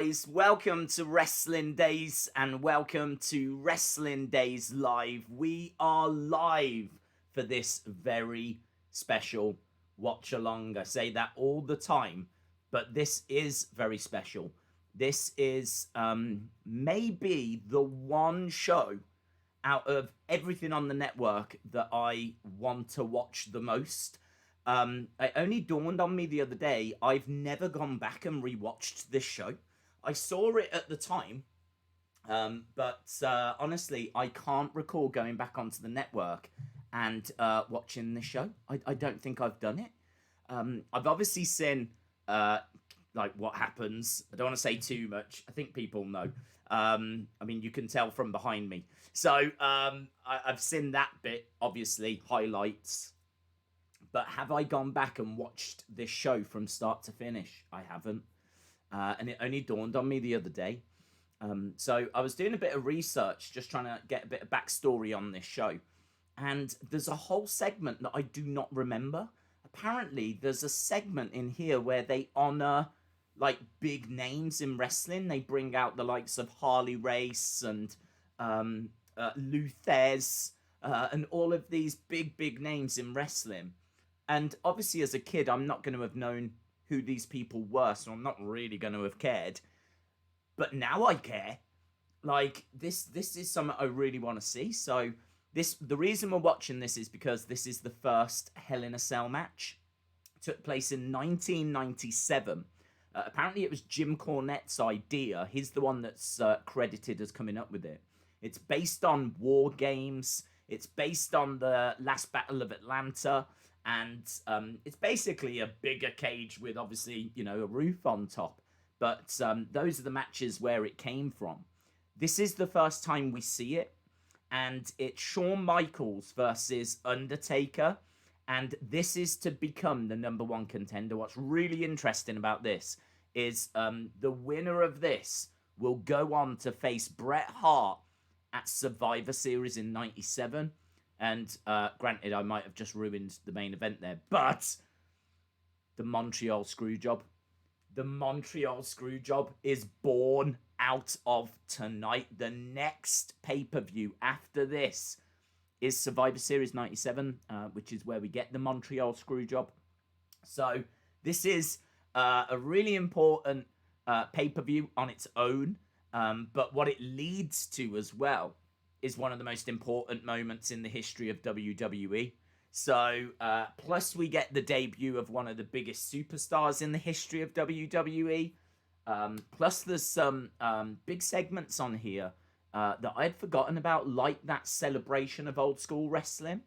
guys, welcome to Wrestling Days and welcome to Wrestling Days Live. We are live for this very special watch along. I say that all the time, but this is very special. This is maybe the one show out of everything on the network that I want to watch the most. It only dawned on me the other day, I've never gone back and rewatched this show. I saw it at the time, but honestly, I can't recall going back onto the network and watching this show. I don't think I've done it. I've obviously seen like what happens. I don't want to say too much. I think people know. I mean, you can tell from behind me. So I've seen that bit, obviously, highlights. But have I gone back and watched this show from start to finish? I haven't. And it only dawned on me the other day. So I was doing a bit of research, just trying to get a bit of backstory on this show. And there's a whole segment that I do not remember. Apparently, there's a segment in here where they honor like big names in wrestling. They bring out the likes of Harley Race and Luthez and all of these big names in wrestling. And obviously, as a kid, I'm not going to have known who these people were, so I'm not really going to have cared. But now I care. Like, this is something I really want to see. So the reason we're watching this is because this is the first Hell in a Cell match. It took place in 1997. Apparently, it was Jim Cornette's idea. He's the one that's credited as coming up with it. It's based on war games. It's based on the last Battle of Atlanta. And it's basically a bigger cage with, obviously, you know, a roof on top. But those are the matches where it came from. This is the first time we see it. And it's Shawn Michaels versus Undertaker. And this is to become the number one contender. What's really interesting about this is the winner of this will go on to face Bret Hart at Survivor Series in 97. And granted, I might have just ruined the main event there, but the Montreal Screwjob. The Montreal Screwjob is born out of tonight. The next pay-per-view after this is Survivor Series 97, which is where we get the Montreal Screwjob. So this is a really important pay-per-view on its own, but what it leads to as well is one of the most important moments in the history of WWE. So, plus we get the debut of one of the biggest superstars in the history of WWE. Plus there's some big segments on here that I'd forgotten about, like that celebration of old school wrestling.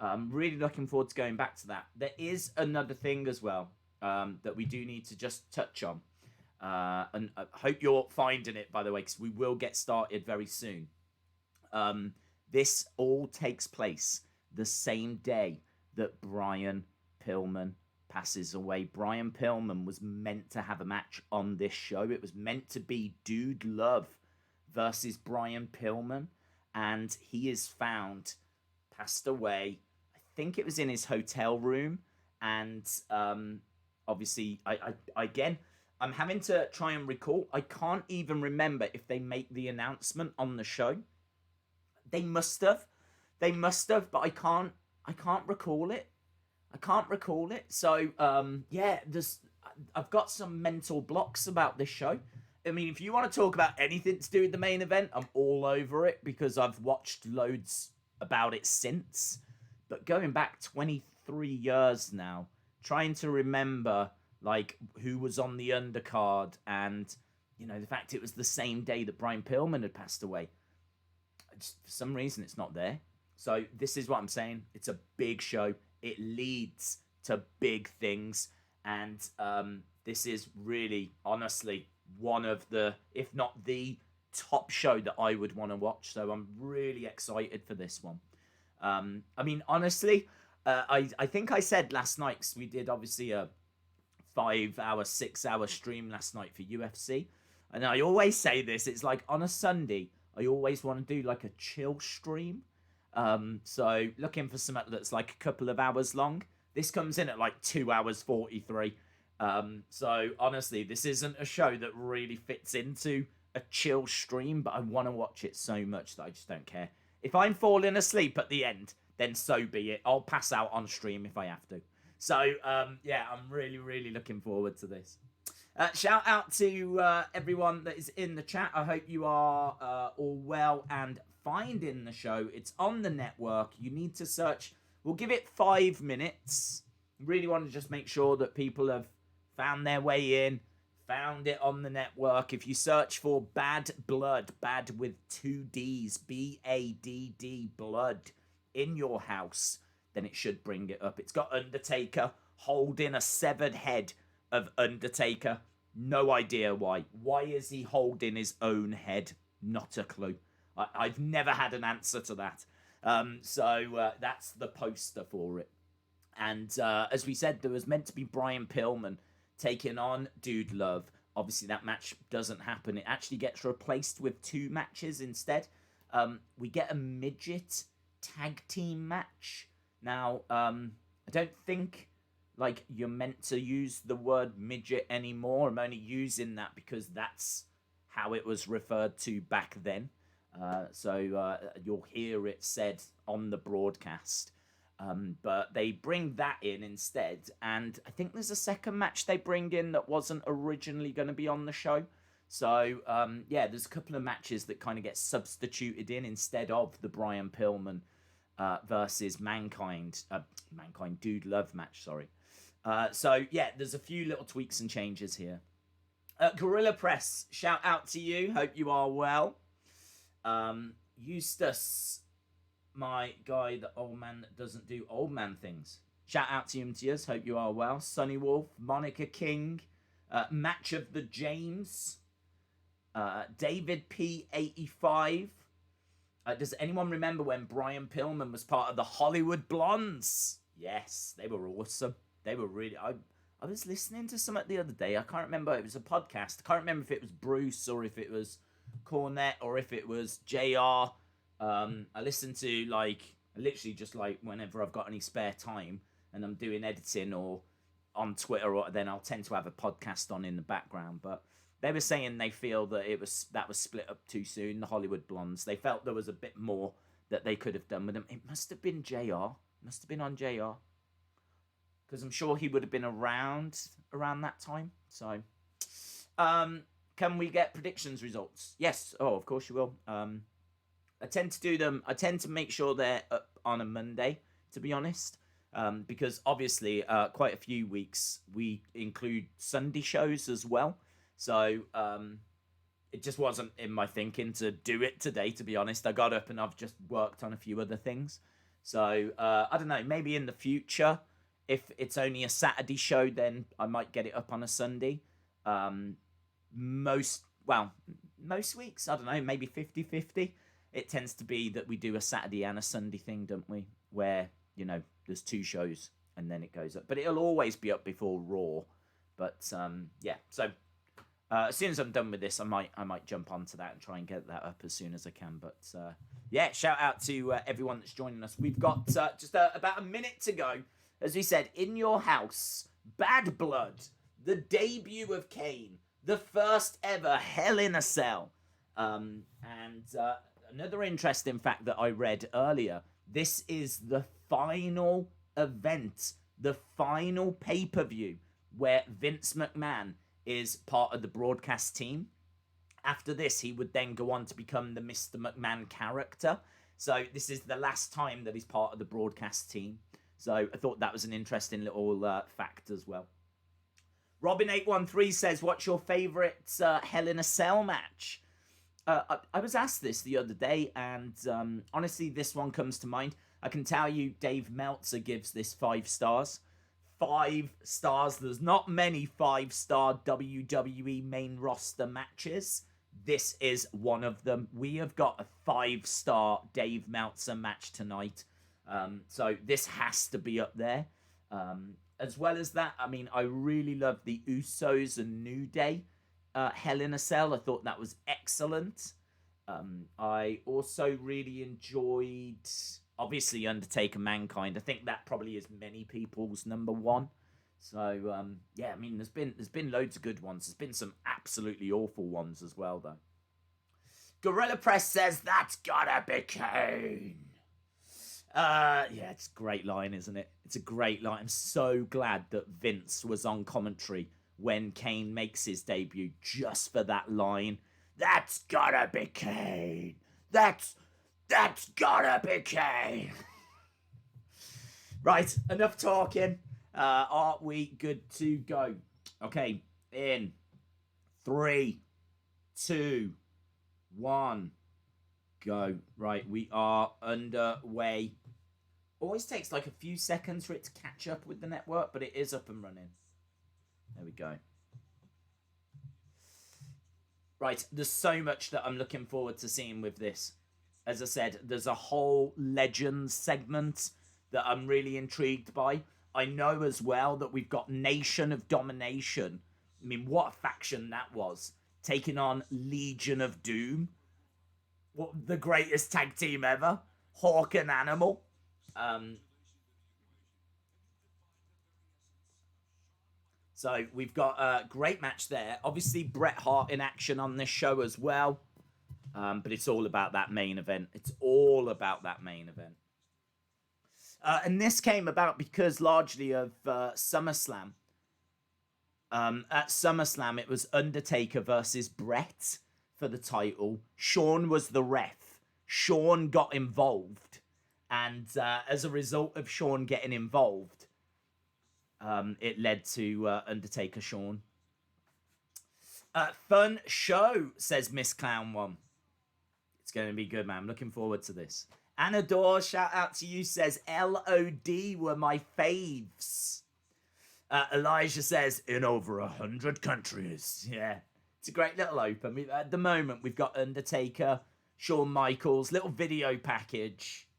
Really looking forward to going back to that. There is another thing as well that we do need to just touch on. And I hope you're finding it, by the way, because we will get started very soon. This all takes place the same day that Brian Pillman passes away. Brian Pillman was meant to have a match on this show. It was meant to be Dude Love versus Brian Pillman, and he is found passed away. I think it was in his hotel room, and obviously, I'm having to try and recall. I can't even remember if they make the announcement on the show. They must have, but I can't recall it. So yeah, I've got some mental blocks about this show. I mean, if you want to talk about anything to do with the main event, I'm all over it because I've watched loads about it since. But going back 23 years now, trying to remember like who was on the undercard and, you know, the fact it was the same day that Brian Pillman had passed away. For some reason, it's not there. So this is what I'm saying. It's a big show. It leads to big things. And this is really, honestly, one of the, if not the top show that I would want to watch. So I'm really excited for this one. I mean, honestly, I think I said last night, because we did obviously a 5-hour, 6-hour stream last night for UFC. And I always say this. It's like on a Sunday, I always want to do like a chill stream. So looking for something that's like a couple of hours long. This comes in at like 2 hours 43. So honestly, this isn't a show that really fits into a chill stream, but I want to watch it so much that I just don't care. If I'm falling asleep at the end, then so be it. I'll pass out on stream if I have to. So yeah, I'm really, really looking forward to this. Shout out to everyone that is in the chat. I hope you are all well and finding the show. It's on the network. You need to search. We'll give it 5 minutes. Really want to just make sure that people have found their way in, found it on the network. If you search for Badd Blood, Bad with 2 Ds, Badd Blood, in your house, then it should bring it up. It's got Undertaker holding a severed head of Undertaker. No idea why. Why is he holding his own head? Not a clue. I've never had an answer to that. So that's the poster for it. And as we said, there was meant to be Brian Pillman taking on Dude Love. Obviously, that match doesn't happen. It actually gets replaced with 2 matches instead. We get a midget tag team match. Now, I don't think you're meant to use the word midget anymore. I'm only using that because that's how it was referred to back then. So you'll hear it said on the broadcast. But they bring that in instead. And I think there's a second match they bring in that wasn't originally going to be on the show. So, yeah, there's a couple of matches that kind of get substituted in instead of the Brian Pillman versus Mankind Dude Love match, sorry. So, yeah, there's a few little tweaks and changes here. Gorilla Press, shout out to you. Hope you are well. Eustace, my guy, the old man that doesn't do old man things. Shout out to you, Mtias. Hope you are well. Sunny Wolf, Monica King, Match of the James, David P85. Does anyone remember when Brian Pillman was part of the Hollywood Blondes? Yes, they were awesome. They were really... I was listening to something the other day. I can't remember. It was a podcast. I can't remember if it was Bruce or if it was Cornette or if it was JR. I listen to literally just whenever I've got any spare time and I'm doing editing or on Twitter, or then I'll tend to have a podcast on in the background. But they were saying they feel that that was split up too soon, the Hollywood Blondes. They felt there was a bit more that they could have done with them. It must have been JR. Must have been on JR. Because I'm sure he would have been around that time. So, can we get predictions results? Yes. Oh, of course you will. I tend to do them. I tend to make sure they're up on a Monday, to be honest, because obviously quite a few weeks we include Sunday shows as well. So it just wasn't in my thinking to do it today, to be honest. I got up and I've just worked on a few other things. So I don't know, maybe in the future, if it's only a Saturday show, then I might get it up on a Sunday. Most weeks, I don't know, maybe 50-50. It tends to be that we do a Saturday and a Sunday thing, don't we? Where, there's 2 shows and then it goes up. But it'll always be up before Raw. But, yeah. So, as soon as I'm done with this, I might jump onto that and try and get that up as soon as I can. But, yeah, shout out to everyone that's joining us. We've got just about a minute to go. As we said, in your house, Badd Blood, the debut of Kane, the first ever Hell in a Cell. And another interesting fact that I read earlier, this is the final event, the final pay-per-view where Vince McMahon is part of the broadcast team. After this, he would then go on to become the Mr. McMahon character. So this is the last time that he's part of the broadcast team. So I thought that was an interesting little fact as well. Robin813 says, what's your favourite Hell in a Cell match? I was asked this the other day, and honestly, this one comes to mind. I can tell you Dave Meltzer gives this 5 stars. 5 stars. There's not many 5-star WWE main roster matches. This is one of them. We have got a 5-star Dave Meltzer match tonight. So this has to be up there. As well as that, I mean, I really love the Usos and New Day Hell in a Cell. I thought that was excellent. I also really enjoyed, obviously, Undertaker Mankind. I think that probably is many people's number one. So yeah, I mean, there's been loads of good ones. There's been some absolutely awful ones as well, though. Gorilla Press says that's gotta be Kane. Yeah, it's a great line, isn't it? It's a great line. I'm so glad that Vince was on commentary when Kane makes his debut just for that line. That's gotta be Kane. That's gotta be Kane. Right, enough talking. Are we good to go? Okay, in 3, 2, 1, go. Right, we are underway. Always takes like a few seconds for it to catch up with the network, but it is up and running. There we go. Right, there's so much that I'm looking forward to seeing with this. As I said, there's a whole Legends segment that I'm really intrigued by. I know as well that we've got Nation of Domination. I mean, what a faction that was. Taking on Legion of Doom. What, the greatest tag team ever. Hawk and Animal. So we've got a great match there. Obviously, Bret Hart in action on this show as well. But it's all about that main event. It's all about that main event. And this came about because largely of SummerSlam. At SummerSlam, it was Undertaker versus Bret for the title. Shawn was the ref. Shawn got involved. And as a result of Shawn getting involved, it led to Undertaker Shawn. Fun show, says Miss Clown 1. It's going to be good, man. I'm looking forward to this. Anador, shout out to you, says LOD were my faves. Elijah says, in over 100 countries. Yeah, it's a great little open. I mean, at the moment, we've got Undertaker, Shawn Michaels, little video package.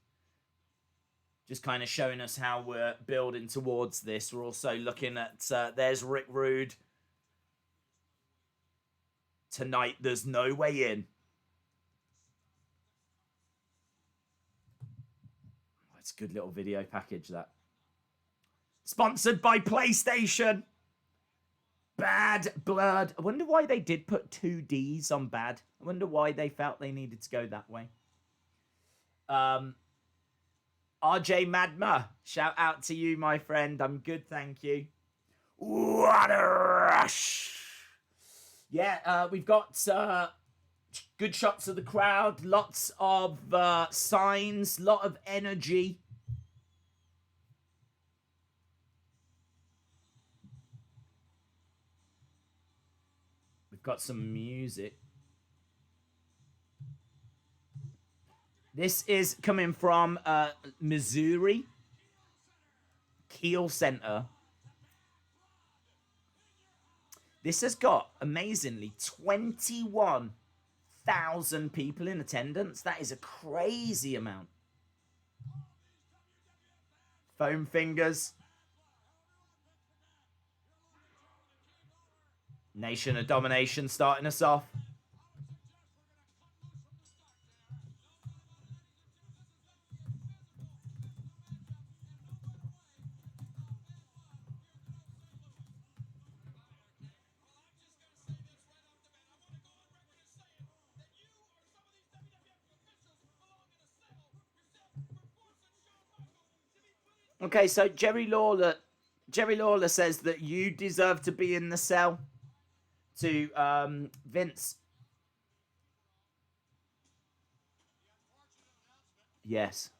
Just kind of showing us how we're building towards this. We're also looking at, there's Rick Rude. Tonight, there's no way in. It's a good little video package, that. Sponsored by PlayStation. Badd Blood. I wonder why they did put 2 Ds on bad. I wonder why they felt they needed to go that way. RJ Madma. Shout out to you, my friend. I'm good, thank you. What a rush. Yeah, we've got good shots of the crowd. Lots of signs. Lot of energy. We've got some music. This is coming from Missouri. Kiel Center. This has got, amazingly, 21,000 people in attendance. That is a crazy amount. Foam fingers. Nation of Domination starting us off. Okay, so Jerry Lawler says that you deserve to be in the cell to Vince. Yes.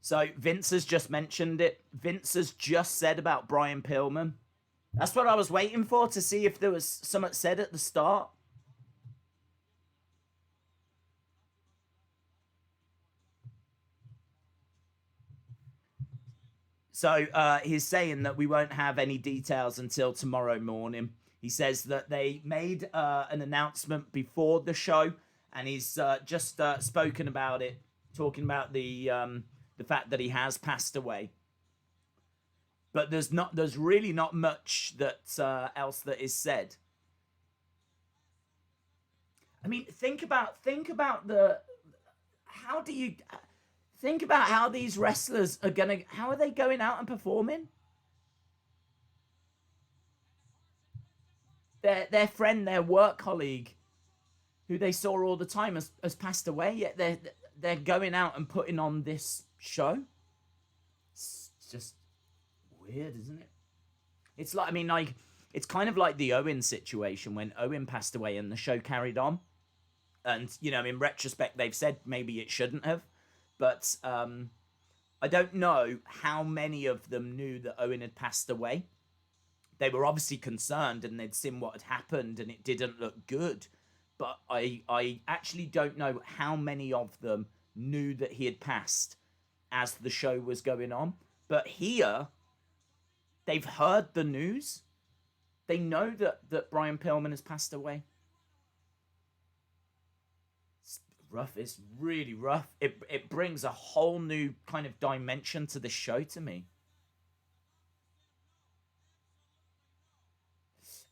So Vince has just mentioned it. Vince has just said about Brian Pillman. That's what I was waiting for, to see if there was something said at the start. So he's saying that we won't have any details until tomorrow morning. He says that they made an announcement before the show, and he's just spoken about it, talking about the fact that he has passed away. But there's really not much that else that is said. I mean, think about the how do you think about how these wrestlers are gonna how are they going out and performing? Their friend, their work colleague, who they saw all the time, has passed away. Yet they're going out and putting on this show. It's just weird, isn't it? It's like, I mean, like, it's kind of like the Owen situation when Owen passed away and the show carried on. And, you know, in retrospect, they've said maybe it shouldn't have. But I don't know how many of them knew that Owen had passed away. They were obviously concerned and they'd seen what had happened and it didn't look good. But I actually don't know how many of them knew that he had passed as the show was going on. But here, they've heard the news. They know that Brian Pillman has passed away. It's rough. It's really rough. It brings a whole new kind of dimension to the show to me.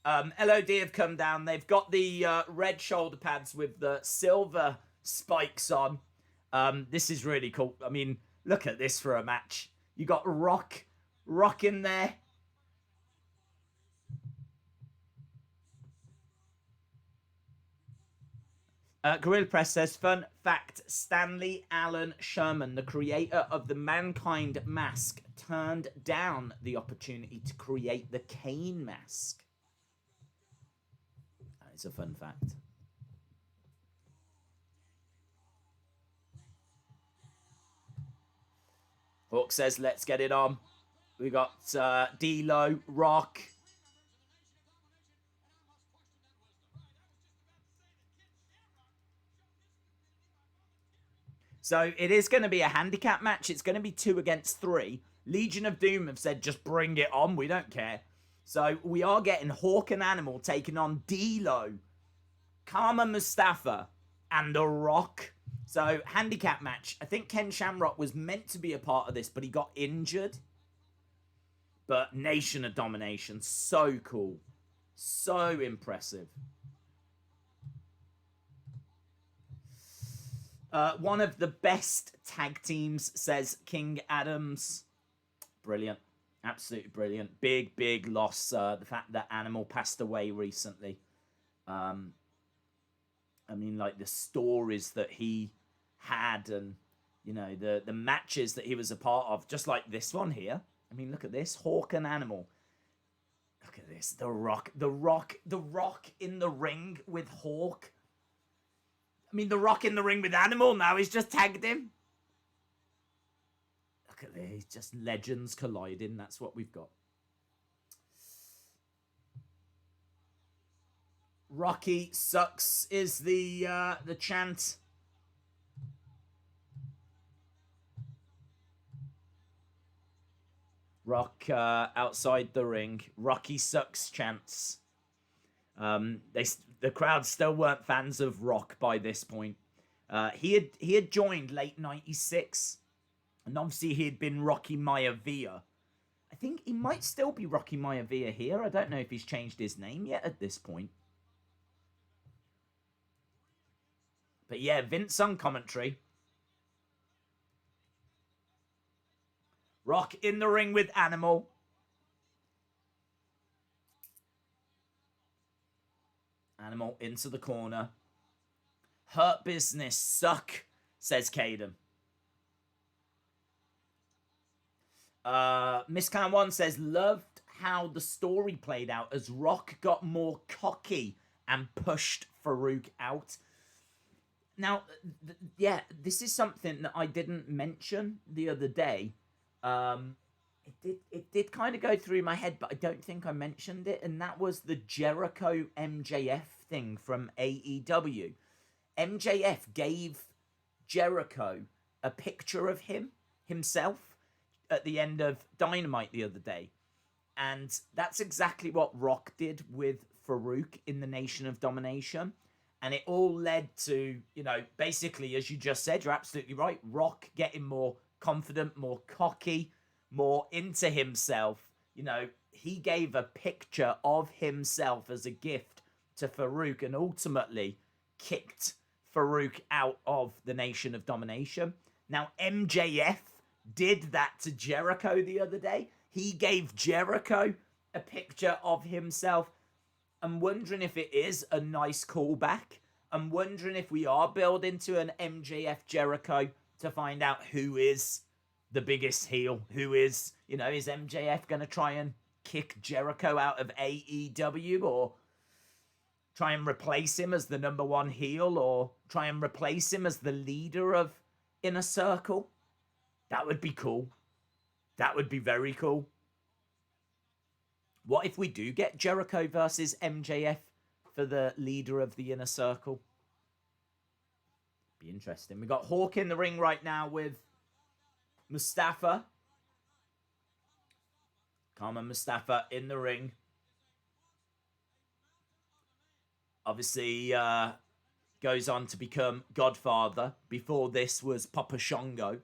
LOD have come down. They've got the red shoulder pads with the silver spikes on. This is really cool. I mean, look at this for a match. You got Rock in there. Gorilla Press says, fun fact, Stanley Alan Sherman, the creator of the Mankind mask, turned down the opportunity to create the Kane mask. That is a fun fact. Hawk says, let's get it on. We got D-Lo, Rock. So it is going to be a handicap match. It's going to be 2 against 3. Legion of Doom have said, just bring it on. We don't care. So we are getting Hawk and Animal taking on D-Lo, Karma Mustafa, and The Rock. So handicap match. I think Ken Shamrock was meant to be a part of this, but he got injured. But Nation of Domination, so cool. So impressive. One of the best tag teams, says King Adams. Brilliant. Absolutely brilliant. Big loss. The fact that Animal passed away recently. I mean, like, the stories that he had and, you know, the matches that he was a part of. Just like this one here. I mean, look at this. Hawk and Animal. Look at this. The Rock in the ring with Hawk. I mean, The Rock in the ring with Animal now. He's just tagged him. Look at this. Just legends colliding. That's what we've got. Rocky sucks is the chant. Rock outside the ring. Rocky sucks chants. The crowd still weren't fans of Rock by this point. He had joined late '96, and obviously he had been Rocky Maivia. I think he might still be Rocky Maivia here. I don't know if he's changed his name yet at this point. But yeah, Vince on commentary. Rock in the ring with Animal. Animal into the corner. Hurt Business suck, says Caden. Miss Clown 1 says, loved how the story played out as Rock got more cocky and pushed Farouk out. Now, yeah, this is something that I didn't mention the other day. It did kind of go through my head, but I don't think I mentioned it, and that was the Jericho MJF thing from AEW. MJF gave Jericho a picture of himself, at the end of Dynamite the other day, and that's exactly what Rock did with Farouk in the Nation of Domination, and it all led to, you know, basically, as you just said, you're absolutely right, Rock getting more confident, more cocky, more into himself. You know, he gave a picture of himself as a gift to Farouk, and ultimately kicked Farouk out of the Nation of Domination. Now, MJF did that to Jericho the other day. He gave Jericho a picture of himself. I'm wondering if it is a nice callback. I'm wondering if we are building to an MJF Jericho to find out who is the biggest heel. Who is, is MJF going to try and kick Jericho out of AEW, or try and replace him as the number one heel, or try and replace him as the leader of Inner Circle? That would be cool. That would be very cool. What if we do get Jericho versus MJF for the leader of the Inner Circle? Be interesting. We got Hawk in the ring right now with Mustafa. Kama Mustafa in the ring. Obviously, goes on to become Godfather. Before this was Papa Shango.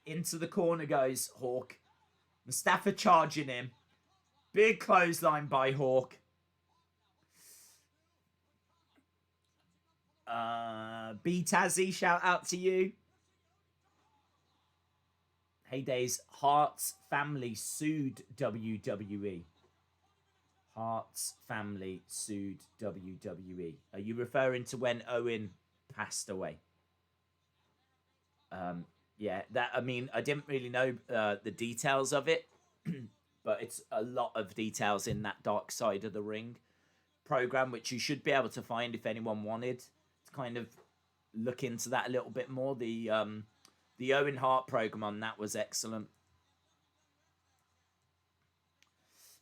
Into the corner goes Hawk. Mustafa charging him. Big clothesline by Hawk. B Tazzy, shout out to you. Heydays, Hart's family sued WWE. Hart's family sued WWE. Are you referring to when Owen passed away? Yeah, I didn't really know the details of it, but it's a lot of details in that Dark Side of the Ring program, which you should be able to find if anyone wanted to kind of look into that a little bit more. The Owen Hart program on that was excellent.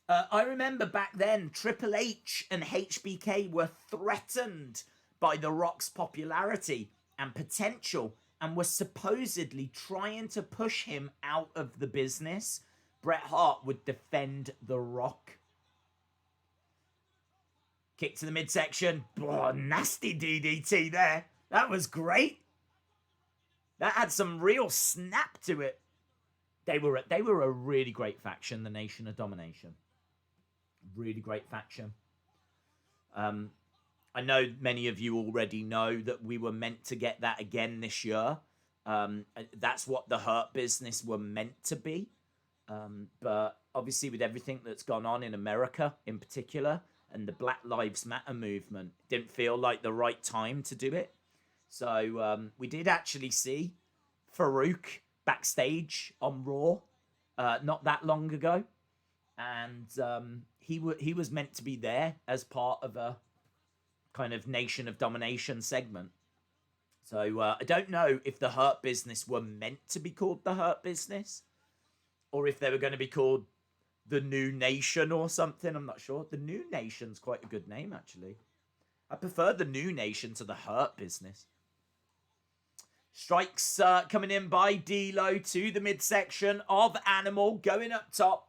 I remember back then, Triple H and HBK were threatened by The Rock's popularity and potential, and were supposedly trying to push him out of the business. Bret Hart would defend The Rock. Kick to the midsection. Oh, nasty DDT there. That was great. That had some real snap to it. They were a really great faction, the Nation of Domination. Really great faction. I know many of you already know that we were meant to get that again this year. That's what the Hurt Business were meant to be. But obviously with everything that's gone on in America in particular, and the Black Lives Matter movement, it didn't feel like the right time to do it. So we did actually see Farouk backstage on Raw not that long ago. And he was meant to be there as part of a kind of Nation of Domination segment. So I don't know if the Hurt Business were meant to be called the Hurt Business, or if they were going to be called the New Nation or something. I'm not sure. The New Nation's quite a good name, actually. I prefer the New Nation to the Hurt Business. Strikes coming in by D-Lo to the midsection of Animal, going up top.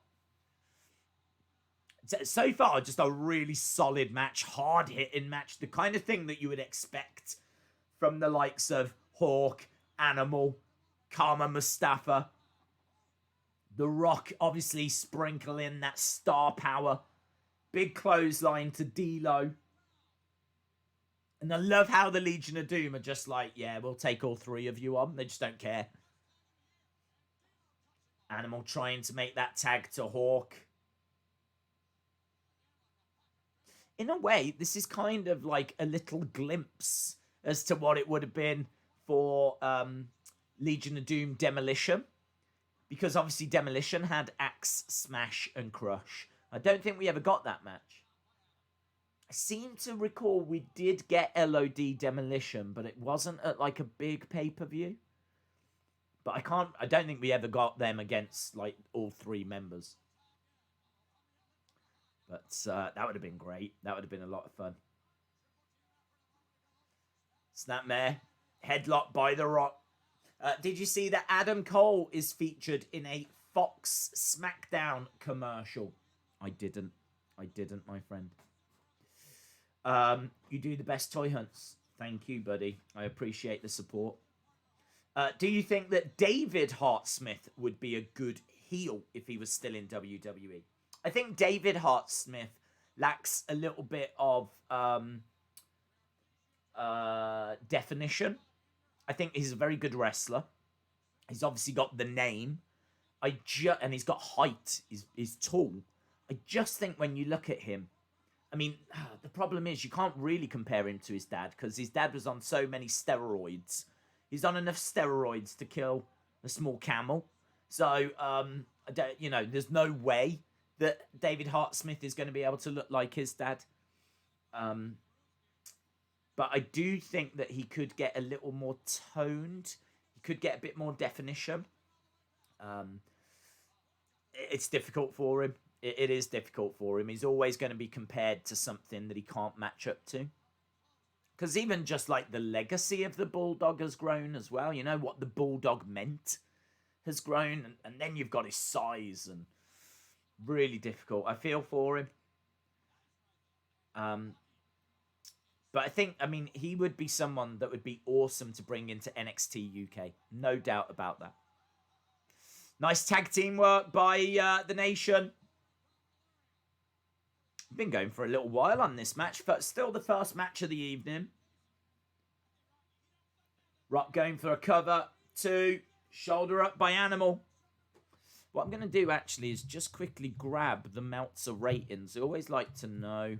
So far, just a really solid match, hard-hitting match, the kind of thing that you would expect from the likes of Hawk, Animal, Kama Mustafa. The Rock obviously sprinkling that star power. Big clothesline to D-Lo. And I love how the Legion of Doom are just like, yeah, we'll take all three of you on. They just don't care. Animal trying to make that tag to Hawk. In a way, this is kind of like a little glimpse as to what it would have been for Legion of Doom Demolition. Because obviously Demolition had Axe, Smash, and Crush. I don't think we ever got that match. I seem to recall we did get LOD Demolition, but it wasn't at like a big pay-per-view. But I don't think we ever got them against like all three members. But that would have been great. That would have been a lot of fun. Snapmare. Headlock by The Rock. Did you see that Adam Cole is featured in a Fox SmackDown commercial? I didn't, my friend. You do the best toy hunts. Thank you, buddy. I appreciate the support. Do you think that David Hart Smith would be a good heel if he was still in WWE? I think David Hart Smith lacks a little bit of definition. I think he's a very good wrestler. He's obviously got the name. And he's got height. He's tall. I just think when you look at him, I mean, the problem is you can't really compare him to his dad because his dad was on so many steroids. He's on enough steroids to kill a small camel. So, there's no way that David Hart Smith is going to be able to look like his dad. But I do think that he could get a little more toned. He could get a bit more definition. It's difficult for him. It is difficult for him. He's always going to be compared to something that he can't match up to. Because even just like the legacy of the Bulldog has grown as well. You know, what the Bulldog meant has grown. And then you've got his size and really difficult. I feel for him. But I mean, he would be someone that would be awesome to bring into NXT UK. No doubt about that. Nice tag team work by the Nation. Been going for a little while on this match, but still the first match of the evening. Rock going for a cover. 2. Shoulder up by Animal. What I'm going to do actually is just quickly grab the Meltzer ratings. I always like to know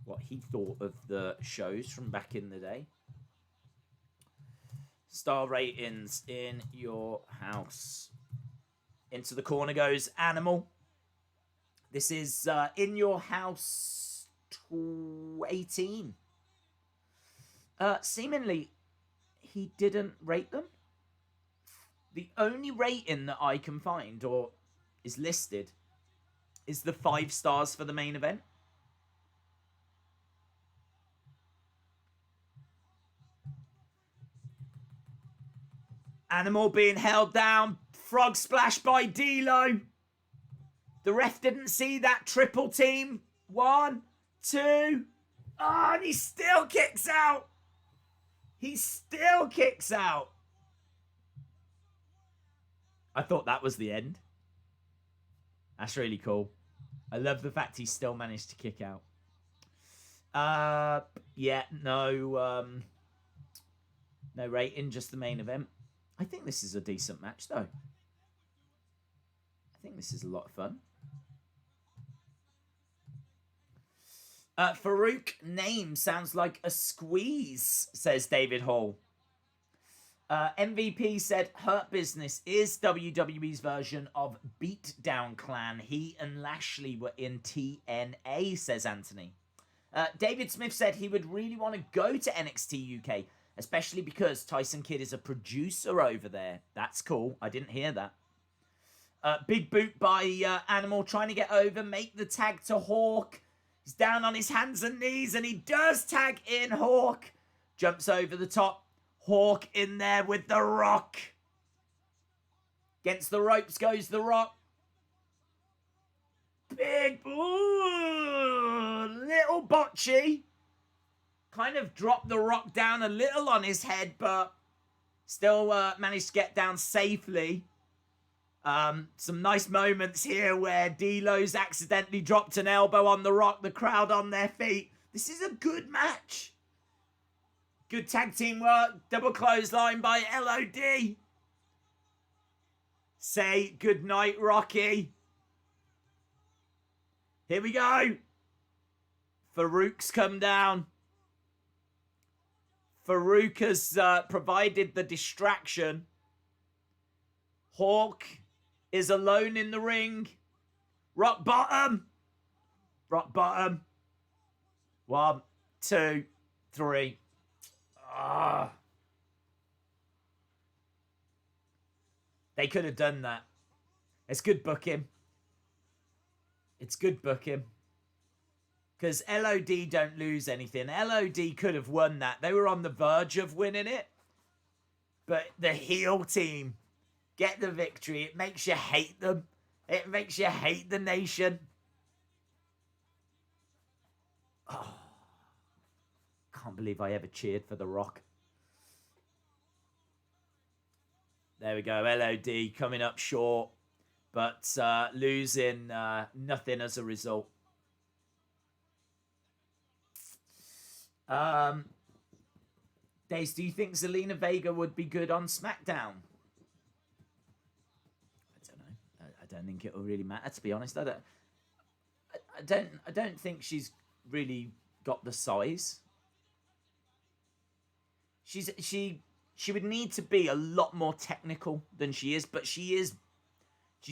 what he thought of the shows from back in the day. Star ratings in your house. Into the corner goes Animal. This is in your house 18. Seemingly, he didn't rate them. The only rating that I can find or is listed is the 5 stars for the main event. Animal being held down. Frog splash by D'Lo. The ref didn't see that triple team. 1, 2. Oh, and he still kicks out. He still kicks out. I thought that was the end. That's really cool. I love the fact he still managed to kick out. Yeah, no rating, just the main event. I think this is a decent match, though. I think this is a lot of fun. Farook name sounds like a squeeze, says David Hall. MVP said Hurt Business is WWE's version of Beatdown Clan. He and Lashley were in TNA, says Anthony. David Smith said he would really want to go to NXT UK, especially because Tyson Kidd is a producer over there. That's cool. I didn't hear that. Big boot by Animal trying to get over, make the tag to Hawk. He's down on his hands and knees, and he does tag in Hawk. Jumps over the top. Hawk in there with the Rock. Against the ropes goes the Rock. Big, ooh, little botchy. Kind of dropped the Rock down a little on his head, but still managed to get down safely. Some nice moments here where D'Lo's accidentally dropped an elbow on the Rock, the crowd on their feet. This is a good match. Good tag team work. Double clothesline by LOD. Say goodnight, Rocky. Here we go. Farouk's come down. Farouk has provided the distraction. Hawk is alone in the ring. Rock bottom. Rock bottom. 1, 2, 3. Ah. They could have done that. It's good booking. It's good booking. Because LOD don't lose anything. LOD could have won that. They were on the verge of winning it. But the heel team get the victory. It makes you hate them. It makes you hate the Nation. Oh, can't believe I ever cheered for The Rock. There we go. LOD coming up short, but losing nothing as a result. Dace, do you think Zelina Vega would be good on SmackDown? I don't know. I don't think it will really matter, to be honest. I don't think she's really got the size. She would need to be a lot more technical than she is, but she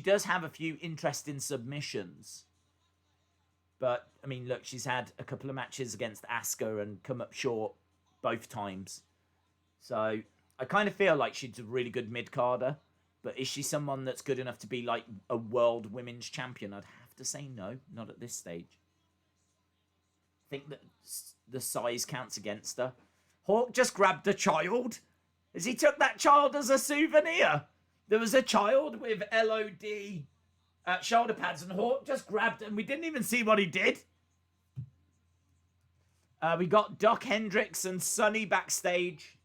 does have a few interesting submissions. But I mean, look, she's had a couple of matches against Asuka and come up short both times. So I kind of feel like she's a really good mid-carder. But is she someone that's good enough to be like a world women's champion? I'd have to say no, not at this stage. I think that the size counts against her. Hawk just grabbed a child. As he took that child as a souvenir. There was a child with LOD shoulder pads, and Hawk just grabbed, and we didn't even see what he did. We got Doc Hendricks and Sonny backstage.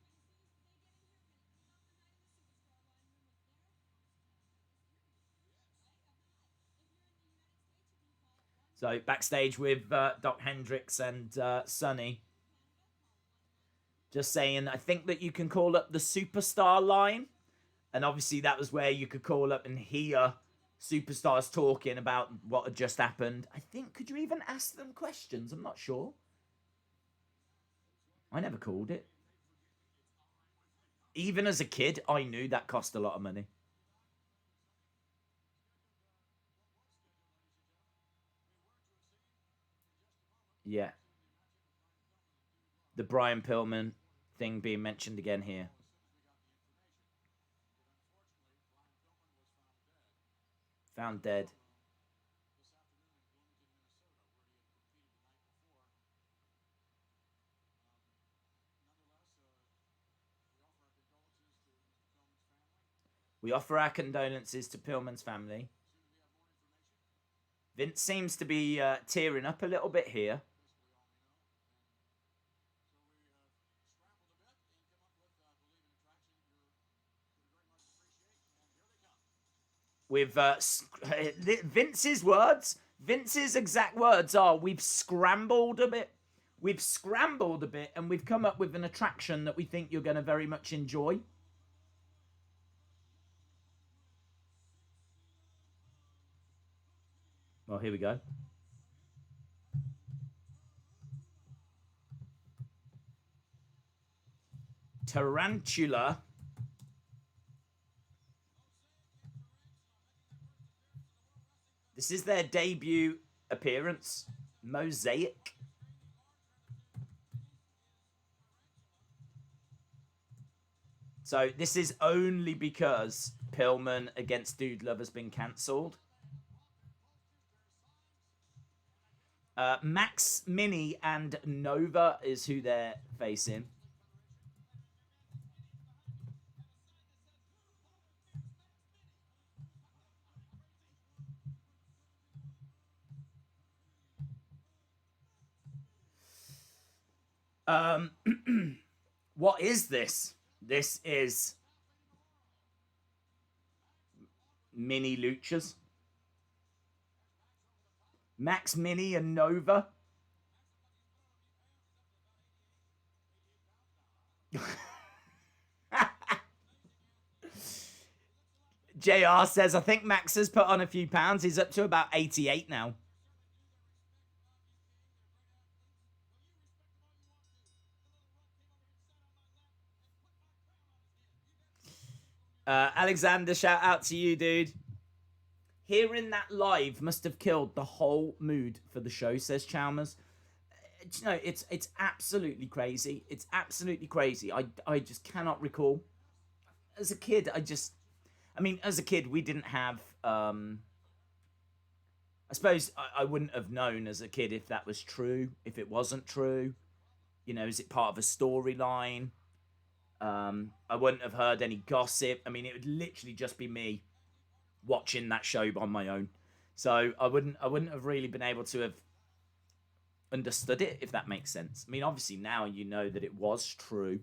So backstage with Doc Hendricks and Sonny. Just saying, I think that you can call up the superstar line. And obviously that was where you could call up and hear superstars talking about what had just happened. I think, could you even ask them questions? I'm not sure. I never called it. Even as a kid, I knew that cost a lot of money. Yeah. The Brian Pillman thing being mentioned again here. Found dead. We offer our condolences to Pillman's family. Vince seems to be tearing up a little bit here. With Vince's words, Vince's exact words are, we've scrambled a bit. We've scrambled a bit, and we've come up with an attraction that we think you're going to very much enjoy. Well, here we go. Tarantula. This is their debut appearance. Mosiac. So this is only because Pillman against Dude Love has been cancelled. Max Mini and Nova is who they're facing. What is this? This is mini luchas. Max Mini and Nova. JR says, I think Max has put on a few pounds. He's up to about 88 now. Alexander, shout out to you, dude. Hearing that live must have killed the whole mood for the show, says Chalmers. You know, it's absolutely crazy. It's absolutely crazy. I just cannot recall. As a kid, as a kid, we didn't have... I suppose I wouldn't have known as a kid if that was true, if it wasn't true. You know, is it part of a storyline? I wouldn't have heard any gossip. I mean, it would literally just be me watching that show on my own. So I wouldn't have really been able to have understood it, if that makes sense. I mean, obviously now you know that it was true.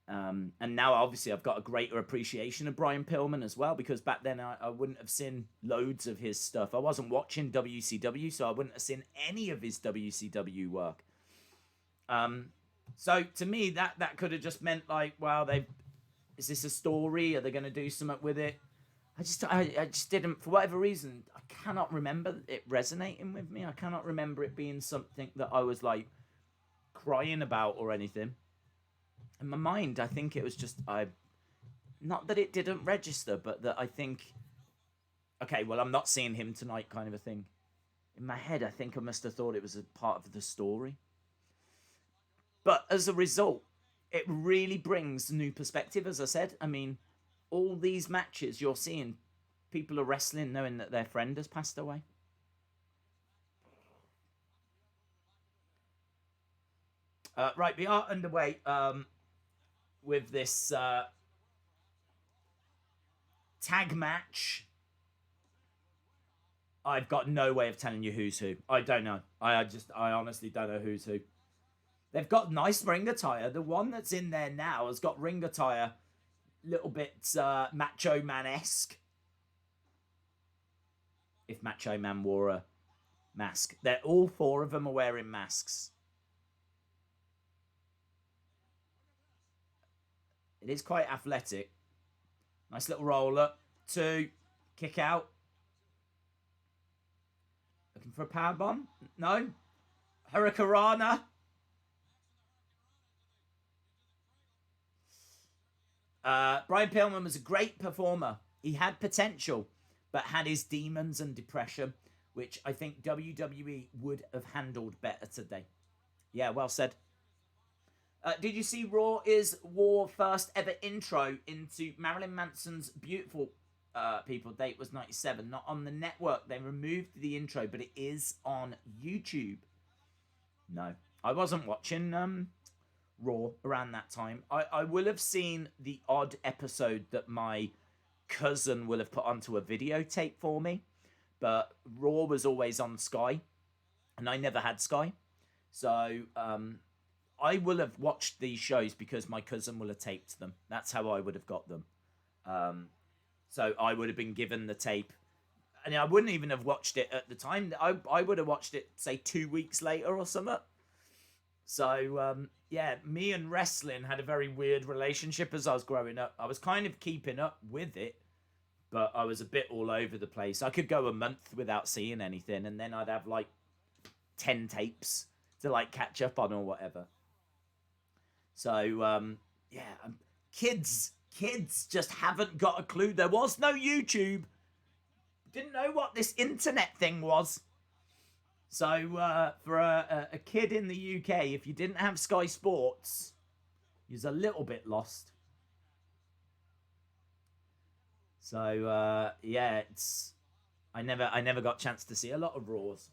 And now obviously I've got a greater appreciation of Brian Pillman as well, because back then I wouldn't have seen loads of his stuff. I wasn't watching WCW, so I wouldn't have seen any of his WCW work. So to me, that could have just meant like, well, is this a story? Are they going to do something with it? I just didn't, for whatever reason, I cannot remember it resonating with me. I cannot remember it being something that I was like crying about or anything. In my mind, I think it was just, not that it didn't register, but that I think, okay, well, I'm not seeing him tonight kind of a thing. In my head, I think I must have thought it was a part of the story. But as a result, it really brings new perspective, as I said. I mean, all these matches you're seeing, people are wrestling knowing that their friend has passed away. Right, we are underway with this tag match. I've got no way of telling you who's who. I don't know. I honestly don't know who's who. They've got nice ring attire. The one that's in there now has got ring attire, little bit Macho Man-esque. If Macho Man wore a mask. All four of them are wearing masks. It is quite athletic. Nice little roll up. 2. Kick out. Looking for a powerbomb? No. Hurricanrana. Brian Pillman was a great performer. He had potential, but had his demons and depression, which I think WWE would have handled better today. Yeah, well said. Did you see Raw is War first ever intro into Marilyn Manson's Beautiful People? Date was 97. Not on the network. They removed the intro, but it is on YouTube. No, I wasn't watching Raw around that time. I will have seen the odd episode that my cousin will have put onto a videotape for me, but Raw was always on Sky, and I never had Sky. So I will have watched these shows because my cousin will have taped them. That's how I would have got them. So I would have been given the tape. And I wouldn't even have watched it at the time. I would have watched it, say, 2 weeks later or something. So, yeah, me and wrestling had a very weird relationship as I was growing up. I was kind of keeping up with it, but I was a bit all over the place. I could go a month without seeing anything, and then I'd have, like, 10 tapes to, like, catch up on or whatever. So, yeah, kids just haven't got a clue. There was no YouTube. Didn't know what this internet thing was. So, for a kid in the UK, if you didn't have Sky Sports, you was a little bit lost. So, yeah, I never got a chance to see a lot of Raws.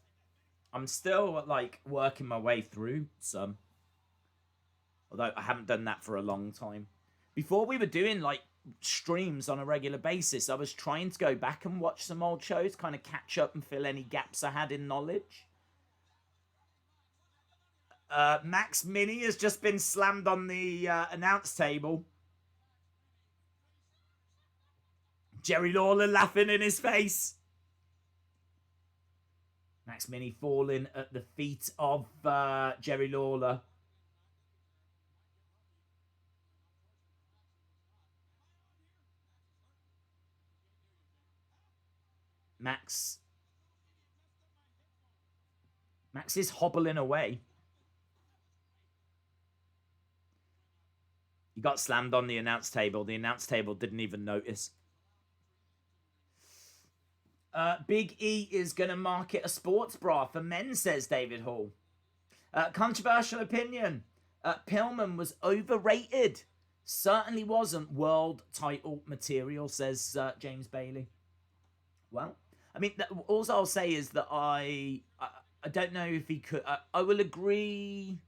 I'm still, like, working my way through some. Although I haven't done that for a long time. Before we were doing, like, streams on a regular basis, I was trying to go back and watch some old shows, kind of catch up and fill any gaps I had in knowledge. Max Mini has just been slammed on the announce table. Jerry Lawler laughing in his face. Max Mini falling at the feet of Jerry Lawler. Max is hobbling away. He got slammed on the announce table. The announce table didn't even notice. Big E is going to market a sports bra for men, says David Hall. Controversial opinion. Pillman was overrated. Certainly wasn't world title material, says James Bailey. Well, I mean, all I'll say is that I don't know if he could. I will agree.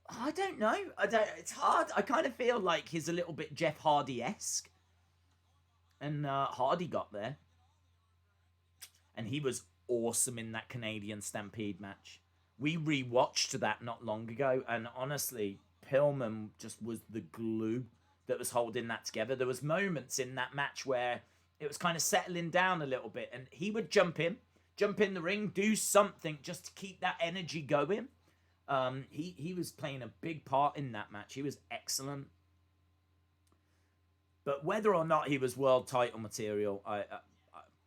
I don't know. It's hard. I kind of feel like he's a little bit Jeff Hardy-esque. And Hardy got there. And he was awesome in that Canadian Stampede match. We rewatched that not long ago. And honestly, Pillman just was the glue that was holding that together. There was moments in that match where it was kind of settling down a little bit. And he would jump in the ring, do something just to keep that energy going. He was playing a big part in that match. He was excellent. But whether or not he was world title material,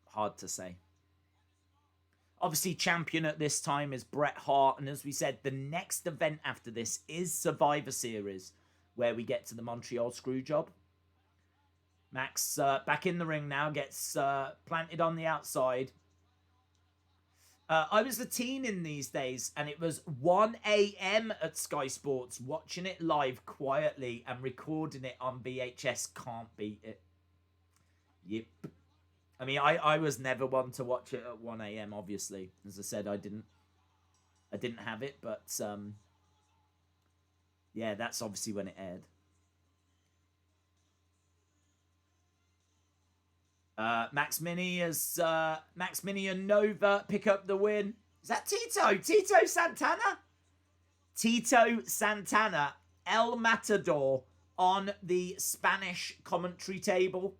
hard to say. Obviously, champion at this time is Bret Hart. And as we said, the next event after this is Survivor Series, where we get to the Montreal Screwjob. Max back in the ring now, gets planted on the outside. I was a teen in these days, and it was 1 a.m. at Sky Sports, watching it live quietly and recording it on VHS. Can't beat it. Yep. I mean, I was never one to watch it at 1 a.m., obviously. As I said, I didn't have it, but yeah, that's obviously when it aired. Max Mini and Nova pick up the win. Is that Tito? Tito Santana? Tito Santana, El Matador on the Spanish commentary table.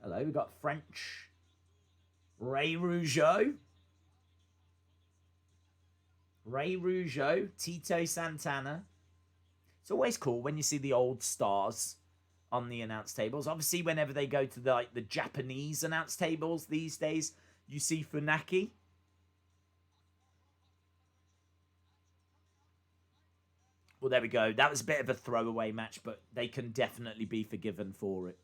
Hello, we've got French Ray Rougeau. Ray Rougeau, Tito Santana. It's always cool when you see the old stars on the announce tables. Obviously, whenever they go to the Japanese announce tables these days, you see Funaki. Well, there we go. That was a bit of a throwaway match, but they can definitely be forgiven for it.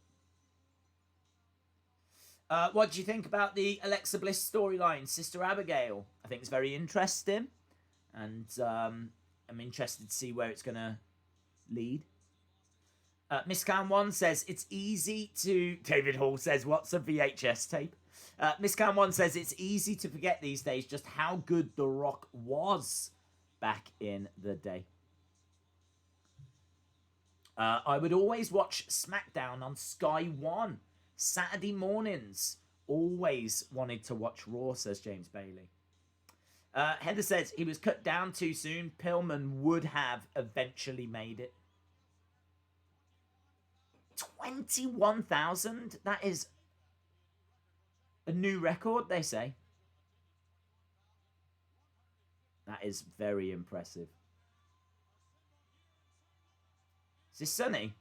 What do you think about the Alexa Bliss storyline, Sister Abigail? I think it's very interesting, and I'm interested to see where it's going to lead. Miss Can 1 says, it's easy to... David Hall says, what's a VHS tape? Miss Can 1 says, it's easy to forget these days just how good The Rock was back in the day. I would always watch SmackDown on Sky 1. Saturday mornings. Always wanted to watch Raw, says James Bailey. Heather says, he was cut down too soon. Pillman would have eventually made it. 21,000? That is a new record, they say. That is very impressive. Is this Sunny?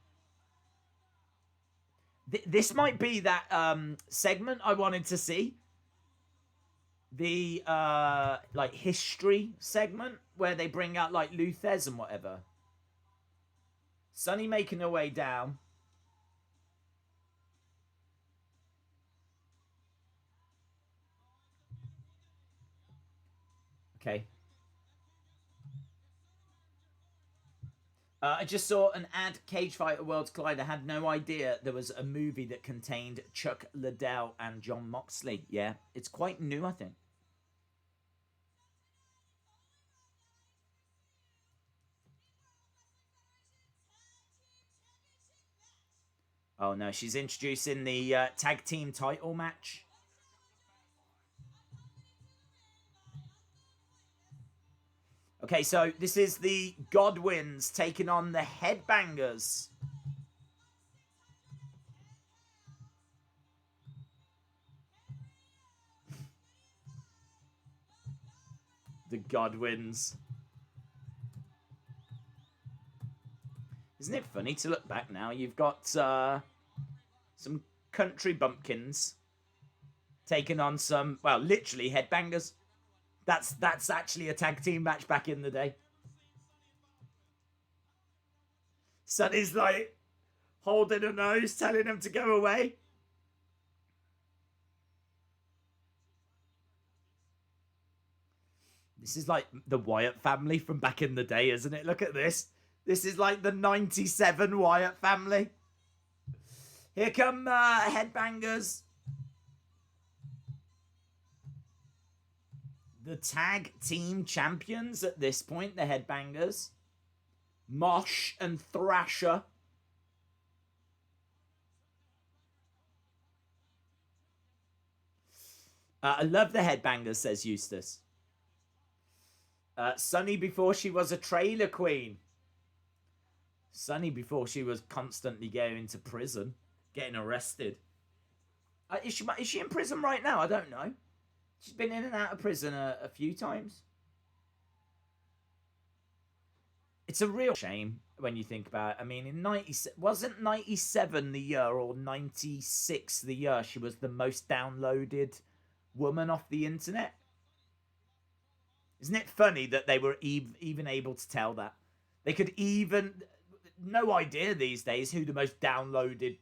This might be that segment I wanted to see. The like history segment where they bring out like Luthez and whatever. Sunny making her way down. Okay. I just saw an ad, Cage Fighter Worlds Collide. I had no idea there was a movie that contained Chuck Liddell and John Moxley. Yeah, it's quite new, I think. Oh, no, she's introducing the tag team title match. Okay, so this is the Godwinns taking on the Headbangers. The Godwinns. Isn't it funny to look back now? You've got some country bumpkins taking on some, well, literally Headbangers. That's actually a tag team match back in the day. Sonny's like holding a nose, telling him to go away. This is like the Wyatt family from back in the day, isn't it? Look at this. This is like the 97 Wyatt family. Here come Headbangers. The tag team champions at this point, the Headbangers. Mosh and Thrasher. I love the Headbangers, says Eustace. Sunny before she was a trailer queen. Sunny before she was constantly going to prison, getting arrested. Is she in prison right now? I don't know. She's been in and out of prison a few times. It's a real shame when you think about it. I mean, in 90, wasn't 97 the year or 96 the year she was the most downloaded woman off the internet? Isn't it funny that they were even able to tell that? They could even... No idea these days who the most downloaded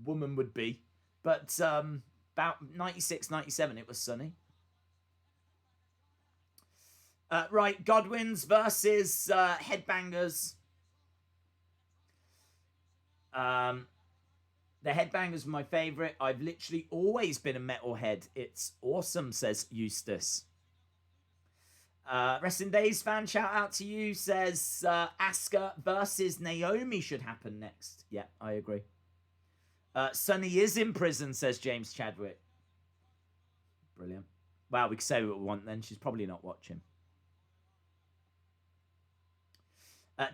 woman would be. But about 96, 97, it was Sunny. Right, Godwinns versus Headbangers. The Headbangers are my favourite. I've literally always been a metalhead. It's awesome, says Eustace. Wrestling Days fan, shout out to you, says Asuka versus Naomi should happen next. Yeah, I agree. Sunny is in prison, says James Chadwick. Brilliant. Wow, we can say what we want then. She's probably not watching.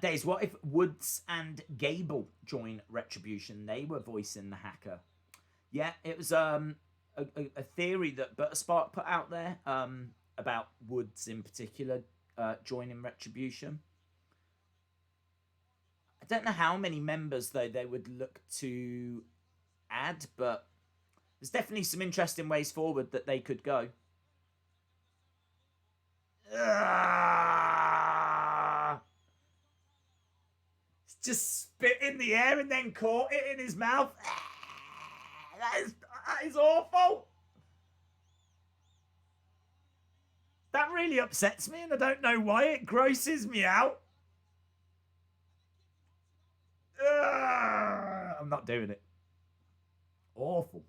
Days, what if Woods and Gable join Retribution? They were voicing the Hacker. Yeah, it was a theory that Butterspark put out there about Woods in particular joining Retribution. I don't know how many members, though, they would look to add, but there's definitely some interesting ways forward that they could go. Just spit in the air and then caught it in his mouth. That is awful. That really upsets me, and I don't know why. It grosses me out. I'm not doing it. Awful.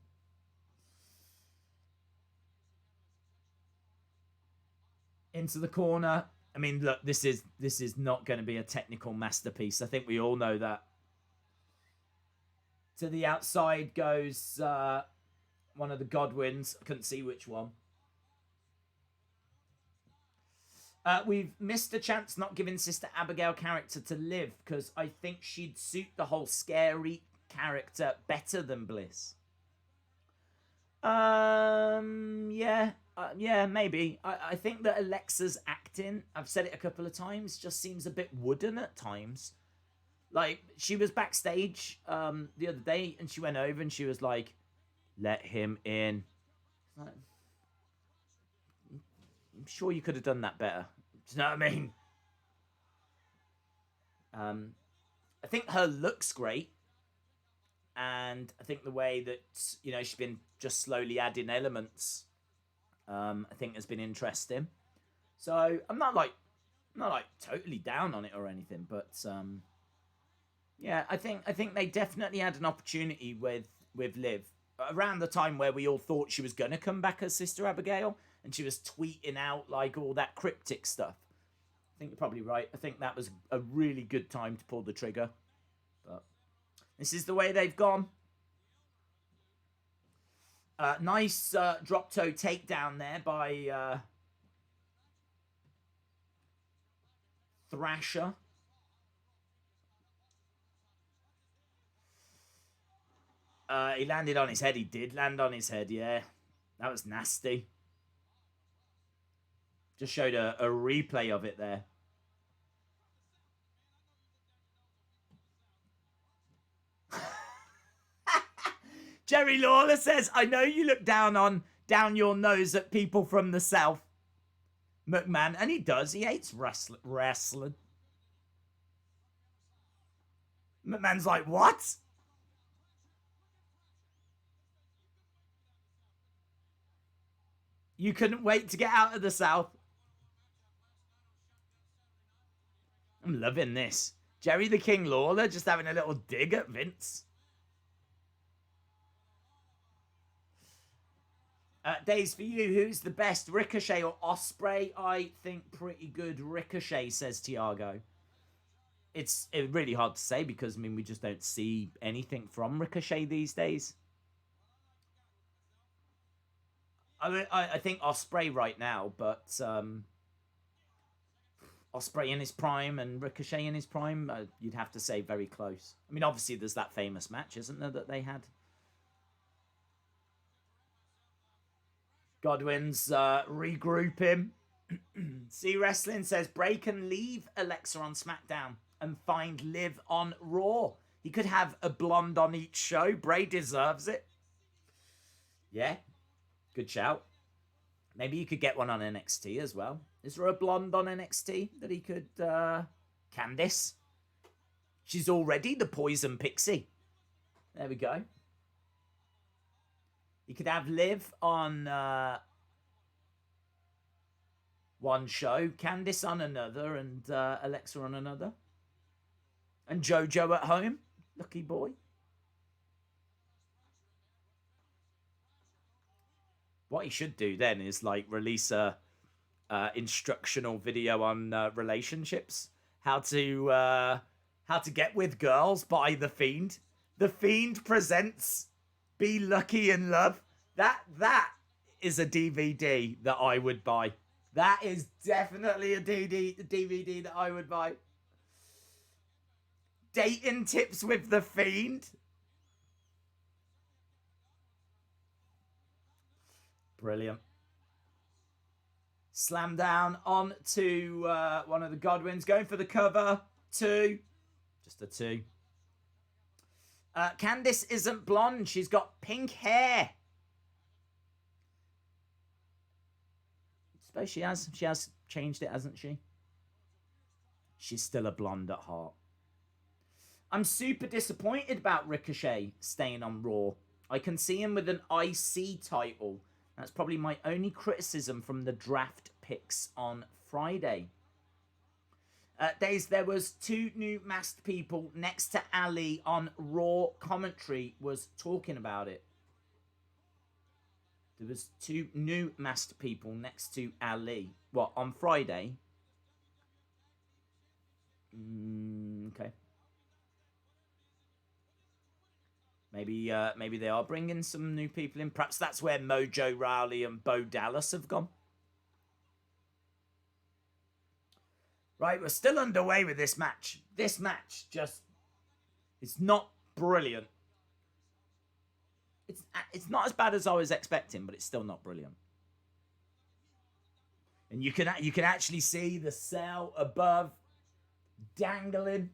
Into the corner. I mean, look, this is not going to be a technical masterpiece. I think we all know that. To the outside goes one of the Godwinns. I couldn't see which one. We've missed a chance not giving Sister Abigail character to live, because I think she'd suit the whole scary character better than Bliss. Yeah, maybe. I think that Alexa's acting, I've said it a couple of times, just seems a bit wooden at times. Like, she was backstage the other day, and she went over and she was like, "Let him in." Like, I'm sure you could have done that better. Do you know what I mean? I think her look's great. And I think the way that, you know, she's been just slowly adding elements, I think has been interesting. So I'm not like totally down on it or anything, but yeah, I think they definitely had an opportunity with Liv around the time where we all thought she was gonna come back as Sister Abigail, and she was tweeting out like all that cryptic stuff. I think you're probably right. I think that was a really good time to pull the trigger, but this is the way they've gone. Nice drop toe takedown there by Thrasher. He landed on his head. He did land on his head, yeah. That was nasty. Just showed a replay of it there. Jerry Lawler says, "I know you look down your nose at people from the South, McMahon." And he does. He hates wrestling. McMahon's like, "What?" You couldn't wait to get out of the South. I'm loving this. Jerry the King Lawler just having a little dig at Vince. Days for you. Who's the best, Ricochet or Ospreay? I think pretty good Ricochet, says Tiago. It's really hard to say because, I mean, we just don't see anything from Ricochet these days. I mean, I think Ospreay right now, but Ospreay in his prime and Ricochet in his prime, you'd have to say very close. I mean, obviously there's that famous match, isn't there, that they had? Godwinns regroup him. See Wrestling says Bray can leave Alexa on SmackDown and find Liv on Raw. He could have a blonde on each show. Bray deserves it. Yeah, good shout. Maybe you could get one on NXT as well. Is there a blonde on NXT that he could... Candice? She's already the Poison Pixie. There we go. You could have Liv on one show, Candice on another, and Alexa on another. And JoJo at home. Lucky boy. What he should do then is like release a instructional video on relationships. How to get with girls by The Fiend. The Fiend presents Be Lucky in Love. That is a DVD that I would buy. That is definitely a DVD that I would buy. Dating tips with The Fiend. Brilliant. Slam down on to one of the Godwinns. Going for the cover. 2. Just a 2. Candice isn't blonde. She's got pink hair. I suppose she has. She has changed it, hasn't she? She's still a blonde at heart. I'm super disappointed about Ricochet staying on Raw. I can see him with an IC title. That's probably my only criticism from the draft picks on Friday. Days, there was 2 new masked people next to Ali on Raw commentary was talking about it. There was 2 new masked people next to Ali. What, on Friday? Okay. Maybe they are bringing some new people in. Perhaps that's where Mojo Rawley and Bo Dallas have gone. Right, we're still underway with this match. This match just... It's not brilliant. It's not as bad as I was expecting, but it's still not brilliant. And you can actually see the cell above dangling.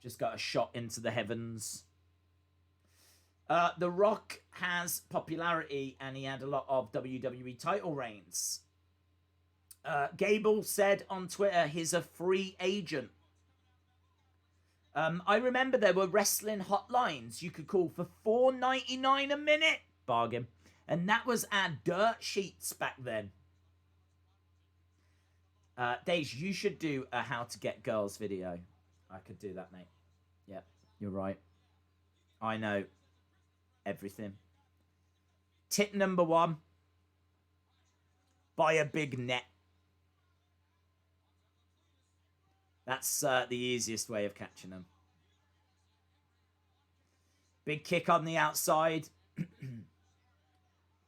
Just got a shot into the heavens. The Rock has popularity and he had a lot of WWE title reigns. Gable said on Twitter he's a free agent. I remember there were wrestling hotlines you could call for $4.99 a minute. Bargain. And that was our dirt sheets back then. Dave, you should do a how to get girls video. I could do that, mate. Yeah, you're right. I know everything. Tip number 1. Buy a big net. That's the easiest way of catching them. Big kick on the outside.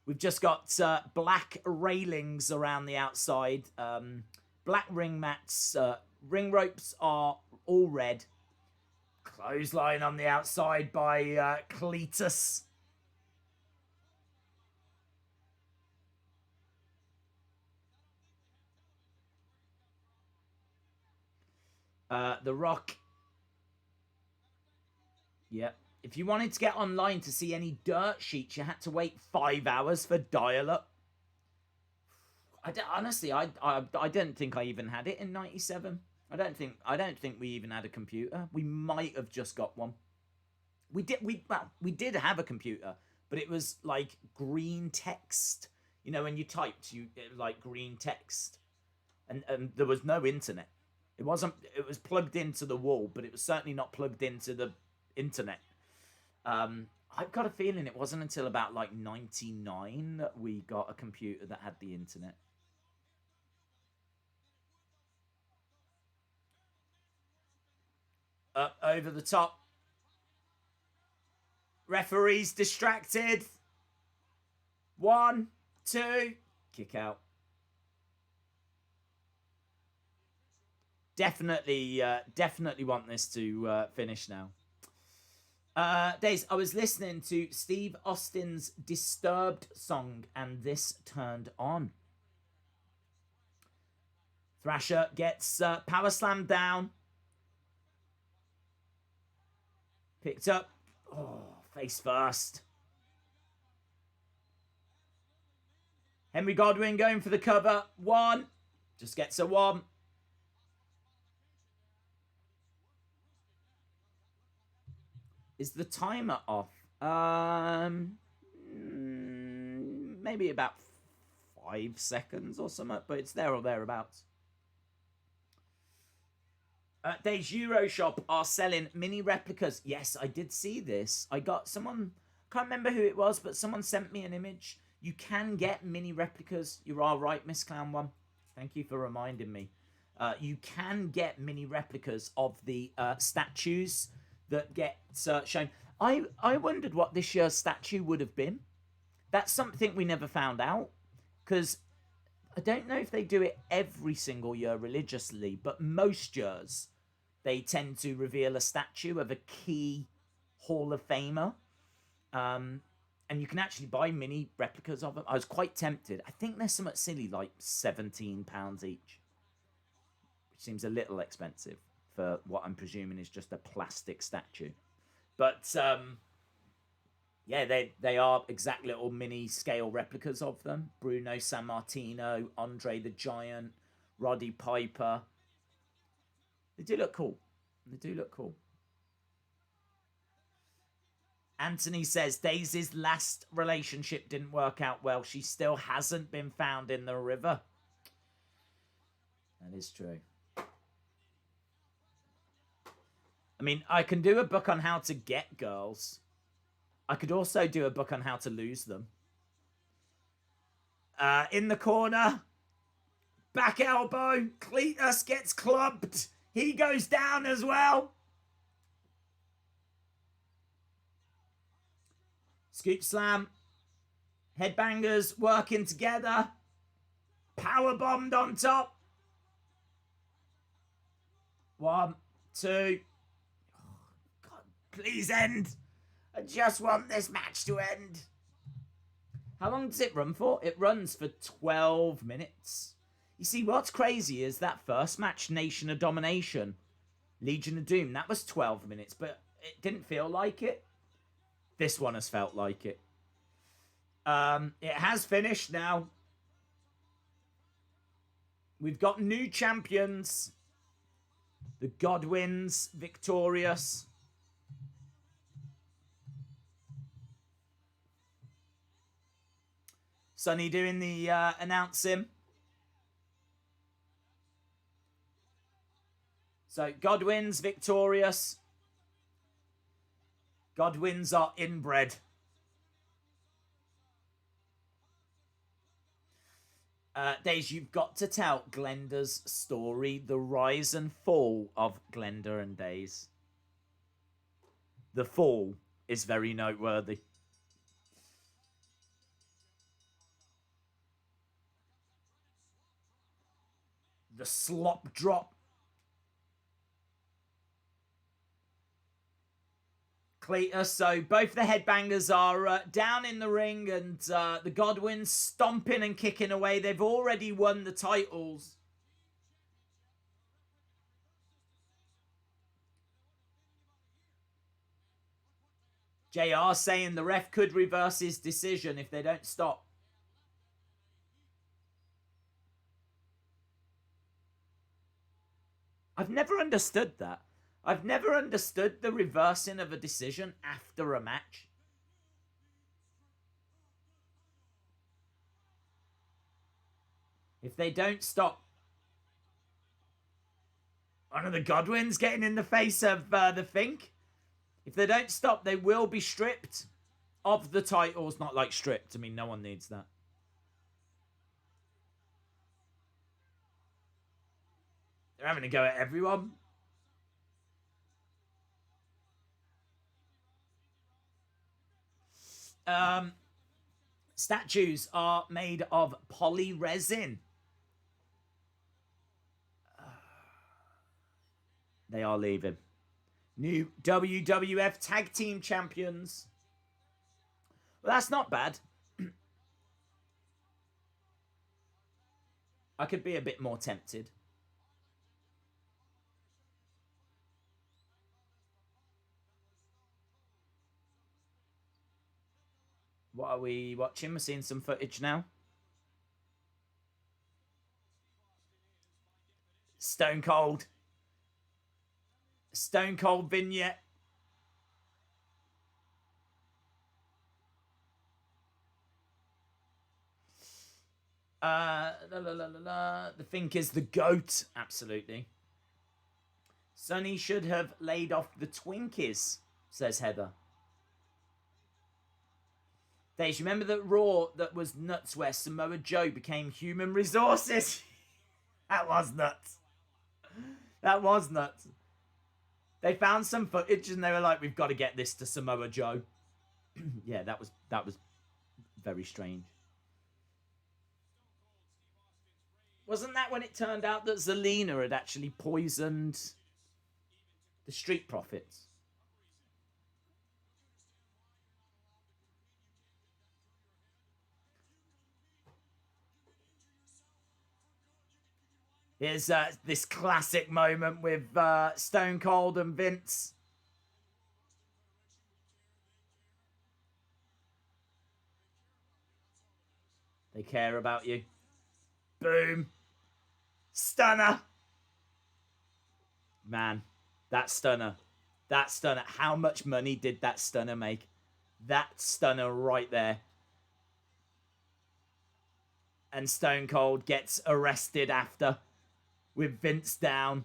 We've just got black railings around the outside. Black ring mats. Ring ropes are all red. Clothesline on the outside by Cletus. The Rock. Yep. If you wanted to get online to see any dirt sheets, you had to wait 5 hours for dial-up. Honestly, I didn't think I even had it in '97. I don't think we even had a computer. We might have just got one. We did have a computer, but it was like green text. You know, when you typed, it was like green text, and there was no internet. It was plugged into the wall, but it was certainly not plugged into the internet. I've got a feeling it wasn't until about like '99 that we got a computer that had the internet. Up over the top. Referee's distracted. 1, 2. Kick out. Definitely want this to finish now. Days, I was listening to Steve Austin's Disturbed song, and this turned on. Thrasher gets power slammed down. Picked up. Oh, face first. Henry Godwinn going for the cover. One. Just gets a one. Is the timer off? Maybe about 5 seconds or something, but it's there or thereabouts. Dave's Euroshop are selling mini replicas. Yes, I did see this. I got someone, can't remember who it was, but someone sent me an image. You can get mini replicas. You are right, Miss Clown One. Thank you for reminding me. You can get mini replicas of the statues that get shown. I wondered what this year's statue would have been. That's something we never found out, because I don't know if they do it every single year religiously, but most years they tend to reveal a statue of a key Hall of Famer. And you can actually buy mini replicas of them. I was quite tempted. I think they're somewhat silly, like £17 each, which seems a little expensive for what I'm presuming is just a plastic statue. But yeah, they are exact little mini scale replicas of them. Bruno Sammartino, Andre the Giant, Roddy Piper. They do look cool. They do look cool. Anthony says Daisy's last relationship didn't work out well. She still hasn't been found in the river. That is true. I mean, I can do a book on how to get girls. I could also do a book on how to lose them. In the corner. Back elbow. Cletus gets clubbed. He goes down as well. Scoop slam. Headbangers working together. Power bombed on top. 1, 2. Oh, God, please end. I just want this match to end. How long does it run for? It runs for 12 minutes. You see, what's crazy is that first match, Nation of Domination, Legion of Doom, that was 12 minutes, but it didn't feel like it. This one has felt like it. It has finished now. We've got new champions. The Godwinns victorious. Sonny doing the announcing. So Godwinns victorious. Godwinns are inbred. Days, you've got to tell Glenda's story, the rise and fall of Glenda and Days. The fall is very noteworthy. The slop drop. Cletus, so both the Headbangers are down in the ring, and the Godwinns stomping and kicking away. They've already won the titles. JR saying the ref could reverse his decision if they don't stop. I've never understood that. I've never understood the reversing of a decision after a match. If they don't stop, one of the Godwinns getting in the face of the Fink. If they don't stop, they will be stripped of the titles. Not like stripped. I mean, no one needs that. They're having a go at everyone. Statues are made of poly resin. They are leaving. New WWF Tag Team Champions. Well, that's not bad. I could be a bit more tempted. What are we watching? We're seeing some footage now. Stone Cold. Stone Cold vignette. The Fink is the GOAT. Absolutely. Sonny should have laid off the Twinkies, says Heather. Dave, you remember that Raw that was nuts where Samoa Joe became human resources? That was nuts. That was nuts. They found some footage and they were like, we've got to get this to Samoa Joe. Yeah, that was very strange. Wasn't that when it turned out that Zelina had actually poisoned the Street Profits? Here's this classic moment with Stone Cold and Vince. They care about you. Boom. Stunner. Man, that stunner. That stunner. How much money did that stunner make? That stunner right there. And Stone Cold gets arrested after with Vince down.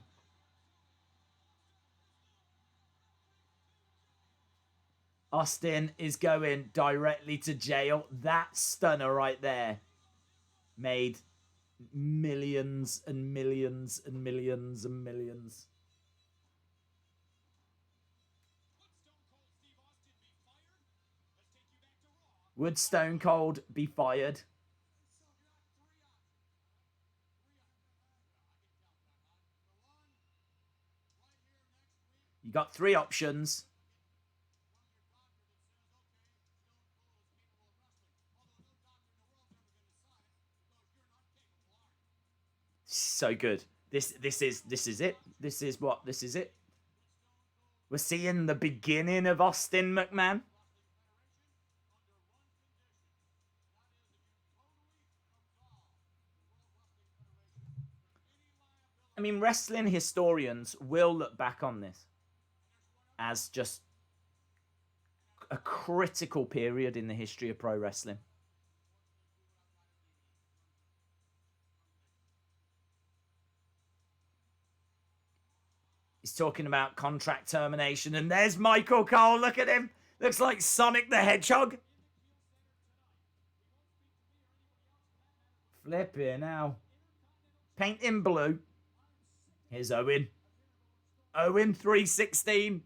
Austin is going directly to jail. That stunner right there made millions and millions and millions and millions. Would Stone Cold be fired? You got 3 options. So good. This is it. This is it. We're seeing the beginning of Austin McMahon. I mean, wrestling historians will look back on this as just a critical period in the history of pro wrestling. He's talking about contract termination, and there's Michael Cole. Look at him. Looks like Sonic the Hedgehog. Flipping now. Paint in blue. Here's Owen. Owen 316.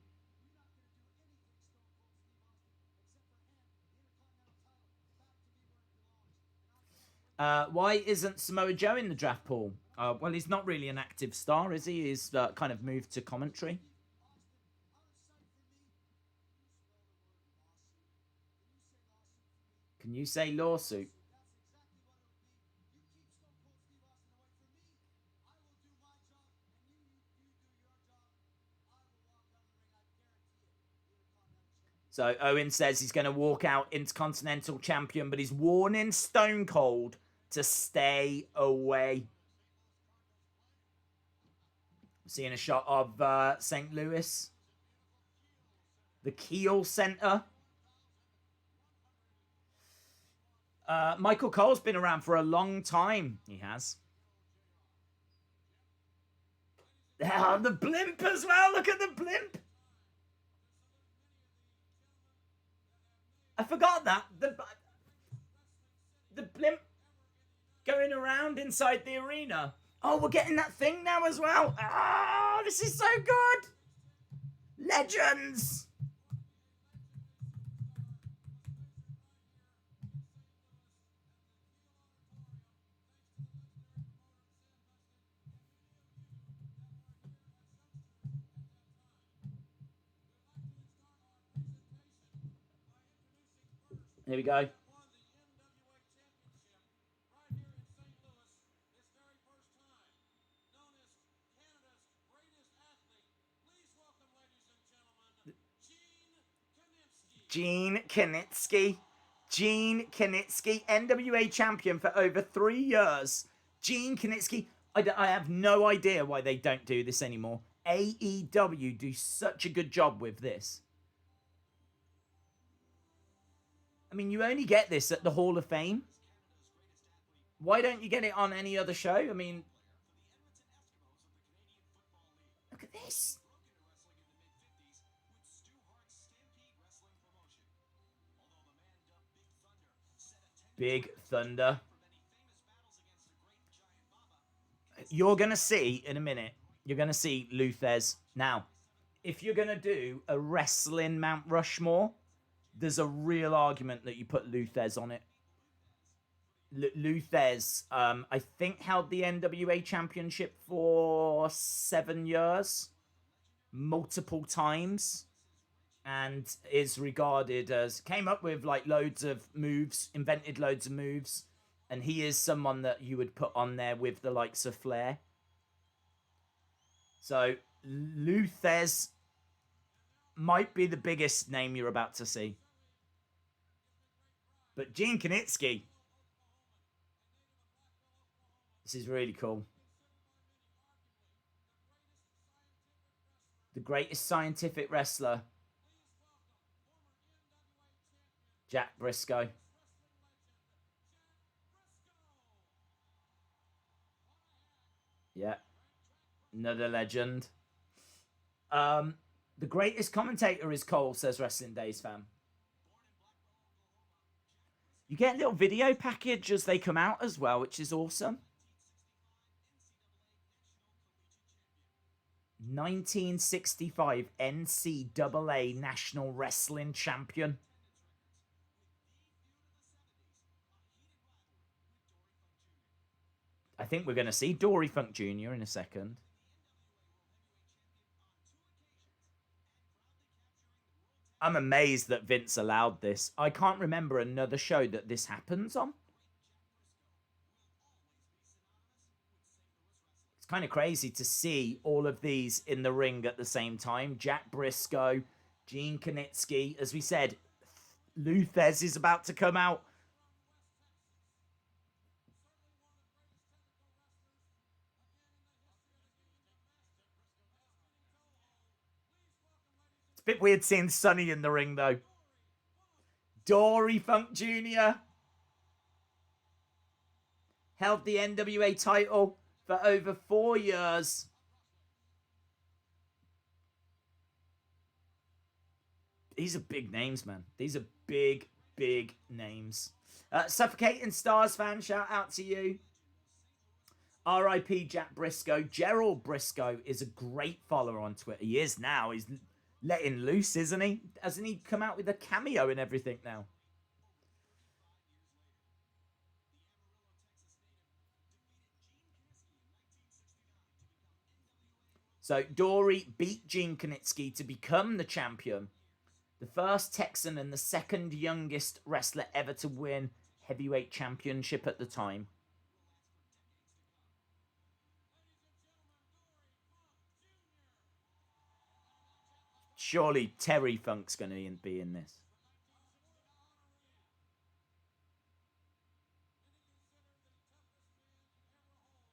Why isn't Samoa Joe in the draft pool? Well, he's not really an active star, is he? He's kind of moved to commentary. Can you say lawsuit? So Owen says he's going to walk out Intercontinental Champion, but he's warning Stone Cold to stay away. Seeing a shot of St. Louis. The Keel Center. Michael Cole's been around for a long time. He has. Oh, the blimp as well. Look at the blimp. I forgot that. The blimp going around inside the arena. Oh, we're getting that thing now as well. Oh, this is so good. Legends. Here we go. Gene Knitsky. Gene Knitsky, NWA champion for over 3 years. Gene Knitsky. I have no idea why they don't do this anymore. AEW do such a good job with this. I mean, you only get this at the Hall of Fame. Why don't you get it on any other show? I mean, look at this. Big Thunder. You're going to see in a minute, you're going to see Lou Thesz. Now, if you're going to do a wrestling Mount Rushmore, there's a real argument that you put Lou Thesz on it. Lou Thesz, I think, held the NWA Championship for 7 years, multiple times, and is regarded as, came up with like loads of moves, invented loads of moves, and he is someone that you would put on there with the likes of Flair. So Lou Thesz might be the biggest name you're about to see. But Gene Knitsky, this is really cool. The greatest scientific wrestler, Jack Briscoe. Yeah, another legend. The greatest commentator is Cole, says Wrestling Days fan. You get a little video package as they come out as well, which is awesome. 1965 NCAA National Wrestling Champion. I think we're going to see Dory Funk Jr. in a second. I'm amazed that Vince allowed this. I can't remember another show that this happens on. It's kind of crazy to see all of these in the ring at the same time. Jack Briscoe, Gene Knitsky. As we said, Lou Thesz is about to come out. Bit weird seeing Sonny in the ring, though. Dory Funk Jr. held the NWA title for over 4 years. These are big names, man. These are big, big names. Suffocating Stars fan, shout out to you. R.I.P. Jack Briscoe. Gerald Briscoe is a great follower on Twitter. He is now. He's letting loose, isn't he? Hasn't he come out with a cameo and everything now? So Dory beat Gene Knitsky to become the champion. The first Texan and the second youngest wrestler ever to win heavyweight championship at the time. Surely Terry Funk's going to be in this.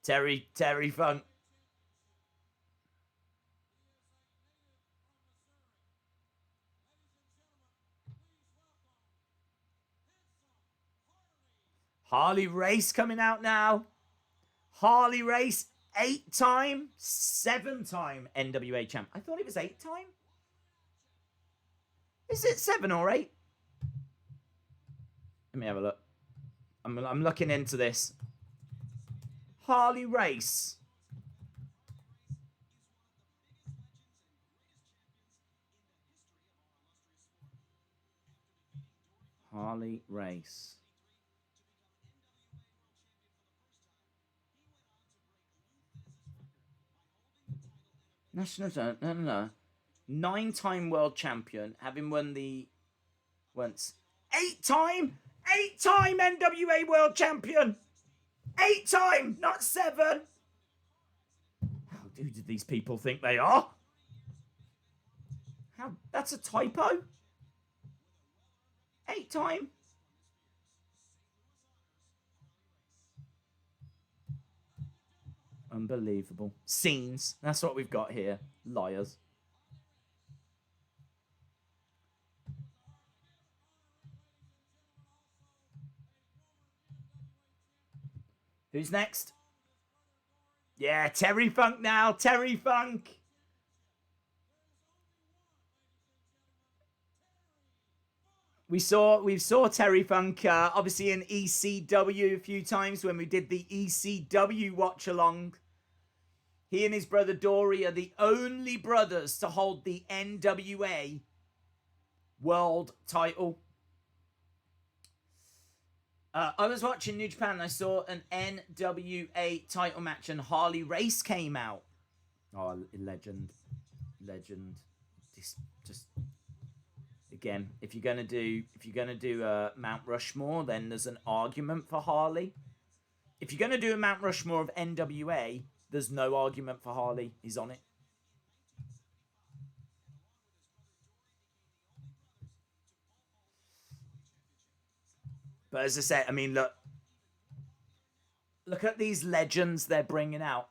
Terry Funk. Harley Race coming out now. Harley Race, 8-time, 7-time NWA champ. I thought it was 8-time. Is it 7 or 8? Let me have a look. I'm looking into this. Harley Race. Harley Race. National, no. 9-time world champion, having won the once 8-time NWA World Champion. 8-time, not 7. How do these people think they are? How? That's a typo. 8-time. Unbelievable. Scenes. That's what we've got here. Liars. Who's next? Yeah, Terry Funk now. Terry Funk. We saw Terry Funk obviously in ECW a few times when we did the ECW watch along. He and his brother Dory are the only brothers to hold the NWA world title. I was watching New Japan and I saw an NWA title match and Harley Race came out. Oh, legend. Just again, if you're gonna do Mount Rushmore, then there's an argument for Harley. If you're gonna do a Mount Rushmore of NWA, there's no argument for Harley. He's on it. But as I said, I mean, look at these legends they're bringing out.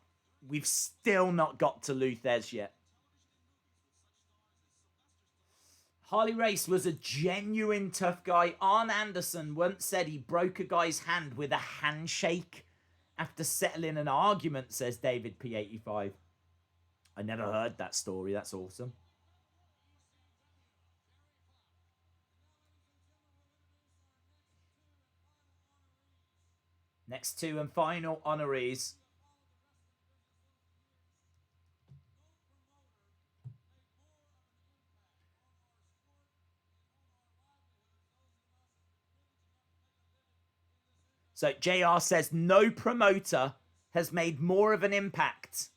We've still not got to Luthez yet. Harley Race was a genuine tough guy. Arn Anderson once said he broke a guy's hand with a handshake after settling an argument, says David P85. I never heard that story. That's awesome. Next two and final honorees. So JR says no promoter has made more of an impact.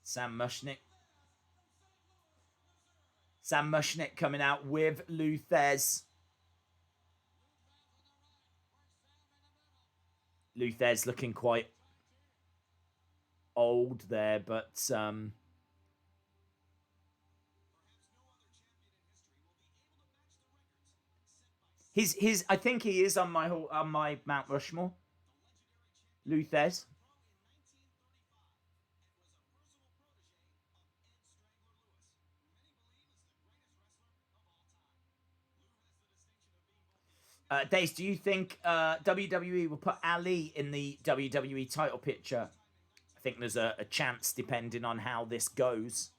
Sam Mushnick coming out with Luthez. Luthez looking quite old there, but his I think he is on my Mount Rushmore. Luthez. Dace, do you think WWE will put Ali in the WWE title picture? I think there's a chance depending on how this goes.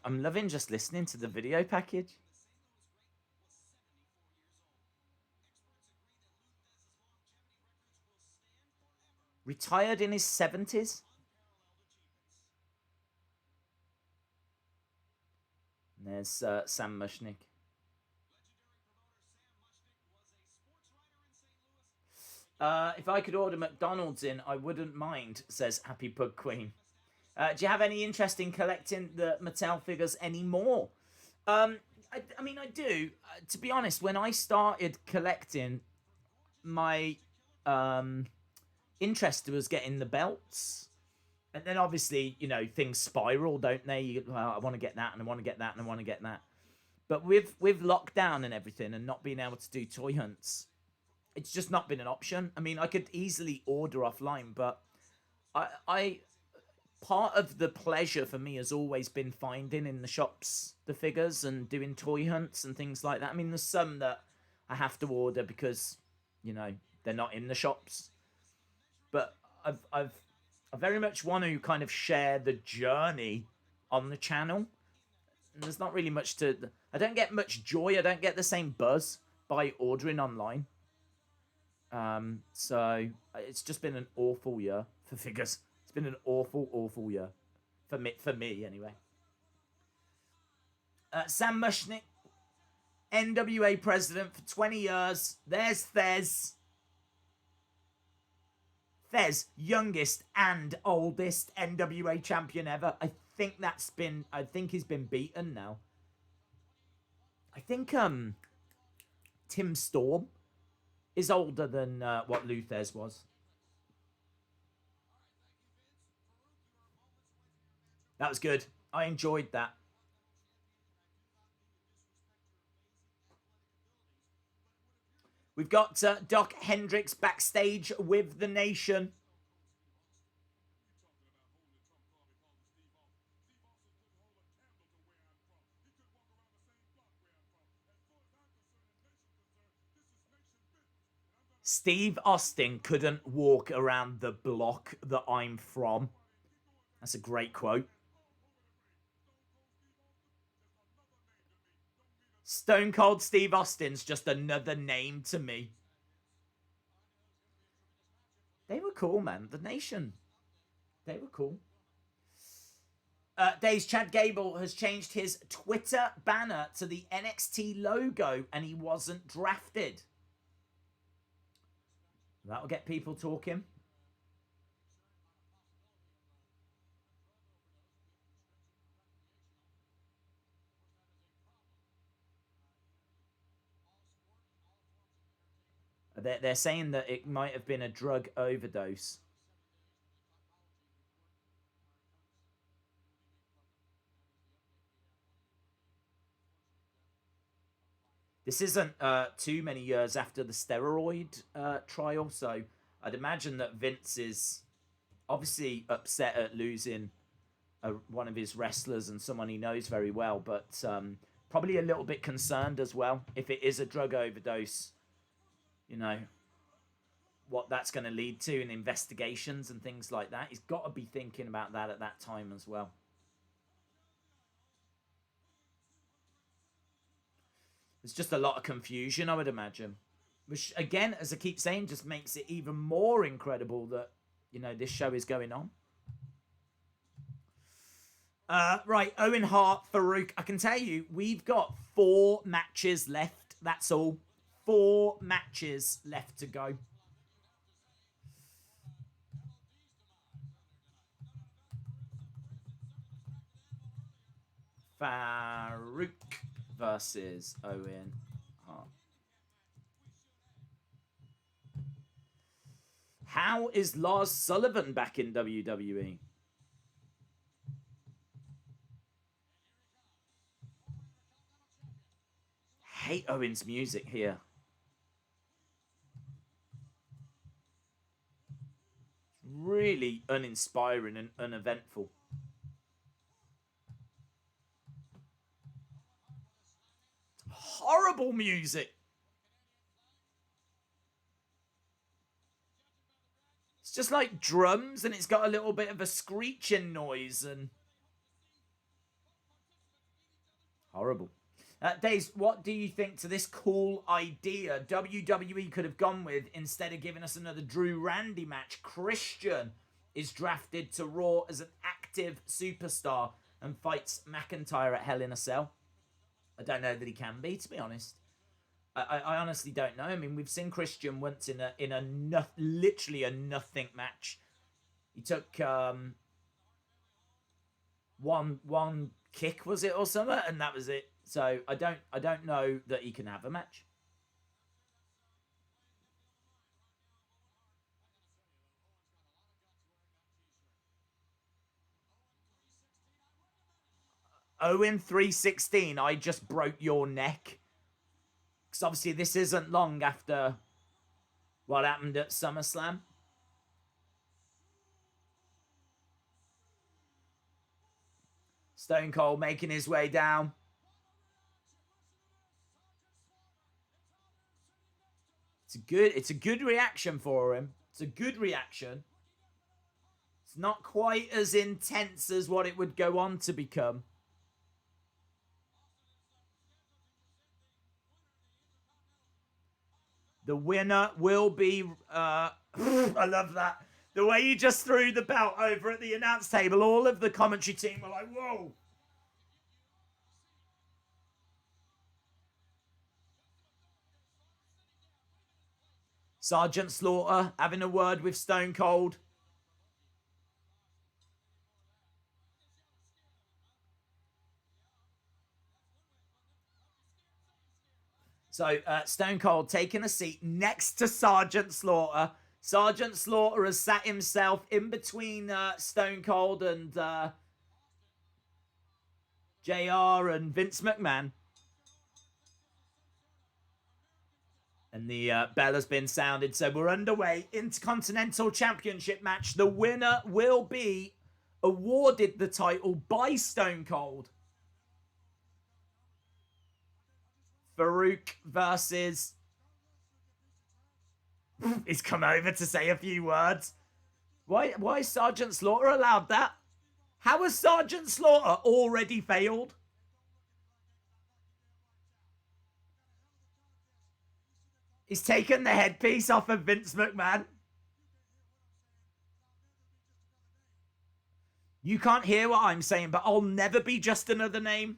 I'm loving just listening to the video package. Retired in his 70s. And there's Sam Mushnick. If I could order McDonald's in, I wouldn't mind, says Happy Pug Queen. Do you have any interest in collecting the Mattel figures anymore? I mean, I do. To be honest, when I started collecting, my interest was getting the belts. And then obviously, you know, things spiral, don't they? Well, I want to get that, and I want to get that, and I want to get that. But with lockdown and everything and not being able to do toy hunts, it's just not been an option. I mean, I could easily order offline, but I part of the pleasure for me has always been finding in the shops the figures and doing toy hunts and things like that. I mean, there's some that I have to order because, you know, they're not in the shops. But I very much want to kind of share the journey on the channel. And there's not really much to... I don't get much joy. I don't get the same buzz by ordering online. So it's just been an awful year for figures. It's been an awful year for me anyway. Sam Mushnick, NWA president for 20 years. There's Thez. Thez, youngest and oldest NWA champion ever. I think he's been beaten now. I think Tim Storm is older than what Lou Thez was. That was good. I enjoyed that. We've got Doc Hendricks backstage with the Nation. Steve Austin couldn't walk around the block that I'm from. That's a great quote. Stone Cold Steve Austin's just another name to me. They were cool, man. The Nation. They were cool. Days Chad Gable has changed his Twitter banner to the NXT logo and he wasn't drafted. That'll get people talking. They're saying that it might have been a drug overdose. This isn't too many years after the steroid trial, so I'd imagine that Vince is obviously upset at losing one of his wrestlers and someone he knows very well, but probably a little bit concerned as well. If it is a drug overdose, you know, what that's going to lead to in investigations and things like that. He's got to be thinking about that at that time as well. There's just a lot of confusion, I would imagine. Which, again, as I keep saying, just makes it even more incredible that, you know, this show is going on. Right, Owen Hart, Farouk. I can tell you, we've got 4 matches left. That's all. 4 matches left to go. Faarooq versus Owen Hart. How is Lars Sullivan back in WWE? Hate Owen's music here. Really uninspiring and uneventful. Horrible music. It's just like drums and it's got a little bit of a screeching noise and horrible. Days, what do you think to this cool idea WWE could have gone with instead of giving us another Drew Randy match? Christian is drafted to Raw as an active superstar and fights McIntyre at Hell in a Cell. I don't know that he can be, to be honest. I honestly don't know. I mean, we've seen Christian once in a literally a nothing match. He took one kick, was it, or something, and that was it. So I don't know that he can have a match. Owen 316, I just broke your neck. Because obviously this isn't long after what happened at SummerSlam. Stone Cold making his way down. It's a good reaction for him. It's a good reaction. It's not quite as intense as what it would go on to become. The winner will be... I love that. The way he just threw the belt over at the announce table, all of the commentary team were like, whoa. Sergeant Slaughter having a word with Stone Cold. So Stone Cold taking a seat next to Sergeant Slaughter. Sergeant Slaughter has sat himself in between Stone Cold and JR and Vince McMahon. And the bell has been sounded, so we're underway. Intercontinental Championship match. The winner will be awarded the title by Stone Cold. Farouk versus... He's come over to say a few words. Why is Sergeant Slaughter allowed that? How has Sergeant Slaughter already failed? He's taken the headpiece off of Vince McMahon. You can't hear what I'm saying, but I'll never be just another name.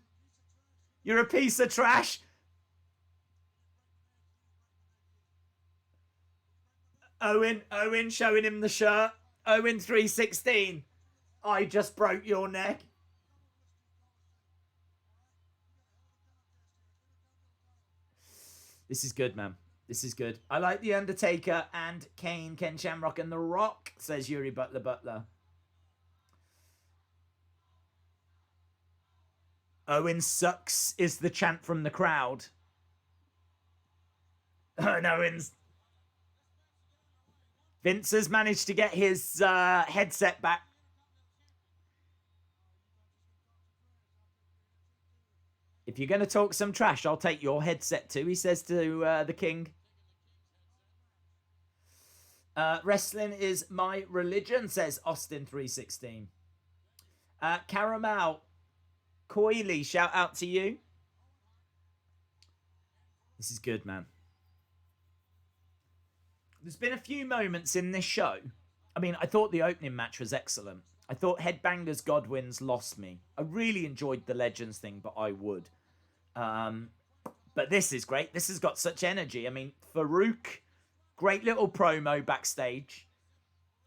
You're a piece of trash. Owen showing him the shirt. Owen 316. I just broke your neck. This is good, man. This is good. I like The Undertaker and Kane, Ken Shamrock and The Rock, says Yuri Butler. Owen sucks is the chant from the crowd. And Owens. Vince has managed to get his headset back. If you're going to talk some trash, I'll take your headset too, he says to the king. Wrestling is my religion, says Austin 316. Caramel Coily, shout out to you. This is good, man. There's been a few moments in this show. I mean, I thought the opening match was excellent. I thought Headbangers Godwinns lost me. I really enjoyed the Legends thing, but I would. But this is great. This has got such energy. I mean, Farouk, great little promo backstage.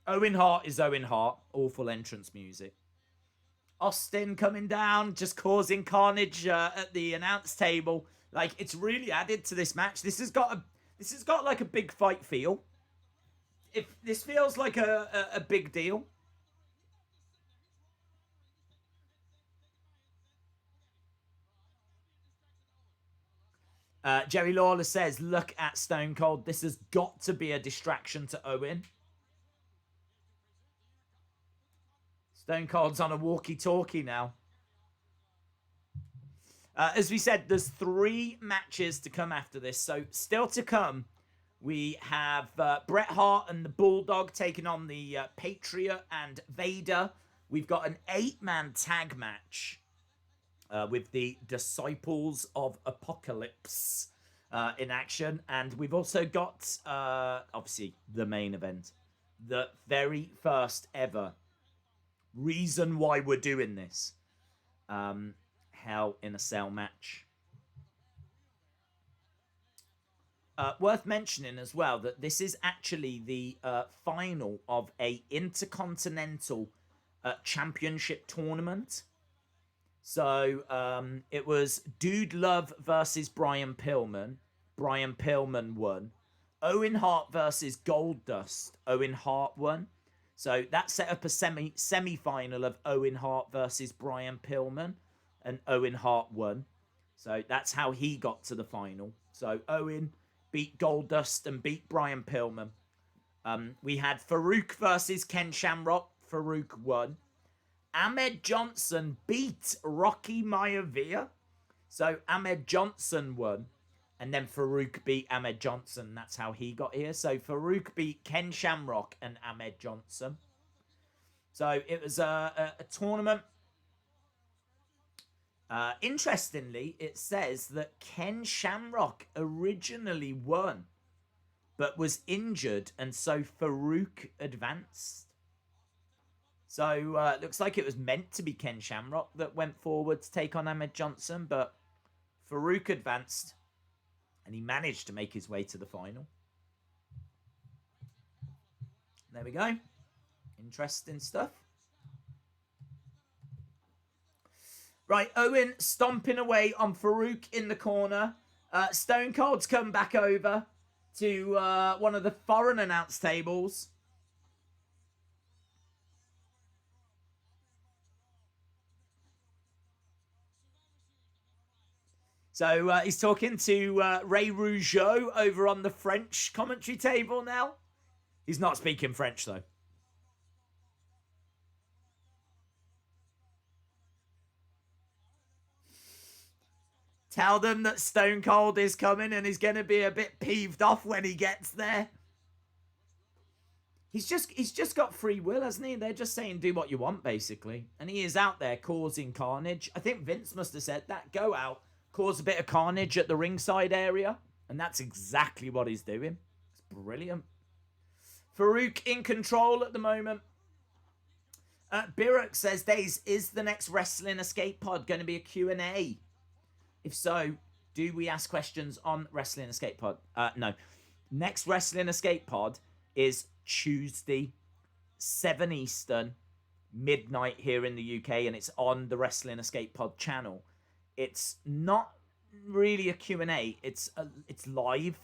Owen Hart is Owen Hart. Awful entrance music. Austin coming down, just causing carnage at the announce table. Like, it's really added to this match. This has got like a big fight feel. This feels like a big deal. Jerry Lawler says, look at Stone Cold. This has got to be a distraction to Owen. Stone Cold's on a walkie-talkie now. As we said, there's 3 matches to come after this. So still to come, we have Bret Hart and the Bulldog taking on the Patriot and Vader. We've got an 8-man tag match with the Disciples of Apocalypse in action. And we've also got, obviously, the main event. The very first ever reason why we're doing this. Hell in a Cell match. Worth mentioning as well that this is actually the final of a Intercontinental Championship tournament. So it was Dude Love versus Brian Pillman. Brian Pillman won. Owen Hart versus Goldust. Owen Hart won. So that set up a semi-final of Owen Hart versus Brian Pillman. And Owen Hart won. So that's how he got to the final. So Owen beat Goldust and beat Brian Pillman. We had Farouk versus Ken Shamrock. Farouk won. Ahmed Johnson beat Rocky Maivia. So Ahmed Johnson won. And then Farouk beat Ahmed Johnson. That's how he got here. So Farouk beat Ken Shamrock and Ahmed Johnson. So it was a tournament. Interestingly, it says that Ken Shamrock originally won but was injured, and so Faarooq advanced. So looks like it was meant to be Ken Shamrock that went forward to take on Ahmed Johnson, but Faarooq advanced, and he managed to make his way to the final. There we go. Interesting stuff. Right, Owen stomping away on Faarooq in the corner. Stone Cold's come back over to one of the foreign announce tables. So he's talking to Ray Rougeau over on the French commentary table now. He's not speaking French, though. Tell them that Stone Cold is coming and he's going to be a bit peeved off when he gets there. He's just got free will, hasn't he? They're just saying do what you want, basically. And he is out there causing carnage. I think Vince must have said that. Go out, cause a bit of carnage at the ringside area. And that's exactly what he's doing. It's brilliant. Faarooq in control at the moment. Biruk says, Days, is the next Wrestling Escape Pod going to be a Q&A? If so, do we ask questions on Wrestling Escape Pod? No. Next Wrestling Escape Pod is Tuesday, 7 Eastern, midnight here in the UK, and it's on the Wrestling Escape Pod channel. It's not really a Q&A. It's live,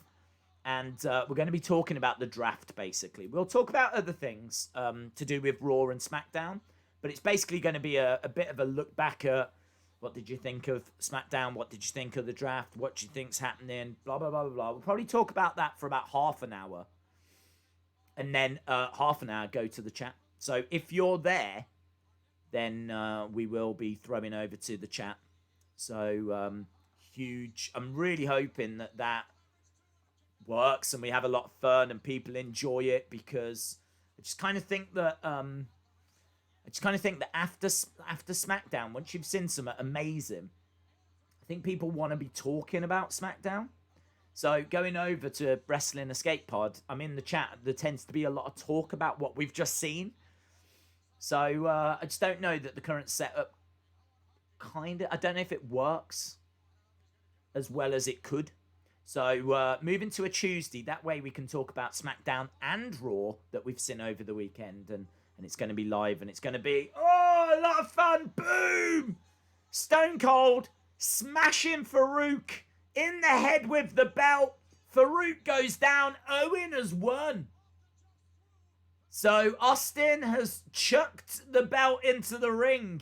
and we're going to be talking about the draft, basically. We'll talk about other things to do with Raw and SmackDown, but it's basically going to be a bit of a look back at what did you think of SmackDown? What did you think of the draft? What do you think's happening? Blah, blah, blah, blah, blah. We'll probably talk about that for about half an hour. And then half an hour go to the chat. So if you're there, then we will be throwing over to the chat. So huge. I'm really hoping that works and we have a lot of fun and people enjoy it, because I just kind of think that... after SmackDown, once you've seen some amazing, I think people want to be talking about SmackDown. So going over to Wrestling Escape Pod, I'm in the chat. There tends to be a lot of talk about what we've just seen. So I just don't know that the current setup I don't know if it works as well as it could. So moving to a Tuesday, that way we can talk about SmackDown and Raw that we've seen over the weekend, and it's going to be live, and it's going to be, a lot of fun. Boom! Stone Cold smashing Faarooq in the head with the belt. Faarooq goes down. Owen has won. So Austin has chucked the belt into the ring.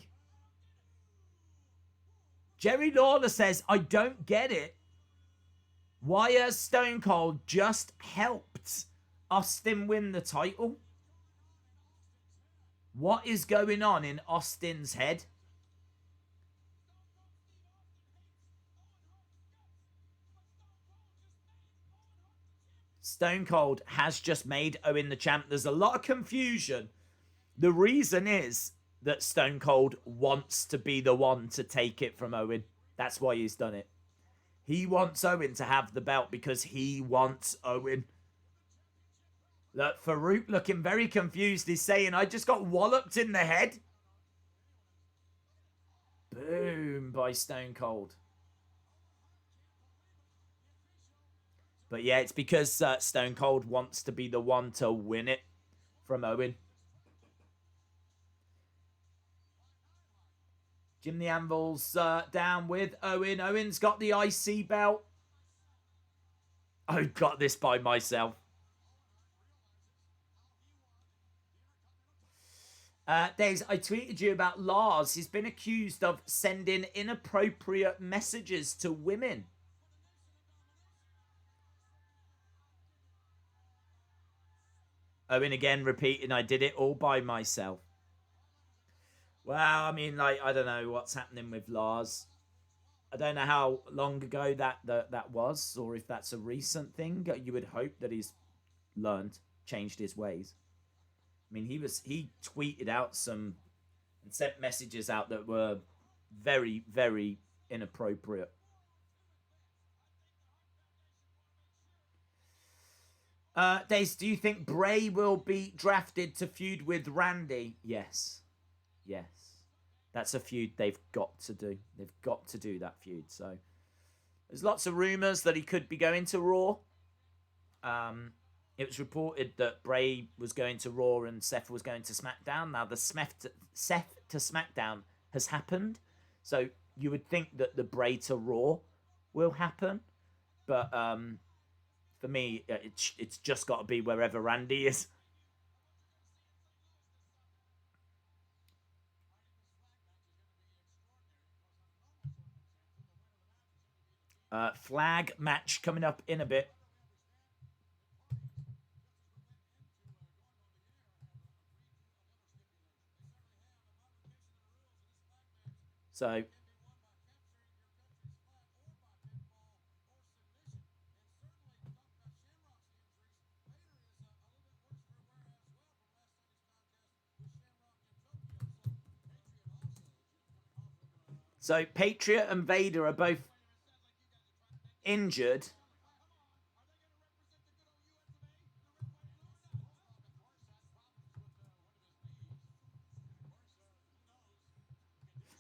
Jerry Lawler says, I don't get it. Why has Stone Cold just helped Austin win the title? What is going on in Austin's head? Stone Cold has just made Owen the champ. There's a lot of confusion. The reason is that Stone Cold wants to be the one to take it from Owen. That's why he's done it. He wants Owen to have the belt because he wants Owen. Look, Faarooq looking very confused. He's saying, I just got walloped in the head. Boom by Stone Cold. But yeah, it's because Stone Cold wants to be the one to win it from Owen. Jim the Anvil's down with Owen. Owen's got the IC belt. I got this by myself. Days, I tweeted you about Lars. He's been accused of sending inappropriate messages to women. Owen again repeating, I did it all by myself. Well, I mean, like, I don't know what's happening with Lars. I don't know how long ago that was, or if that's a recent thing. You would hope that he's learned, changed his ways. I mean, he tweeted out some and sent messages out that were very, very inappropriate. Dace, do you think Bray will be drafted to feud with Randy? Yes. Yes. That's a feud they've got to do. They've got to do that feud. So there's lots of rumours that he could be going to Raw. It was reported that Bray was going to Raw and Seth was going to SmackDown. Now the Seth to SmackDown has happened. So you would think that the Bray to Raw will happen. But for me, it's just got to be wherever Randy is. Flag match coming up in a bit. So Patriot and Vader are both injured.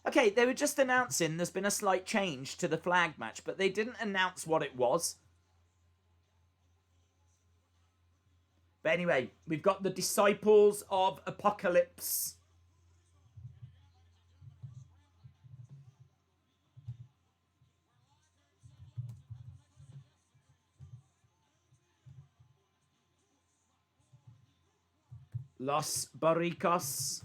Okay, they were just announcing there's been a slight change to the flag match, but they didn't announce what it was. But anyway, we've got the Disciples of Apocalypse. Los Boricuas.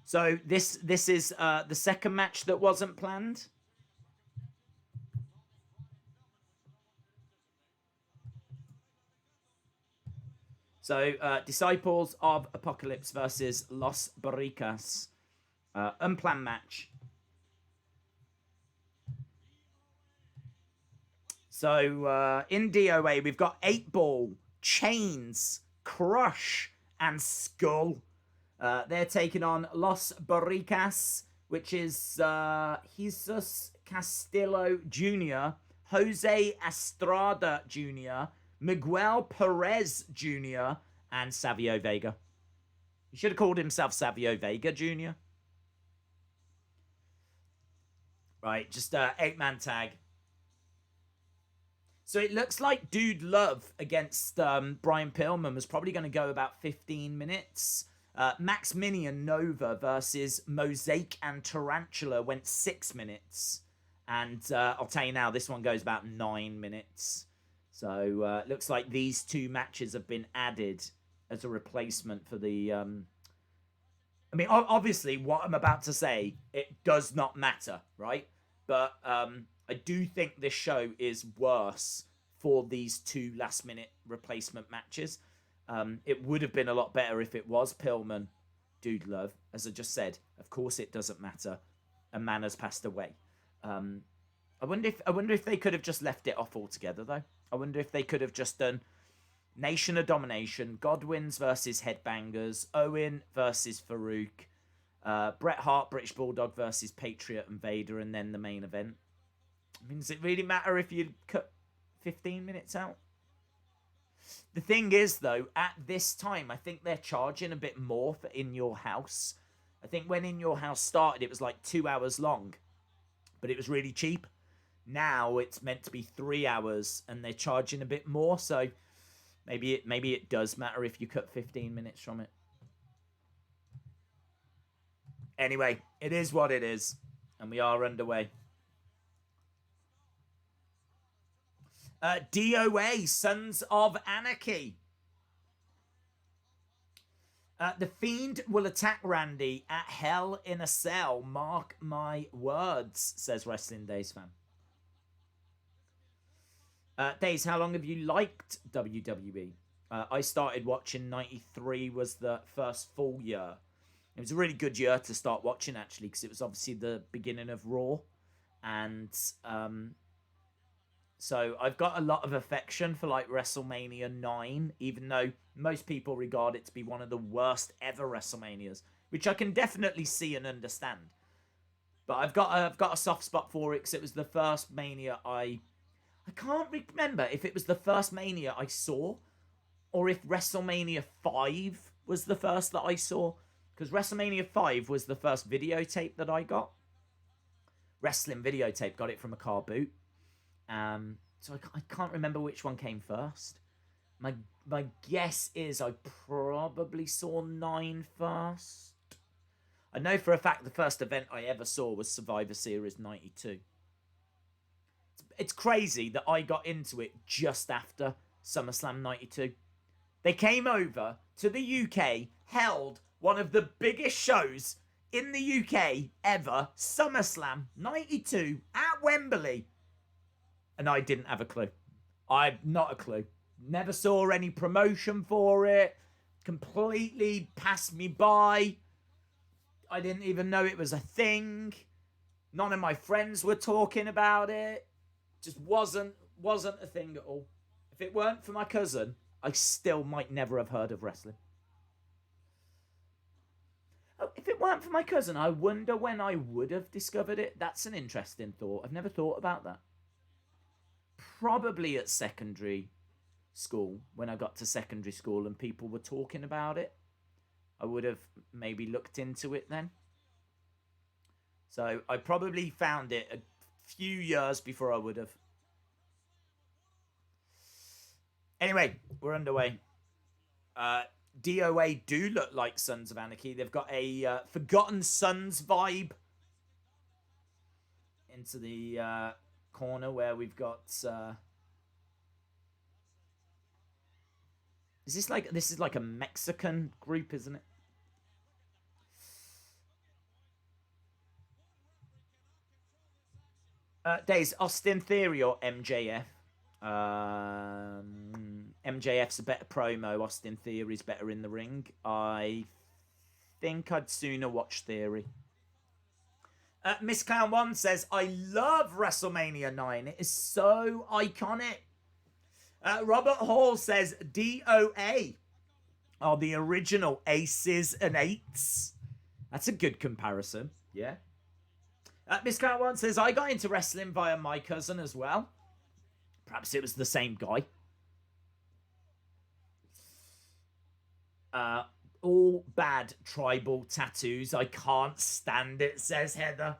So this is the second match that wasn't planned. So Disciples of Apocalypse versus Los Boricuas. Unplanned match. So in DOA, we've got 8-Ball, Chainz, Crush, and Skull. They're taking on Los Boricuas, which is Jesus Castillo Jr., Jose Estrada Jr., Miguel Perez Jr., and Savio Vega. He should have called himself Savio Vega Jr. Right, just 8-man tag. So it looks like Dude Love against Brian Pillman was probably going to go about 15 minutes. Max Mini and Nova versus Mosiac and Tarantula went 6 minutes. And I'll tell you now, this one goes about 9 minutes. So it looks like these two matches have been added as a replacement for the... I mean, obviously, what I'm about to say, it does not matter, right? But I do think this show is worse for these two last-minute replacement matches. It would have been a lot better if it was Pillman, Dude Love. As I just said, of course it doesn't matter. A man has passed away. I wonder if they could have just left it off altogether, though. I wonder if they could have just done Nation of Domination, Godwinns versus Headbangers, Owen versus Faarooq, Bret Hart, British Bulldog versus Patriot and Vader, and then the main event. I mean, does it really matter if you cut 15 minutes out? The thing is, though, at this time, I think they're charging a bit more for In Your House. I think when In Your House started, it was like 2 hours long, but it was really cheap. Now it's meant to be 3 hours, and they're charging a bit more. So maybe it does matter if you cut 15 minutes from it. Anyway, it is what it is, and we are underway. DOA, Sons of Anarchy. The Fiend will attack Randy at Hell in a Cell. Mark my words, says Wrestling Days fan. Days, how long have you liked WWE? I started watching 93 was the first full year. It was a really good year to start watching, actually, because it was obviously the beginning of Raw. And so I've got a lot of affection for like WrestleMania 9, even though most people regard it to be one of the worst ever WrestleManias, which I can definitely see and understand. But I've got a soft spot for it because it was the first Mania I can't remember if it was the first Mania I saw or if WrestleMania 5 was the first that I saw. Because WrestleMania 5 was the first videotape that I got. Wrestling videotape. Got it from a car boot. So I can't remember which one came first. My guess is I probably saw 9 first. I know for a fact the first event I ever saw was Survivor Series 92. It's crazy that I got into it just after SummerSlam 92. They came over to the UK, held one of the biggest shows in the UK ever, SummerSlam 92 at Wembley. And I didn't have a clue. Not a clue. Never saw any promotion for it. Completely passed me by. I didn't even know it was a thing. None of my friends were talking about it. Just wasn't a thing at all. If it weren't for my cousin, I still might never have heard of wrestling. Oh, if it weren't for my cousin, I wonder when I would have discovered it. That's an interesting thought. I've never thought about that. Probably at secondary school, when I got to secondary school and people were talking about it. I would have maybe looked into it then. So I probably found it a few years before I would have. Anyway, we're underway. DOA do look like Sons of Anarchy. They've got a Forgotten Sons vibe into the corner where we've got... This is like a Mexican group, isn't it? Days, Austin Theory or MJF? MJF's a better promo. Austin Theory's better in the ring. I think I'd sooner watch Theory. Miss Clown 1 says, I love WrestleMania 9. It is so iconic. Robert Hall says, DOA are the original aces and eights. That's a good comparison. Yeah. Miss Clown 1 says, I got into wrestling via my cousin as well. Perhaps it was the same guy. All bad tribal tattoos. I can't stand it, says Heather.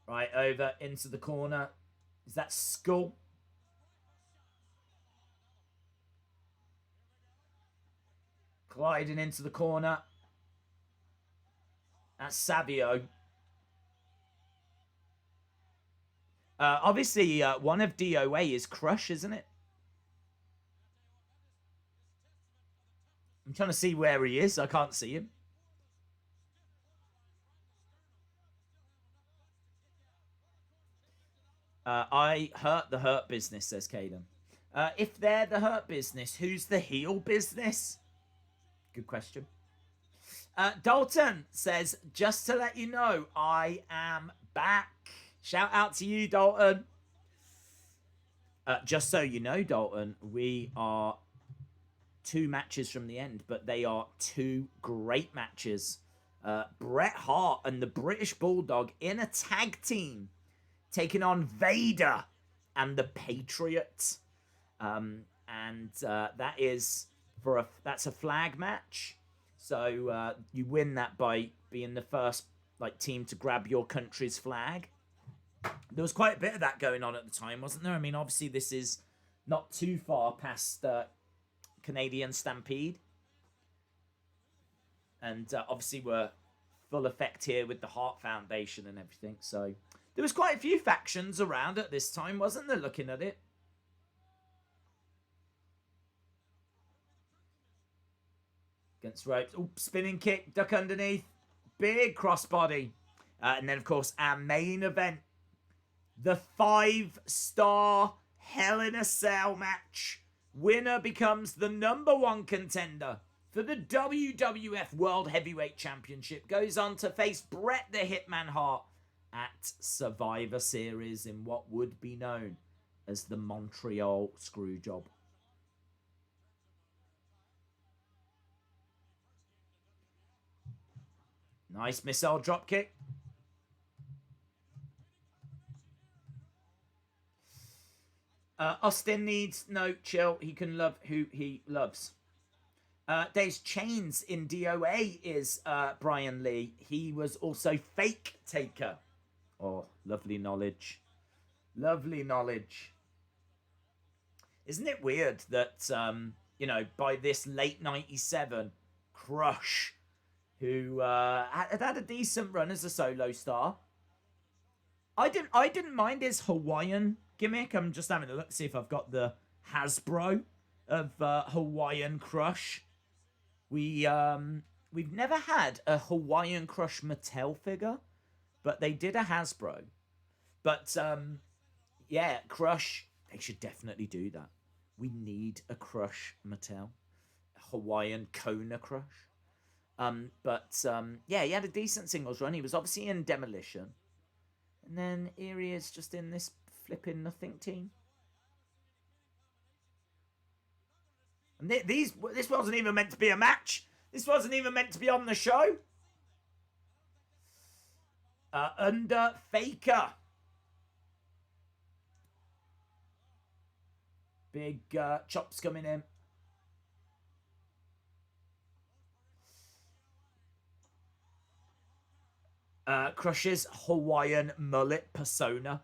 Right, over into the corner. Is that Skull? Gliding into the corner. That's Savio. Obviously, one of DOA is Crush, isn't it? I'm trying to see where he is. I can't see him. I hurt the Hurt Business, says Caden. If they're the Hurt Business, who's the heel business? Good question. Dalton says, just to let you know, I am back. Shout out to you, Dalton. Just so you know, Dalton, we are 2 matches from the end, but they are 2 great matches. Bret Hart and the British Bulldog in a tag team, taking on Vader and the Patriot. That's a flag match. So you win that by being the first team to grab your country's flag. There was quite a bit of that going on at the time, wasn't there? I mean, obviously this is not too far past Canadian Stampede. And obviously we're full effect here with the Hart Foundation and everything. So there was quite a few factions around at this time, wasn't there, looking at it? Against ropes. Oh, spinning kick, duck underneath. Big crossbody. And then, of course, our main event. The 5-star Hell in a Cell match. Winner becomes the #1 contender for the WWF World Heavyweight Championship. Goes on to face Bret the Hitman Hart at Survivor Series in what would be known as the Montreal Screwjob. Nice missile dropkick. Austin needs no chill. He can love who he loves. There's Chainz in DOA is Brian Lee. He was also Fake Taker. Oh, lovely knowledge. Lovely knowledge. Isn't it weird that, you know, by this late 97, Crush, who had a decent run as a solo star. I didn't mind his Hawaiian gimmick. I'm just having a look to see if I've got the Hasbro of Hawaiian Crush. We've never had a Hawaiian Crush Mattel figure, but they did a Hasbro. But yeah, Crush, they should definitely do that. We need a Crush Mattel, a Hawaiian Kona Crush. Yeah, he had a decent singles run. He was obviously in Demolition, and then here he is just in this flipping nothing team. And this wasn't even meant to be a match. This wasn't even meant to be on the show. Undertaker. Big chops coming in. Crush's Hawaiian mullet persona.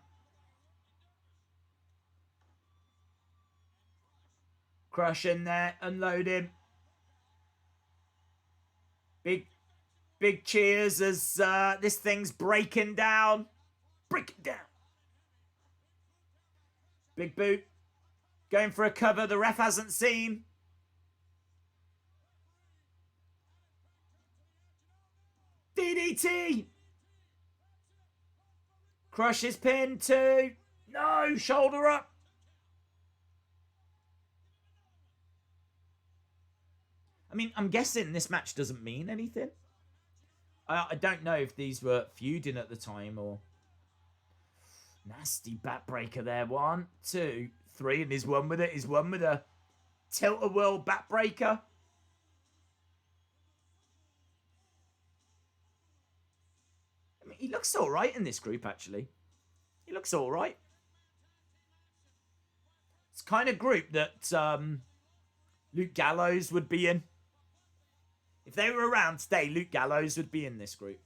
Crush in there, unload him. Big cheers as this thing's breaking down. Break it down. Big boot. Going for a cover the ref hasn't seen. DDT. Crush is pinned too. No, shoulder up. I mean, I'm guessing this match doesn't mean anything. I don't know if these were feuding at the time or... Nasty backbreaker there. 1, 2, 3, and he's won with it. He's won with a tilt-a-whirl backbreaker. I mean, he looks all right in this group, actually. He looks all right. It's kind of group that Luke Gallows would be in. If they were around today, Luke Gallows would be in this group.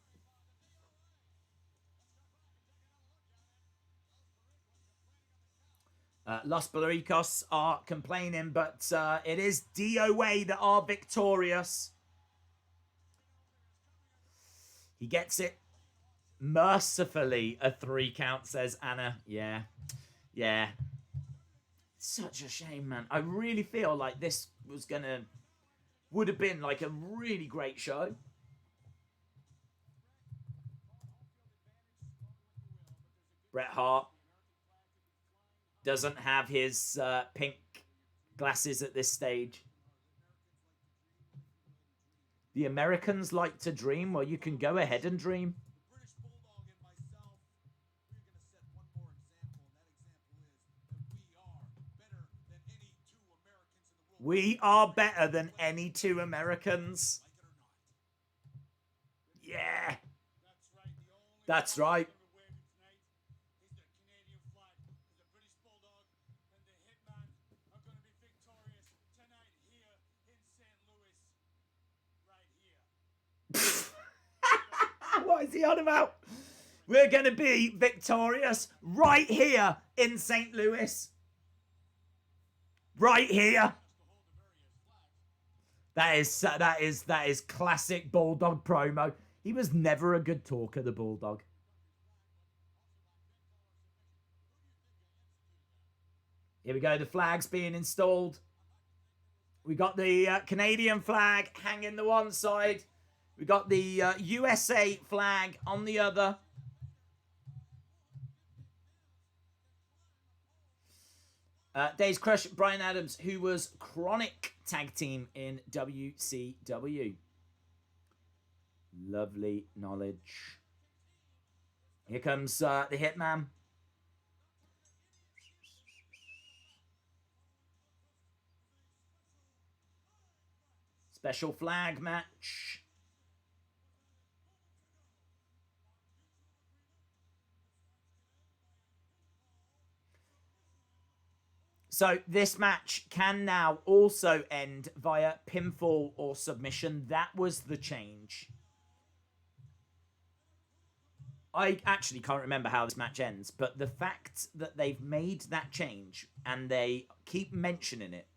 Los Boricuas are complaining, but it is DOA that are victorious. He gets it mercifully. A 3 count, says Anna. Yeah. Yeah. Such a shame, man. I really feel like this was gonna... would have been like a really great show. Bret Hart doesn't have his pink glasses at this stage. The Americans like to dream. Well, you can go ahead and dream. We are better than any 2 Americans. Yeah. That's right. What is he on about? We're going to be victorious right here in St. Louis. Right here. That is classic Bulldog promo. He was never a good talker, the Bulldog. Here we go. The flag's being installed. We got the Canadian flag hanging to one side. We got the USA flag on the other. Days Crush, Brian Adams, who was Chronic tag team in WCW. Lovely knowledge. Here comes the Hitman. Special flag match. So this match can now also end via pinfall or submission. That was the change. I actually can't remember how this match ends, but the fact that they've made that change and they keep mentioning it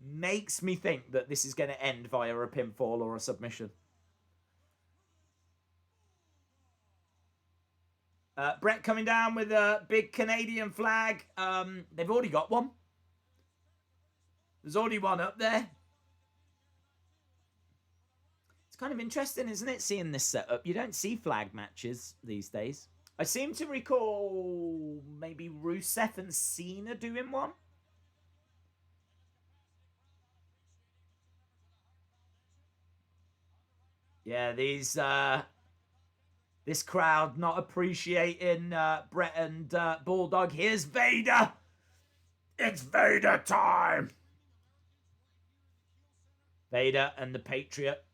makes me think that this is going to end via a pinfall or a submission. Bret coming down with a big Canadian flag. They've already got one. There's already one up there. It's kind of interesting, isn't it, seeing this setup? You don't see flag matches these days. I seem to recall maybe Rusev and Cena doing one. Yeah, this crowd not appreciating Bret and Bulldog. Here's Vader. It's Vader time. Vader and the Patriot.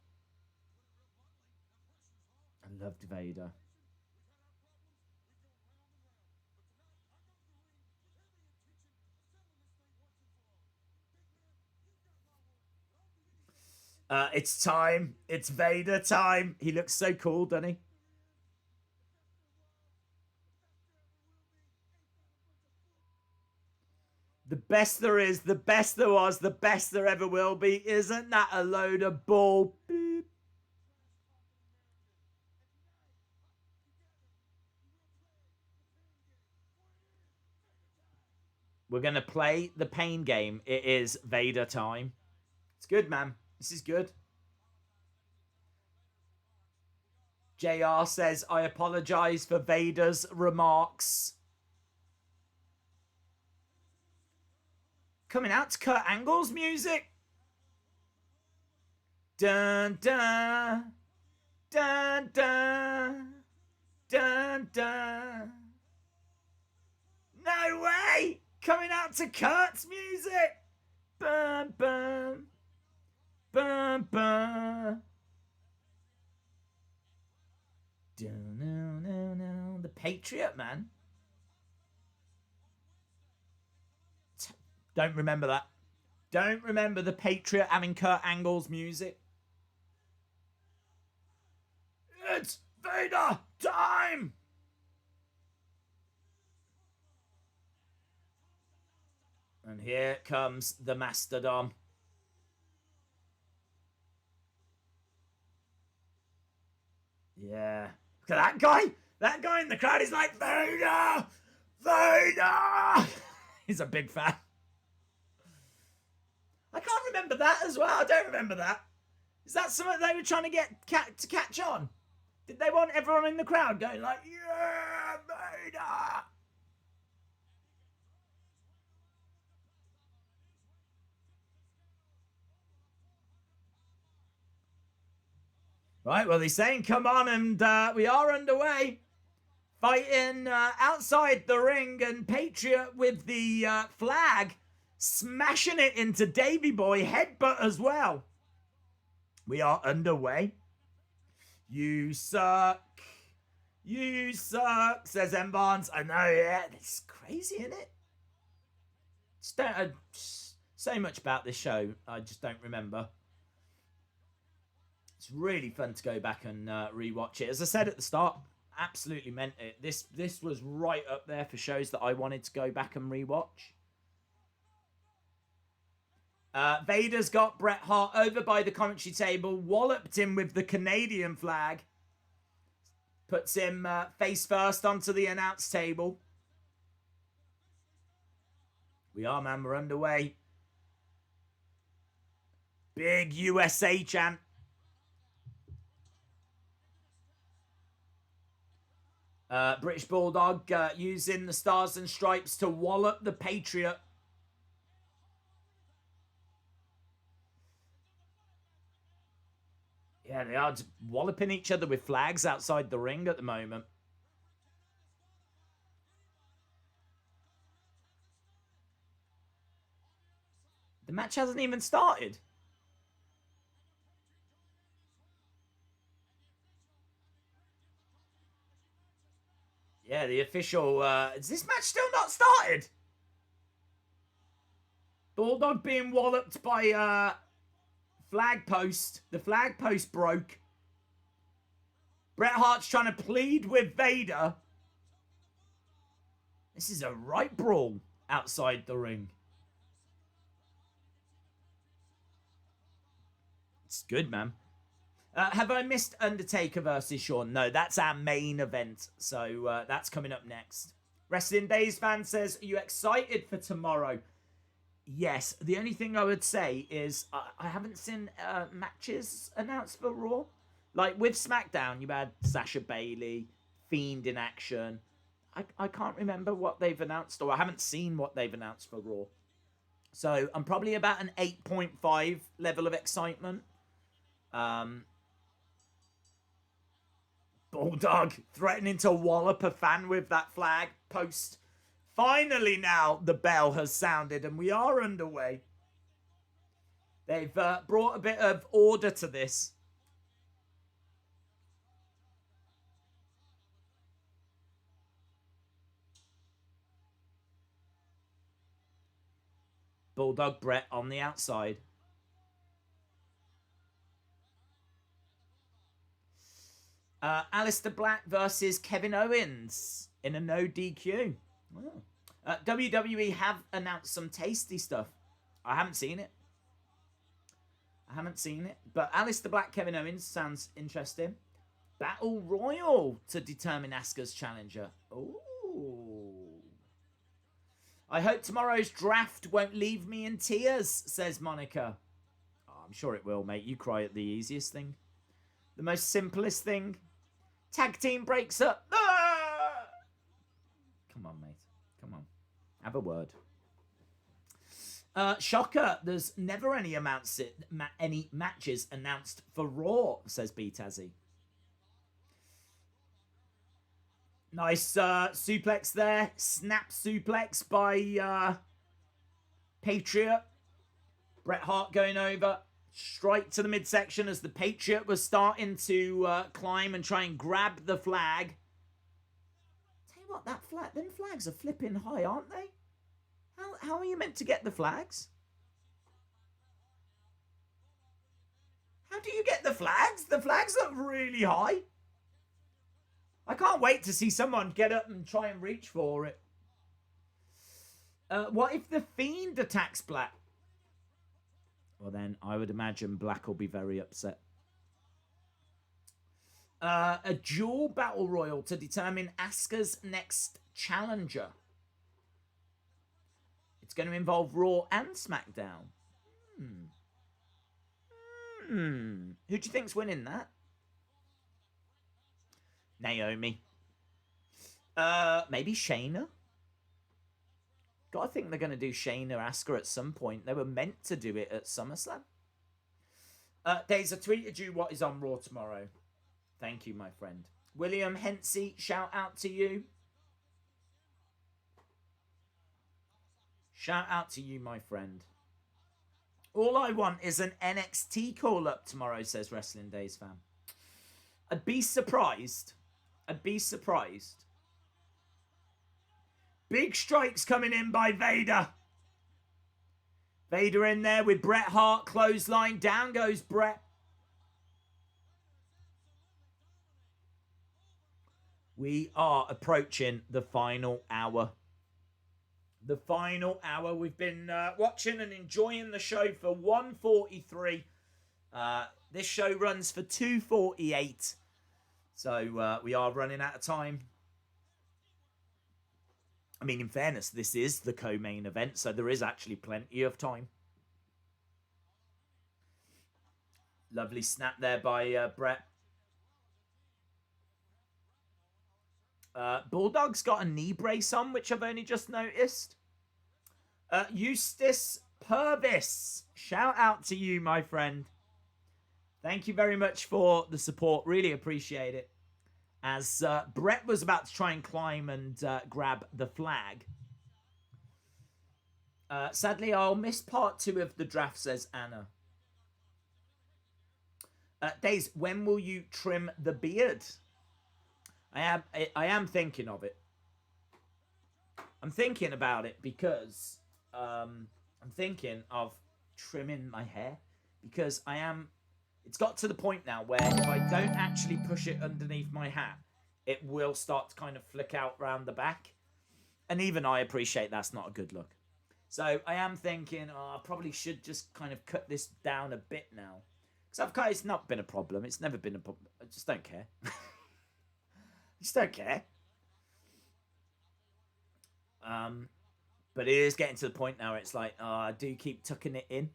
I loved Vader. It's time. It's Vader time. He looks so cool, doesn't he? The best there is, the best there was, the best there ever will be. Isn't that a load of bull? Beep. We're going to play the pain game. It is Vader time. It's good, man. This is good. JR says, I apologize for Vader's remarks. Coming out to Kurt Angle's music. Dun dun dun dun dun dun. No way! Coming out to Kurt's music. Bum bum bum bum. Dun, no, no, no. The Patriot, man. Don't remember that. Don't remember the Patriot having Kurt Angle's music. It's Vader time! And here comes the Mastodon. Yeah. Look at that guy. That guy in the crowd is like, Vader! Vader! He's a big fan. I can't remember that as well. I don't remember that. Is that something they were trying to get to catch on? Did they want everyone in the crowd going like, yeah, Vader? Right, well, he's saying, come on, and we are underway. Fighting outside the ring, and Patriot with the flag, smashing it into Davey Boy, headbutt as well. We are underway. You suck. You suck, says M. Barnes. I know, yeah. It's crazy, isn't it? Just don't, so much about this show, I just don't remember. It's really fun to go back and rewatch it. As I said at the start, absolutely meant it. This was right up there for shows that I wanted to go back and rewatch. Vader's got Bret Hart over by the commentary table, walloped him with the Canadian flag, puts him face first onto the announce table. We are, man, we're underway. Big USA chant. British Bulldog using the Stars and Stripes to wallop the Patriot. Yeah, they are just walloping each other with flags outside the ring at the moment. The match hasn't even started. Yeah, the official... is this match still not started? Bulldog being walloped by flag post. The flag post broke. Bret Hart's trying to plead with Vader. This is a right brawl outside the ring. It's good, man. Have I missed Undertaker versus Shawn? No, that's our main event. So that's coming up next. Wrestling Days fan says, are you excited for tomorrow? Yes. The only thing I would say is I haven't seen matches announced for Raw. Like with SmackDown, you had Sasha Bailey, Fiend in action. I can't remember what they've announced, or I haven't seen what they've announced for Raw. So I'm probably about an 8.5 level of excitement. Bulldog threatening to wallop a fan with that flag post. Finally now the bell has sounded and we are underway. They've brought a bit of order to this. Bulldog Bret on the outside. Aleister Black versus Kevin Owens in a no DQ. Oh. WWE have announced some tasty stuff. I haven't seen it. But Aleister Black, Kevin Owens sounds interesting. Battle Royal to determine Asuka's challenger. Ooh. I hope tomorrow's draft won't leave me in tears, says Monica. Oh, I'm sure it will, mate. You cry at the easiest thing. The most simplest thing. Tag team breaks up. Ah! Come on, mate. Come on. Have a word. Shocker. There's never any matches announced for Raw, says B-Tazzy. Nice suplex there. Snap suplex by Patriot. Bret Hart going over. Straight to the midsection as the Patriot was starting to climb and try and grab the flag. Tell you what, them flags are flipping high, aren't they? How are you meant to get the flags? How do you get the flags? The flags look really high. I can't wait to see someone get up and try and reach for it. What if the Fiend attacks Black? Well, then I would imagine Black will be very upset. A dual battle royal to determine Asuka's next challenger. It's going to involve Raw and SmackDown. Who do you think's winning that? Naomi. Maybe Shayna? Gotta think they're going to do Shayna Asuka at some point. They were meant to do it at SummerSlam. Days, I tweeted you what is on Raw tomorrow. Thank you, my friend. William Hensey, shout out to you. Shout out to you, my friend. All I want is an NXT call-up tomorrow, says Wrestling Days fan. I'd be surprised. Big strikes coming in by Vader. Vader in there with Bret Hart, clothesline. Down goes Bret. We are approaching the final hour. The final hour. We've been watching and enjoying the show for 1:43. This show runs for 2:48. So we are running out of time. I mean, in fairness, this is the co-main event, so there is actually plenty of time. Lovely snap there by Bret. Bulldog's got a knee brace on, which I've only just noticed. Eustace Purvis. Shout out to you, my friend. Thank you very much for the support. Really appreciate it. As Bret was about to try and climb and grab the flag. Sadly, I'll miss part 2 of the draft, says Anna. Days, when will you trim the beard? I am thinking of it. I'm thinking about it because I I'm thinking of trimming my hair because it's got to the point now where if I don't actually push it underneath my hat, it will start to kind of flick out round the back. And even I appreciate that's not a good look. So I am thinking, I probably should just kind of cut this down a bit now. Because it's not been a problem. It's never been a problem. I just don't care. I just don't care. But it is getting to the point now where it's like, I do keep tucking it in.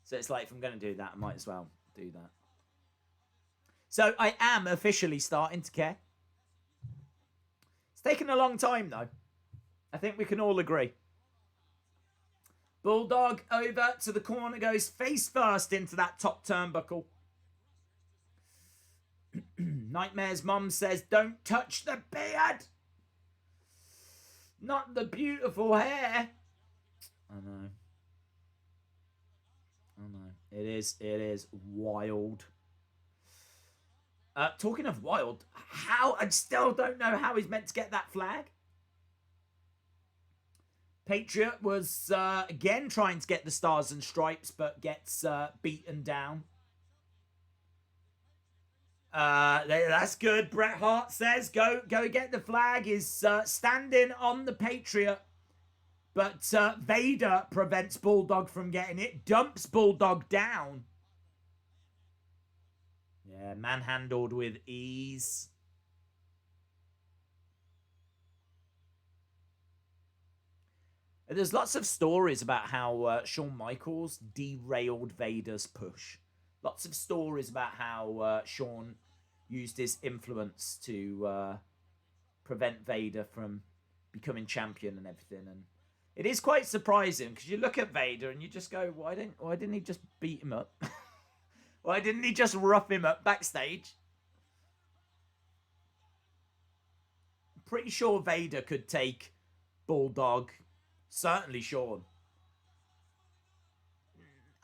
So it's like, if I'm going to do that, I might as well do that. So I am officially starting to care. It's taken a long time, though. I think we can all agree. Bulldog over to the corner, goes face first into that top turnbuckle. Nightmare's mum says, don't touch the beard. Not the beautiful hair. I know. It is wild. Talking of wild, I still don't know how he's meant to get that flag. Patriot was again trying to get the stars and stripes, but gets beaten down. That's good. Bret Hart says, go get the flag. Is standing on the Patriot. But Vader prevents Bulldog from getting it. Dumps Bulldog down. Yeah, manhandled with ease. There's lots of stories about how Shawn Michaels derailed Vader's push. Lots of stories about how Shawn used his influence to prevent Vader from becoming champion and everything. And it is quite surprising because you look at Vader and you just go, why didn't he just beat him up? Why didn't he just rough him up backstage? I'm pretty sure Vader could take Bulldog. Certainly Shawn.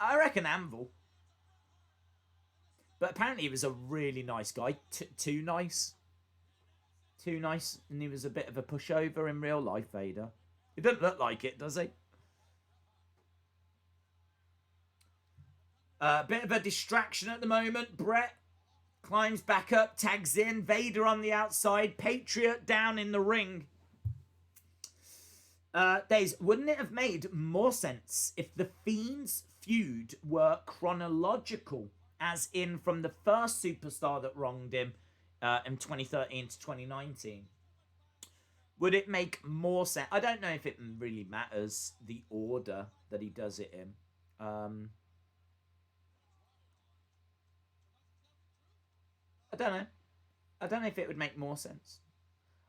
I reckon Anvil. But apparently he was a really nice guy. Too nice. Too nice. And he was a bit of a pushover in real life, Vader. He doesn't look like it, does he? A bit of a distraction at the moment. Bret climbs back up, tags in. Vader on the outside. Patriot down in the ring. Days, wouldn't it have made more sense if the Fiend's feud were chronological, as in from the first superstar that wronged him in 2013 to 2019? Would it make more sense? I don't know if it really matters the order that he does it in. I don't know. I don't know if it would make more sense.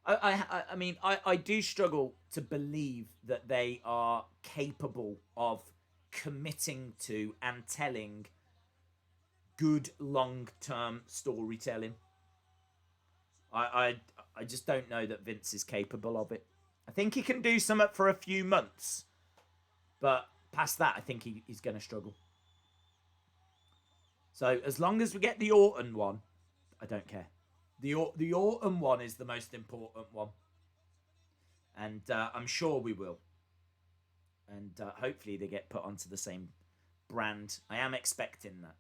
I mean, I do struggle to believe that they are capable of committing to and telling good long-term storytelling. I just don't know that Vince is capable of it. I think he can do something for a few months, but past that, I think he's going to struggle. So as long as we get the Orton one, I don't care. The Orton one is the most important one. And I'm sure we will. And hopefully they get put onto the same brand. I am expecting that.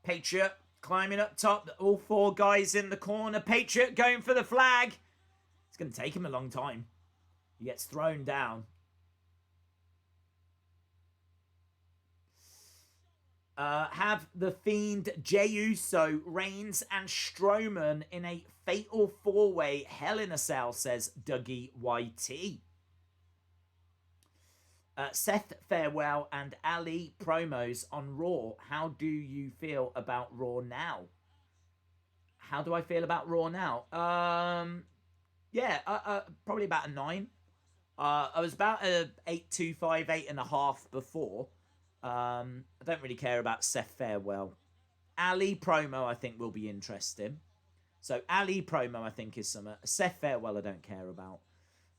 Patriot climbing up top. All four guys in the corner. Patriot going for the flag. It's going to take him a long time. He gets thrown down. Have the Fiend, Jey Uso, Reigns, and Strowman in a fatal four-way Hell in a Cell, says Dougie YT. Seth Farewell and Ali promos on Raw. How do you feel about Raw now? How do I feel about Raw now? Yeah, probably about a 9. I was about a 8.25, 8.5 before. I don't really care about Seth Farewell. Ali promo, I think, will be interesting. So Ali promo, I think, is some. Seth Farewell, I don't care about.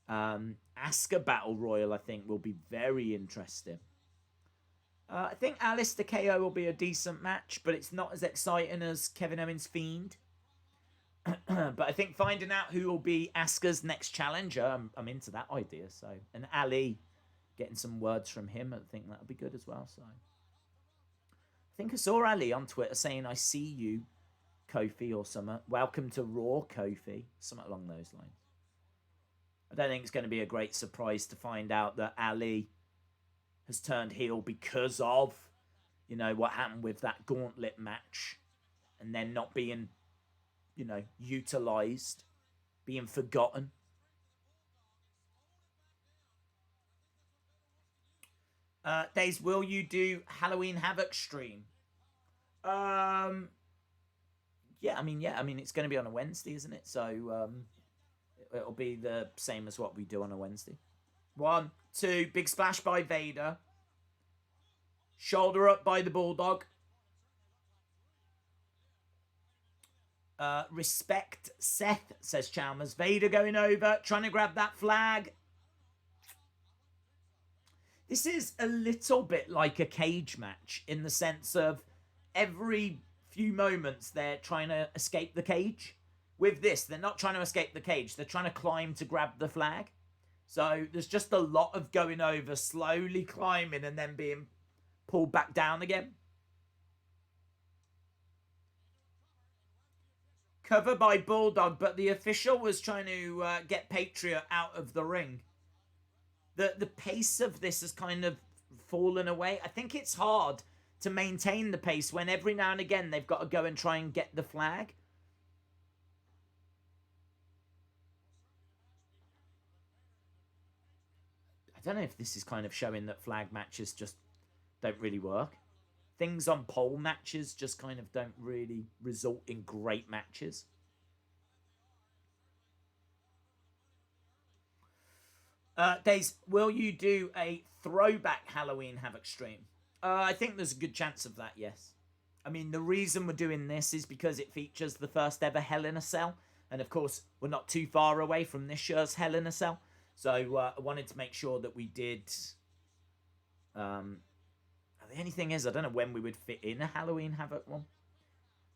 Asuka Battle Royal, I think, will be very interesting. I think Alistair KO will be a decent match, but it's not as exciting as Kevin Owens Fiend. But I think finding out who will be Asuka's next challenger, I'm into that idea. So, and Ali, getting some words from him, I think that'll be good as well. So, I think I saw Ali on Twitter saying, "I see you, Kofi," or something. "Welcome to Raw, Kofi," something along those lines. I don't think it's going to be a great surprise to find out that Ali has turned heel because of, what happened with that gauntlet match, and then not being, utilized, being forgotten. Days, will you do Halloween Havoc stream? Yeah, it's going to be on a Wednesday, isn't it? So it'll be the same as what we do on a Wednesday. 1, 2, big splash by Vader. Shoulder up by the Bulldog. Respect Seth, says Chalmers. Vader going over, trying to grab that flag. This is a little bit like a cage match in the sense of every few moments they're trying to escape the cage. With this, they're not trying to escape the cage. They're trying to climb to grab the flag. So there's just a lot of going over, slowly climbing, and then being pulled back down again. Cover by Bulldog, but the official was trying to get Patriot out of the ring. The pace of this has kind of fallen away. I think it's hard to maintain the pace when every now and again they've got to go and try and get the flag. I don't know if this is kind of showing that flag matches just don't really work. Things on pole matches just kind of don't really result in great matches. Days, will you do a throwback Halloween Havoc stream? I think there's a good chance of that, yes. I mean, the reason we're doing this is because it features the first ever Hell in a Cell. And of course, we're not too far away from this year's Hell in a Cell. So I wanted to make sure that we did... the only thing is, I don't know when we would fit in a Halloween Havoc one.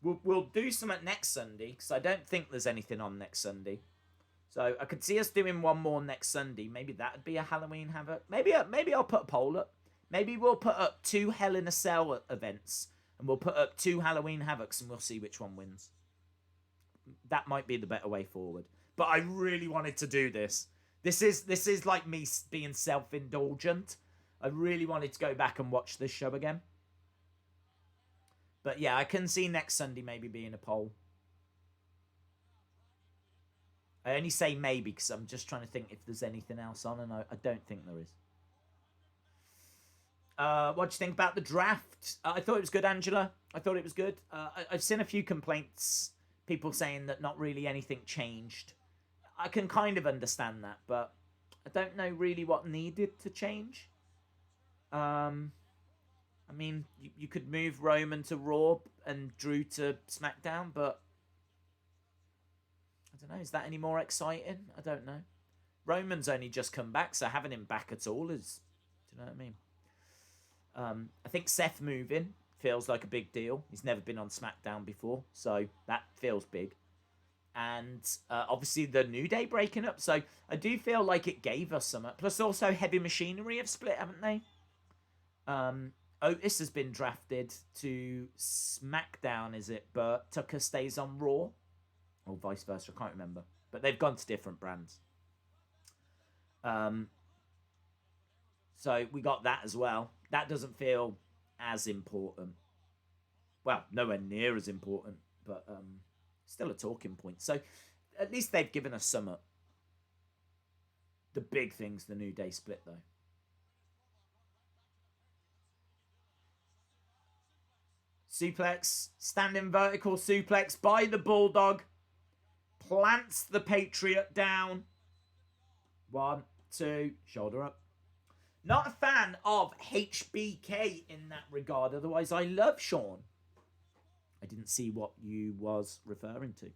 We'll do some at next Sunday, because I don't think there's anything on next Sunday. So I could see us doing one more next Sunday. Maybe that would be a Halloween Havoc. Maybe I'll put a poll up. Maybe we'll put up 2 Hell in a Cell events, and we'll put up 2 Halloween Havocs, and we'll see which one wins. That might be the better way forward. But I really wanted to do this. This is like me being self-indulgent. I really wanted to go back and watch this show again. But yeah, I can see next Sunday maybe being a poll. I only say maybe because I'm just trying to think if there's anything else on, and I don't think there is. What do you think about the draft? I thought it was good, Angela. I thought it was good. I've seen a few complaints, people saying that not really anything changed. I can kind of understand that, but I don't know really what needed to change. I mean, you could move Roman to Raw and Drew to SmackDown, but I don't know. Is that any more exciting? I don't know. Roman's only just come back, so having him back at all is... Do you know what I mean? I think Seth moving feels like a big deal. He's never been on SmackDown before, so that feels big. And obviously the New Day breaking up, so I do feel like it gave us some... Plus also Heavy Machinery have split, haven't they? Otis has been drafted to SmackDown, is it? But Tucker stays on Raw. Or vice versa, I can't remember. But they've gone to different brands. So we got that as well. That doesn't feel as important. Well, nowhere near as important, but still a talking point. So at least they've given us some. The big thing's the New Day split, though. Suplex, standing vertical suplex by the Bulldog. Plants the Patriot down. 1, 2, shoulder up. Not a fan of HBK in that regard. Otherwise, I love Shawn. I didn't see what you was referring to.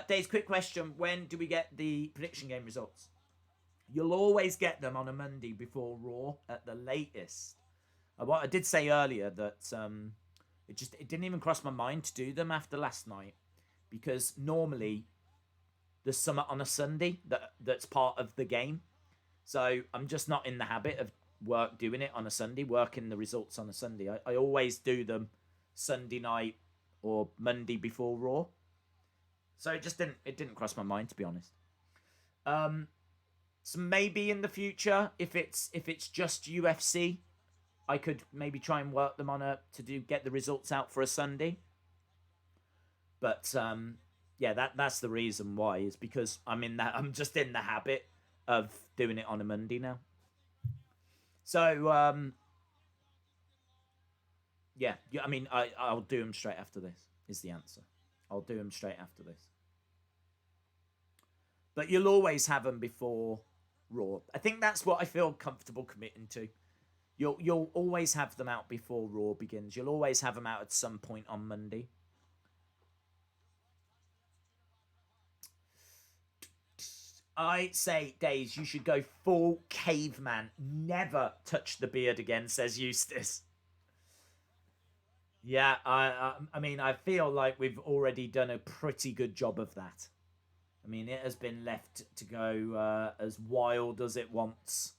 Dave's quick question. When do we get the prediction game results? You'll always get them on a Monday before Raw at the latest. I did say earlier that it didn't even cross my mind to do them after last night. because normally there's something on a Sunday that's part of the game. So I'm just not in the habit of doing it on a Sunday, working the results on a Sunday. I always do them Sunday night or Monday before Raw. So it didn't cross my mind, to be honest. So maybe in the future, if it's just UFC, I could maybe try and work them get the results out for a Sunday. But yeah, that's the reason why, is because I'm just in the habit of doing it on a Monday now. So yeah, I mean, I'll do them straight after this, is the answer. I'll do them straight after this. But you'll always have them before Raw. I think that's what I feel comfortable committing to. You'll always have them out before Raw begins. You'll always have them out at some point on Monday. I say, Days, you should go full caveman. Never touch the beard again, says Eustace. Yeah, I mean, I feel like we've already done a pretty good job of that. I mean, it has been left to go as wild as it wants.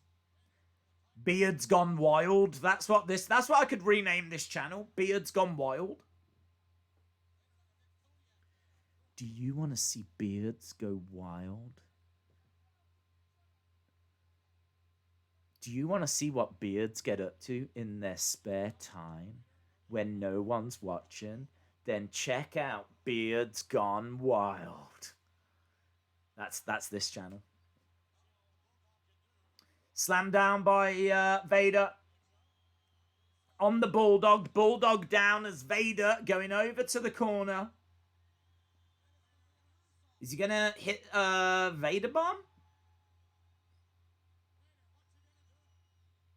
Beards Gone Wild. That's what I could rename this channel. Beards Gone Wild. Do you want to see beards go wild? Do you want to see what beards get up to in their spare time when no one's watching? Then check out Beards Gone Wild. That's this channel. Slam down by Vader. On the Bulldog. Bulldog down as Vader going over to the corner. Is he going to hit Vader bomb?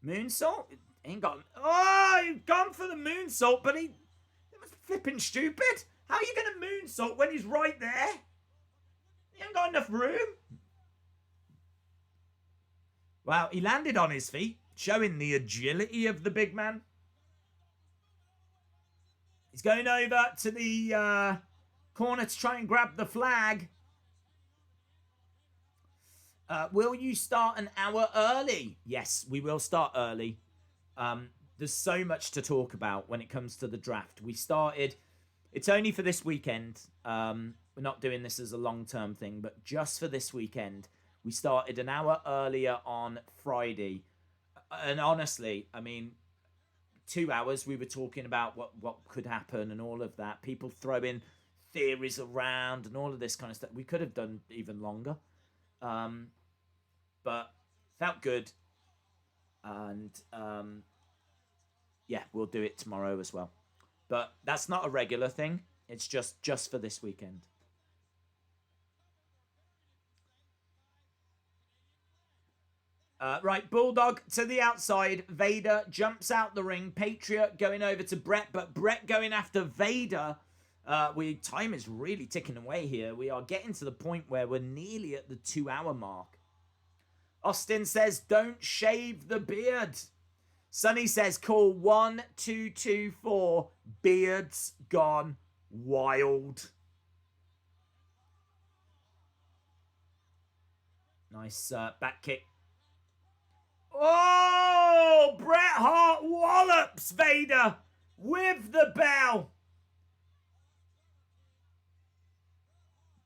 Moonsault? Ain't got... Oh, he's gone for the moonsault, but he was flipping stupid. How are you going to moonsault when he's right there? He ain't got enough room. Wow, he landed on his feet, showing the agility of the big man. He's going over to the corner to try and grab the flag. Will you start an hour early? Yes, we will start early. There's so much to talk about when it comes to the draft. We started... It's only for this weekend. We're not doing this as a long-term thing, but just for this weekend, we started an hour earlier on Friday. And honestly, I mean, 2 hours we were talking about what could happen and all of that. People throwing theories around and all of this kind of stuff. We could have done even longer. But felt good. And yeah, we'll do it tomorrow as well. But that's not a regular thing. It's just for this weekend. Right, Bulldog to the outside. Vader jumps out the ring. Patriot going over to Bret, but Bret going after Vader. Time is really ticking away here. We are getting to the point where we're nearly at the 2-hour mark. Austin says, don't shave the beard. Sonny says, call 1224. Beards Gone Wild. Nice back kick. Oh, Bret Hart wallops Vader with the bell.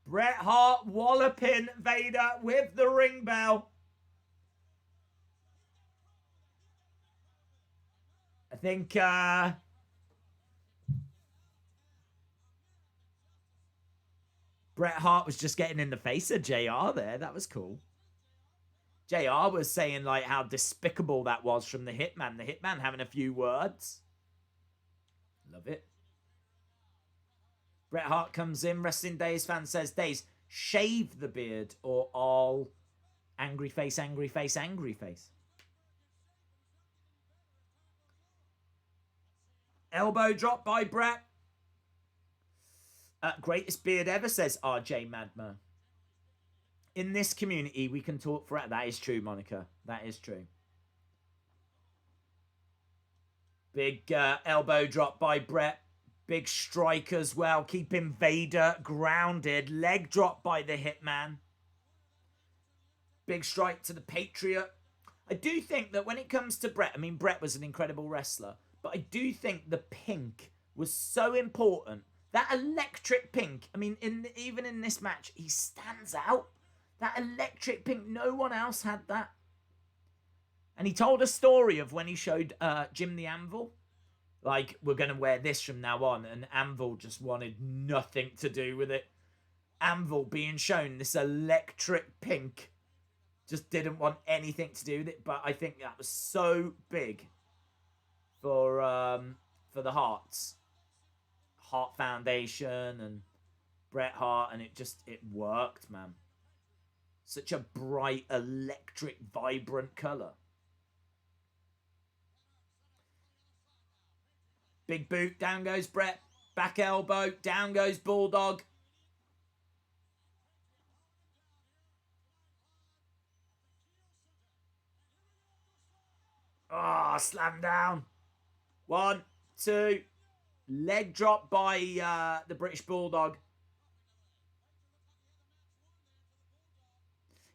Bret Hart walloping Vader with the ring bell. I think Bret Hart was just getting in the face of JR there. That was cool. JR was saying like how despicable that was from the Hitman. The Hitman having a few words. Love it. Bret Hart comes in. Wrestling Days fan says, Days, shave the beard or all angry face, angry face, angry face. Elbow drop by Bret. Greatest beard ever, says RJ Madma. In this community, we can talk for... That is true, Monica. That is true. Big elbow drop by Bret. Big strike as well, keeping Vader grounded. Leg drop by the Hitman. Big strike to the Patriot. I do think that when it comes to Bret, I mean, Bret was an incredible wrestler, but I do think the pink was so important. That electric pink, I mean, even in this match, he stands out. That electric pink, no one else had that. And he told a story of when he showed Jim the Anvil. Like, we're going to wear this from now on. And Anvil just wanted nothing to do with it. Anvil being shown this electric pink just didn't want anything to do with it. But I think that was so big for the Harts. Hart Foundation and Bret Hart. And it worked, man. Such a bright, electric, vibrant colour. Big boot, down goes Bret. Back elbow, down goes Bulldog. Oh, slam down. 1, 2. Leg drop by the British Bulldog.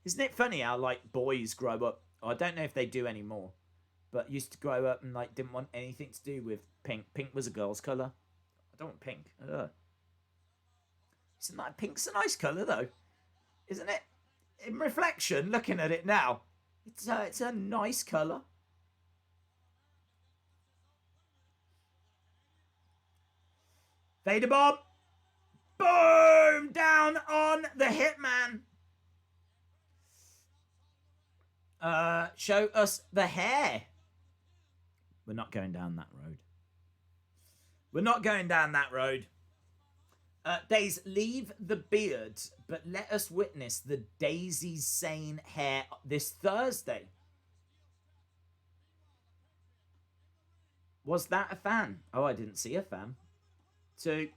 Isn't it funny how, like, boys grow up? I don't know if they do anymore. But used to grow up and, like, didn't want anything to do with pink. Pink was a girl's colour. I don't want pink. Isn't that pink's a nice colour, though? Isn't it? In reflection, looking at it now, it's a nice colour. Vader bomb. Boom! Down on the Hitman. Show us the hair. We're not going down that road. We're not going down that road. Days, leave the beard, but let us witness the Daisy Sane hair this Thursday. Was that a fan? Oh, I didn't see a fan. 2.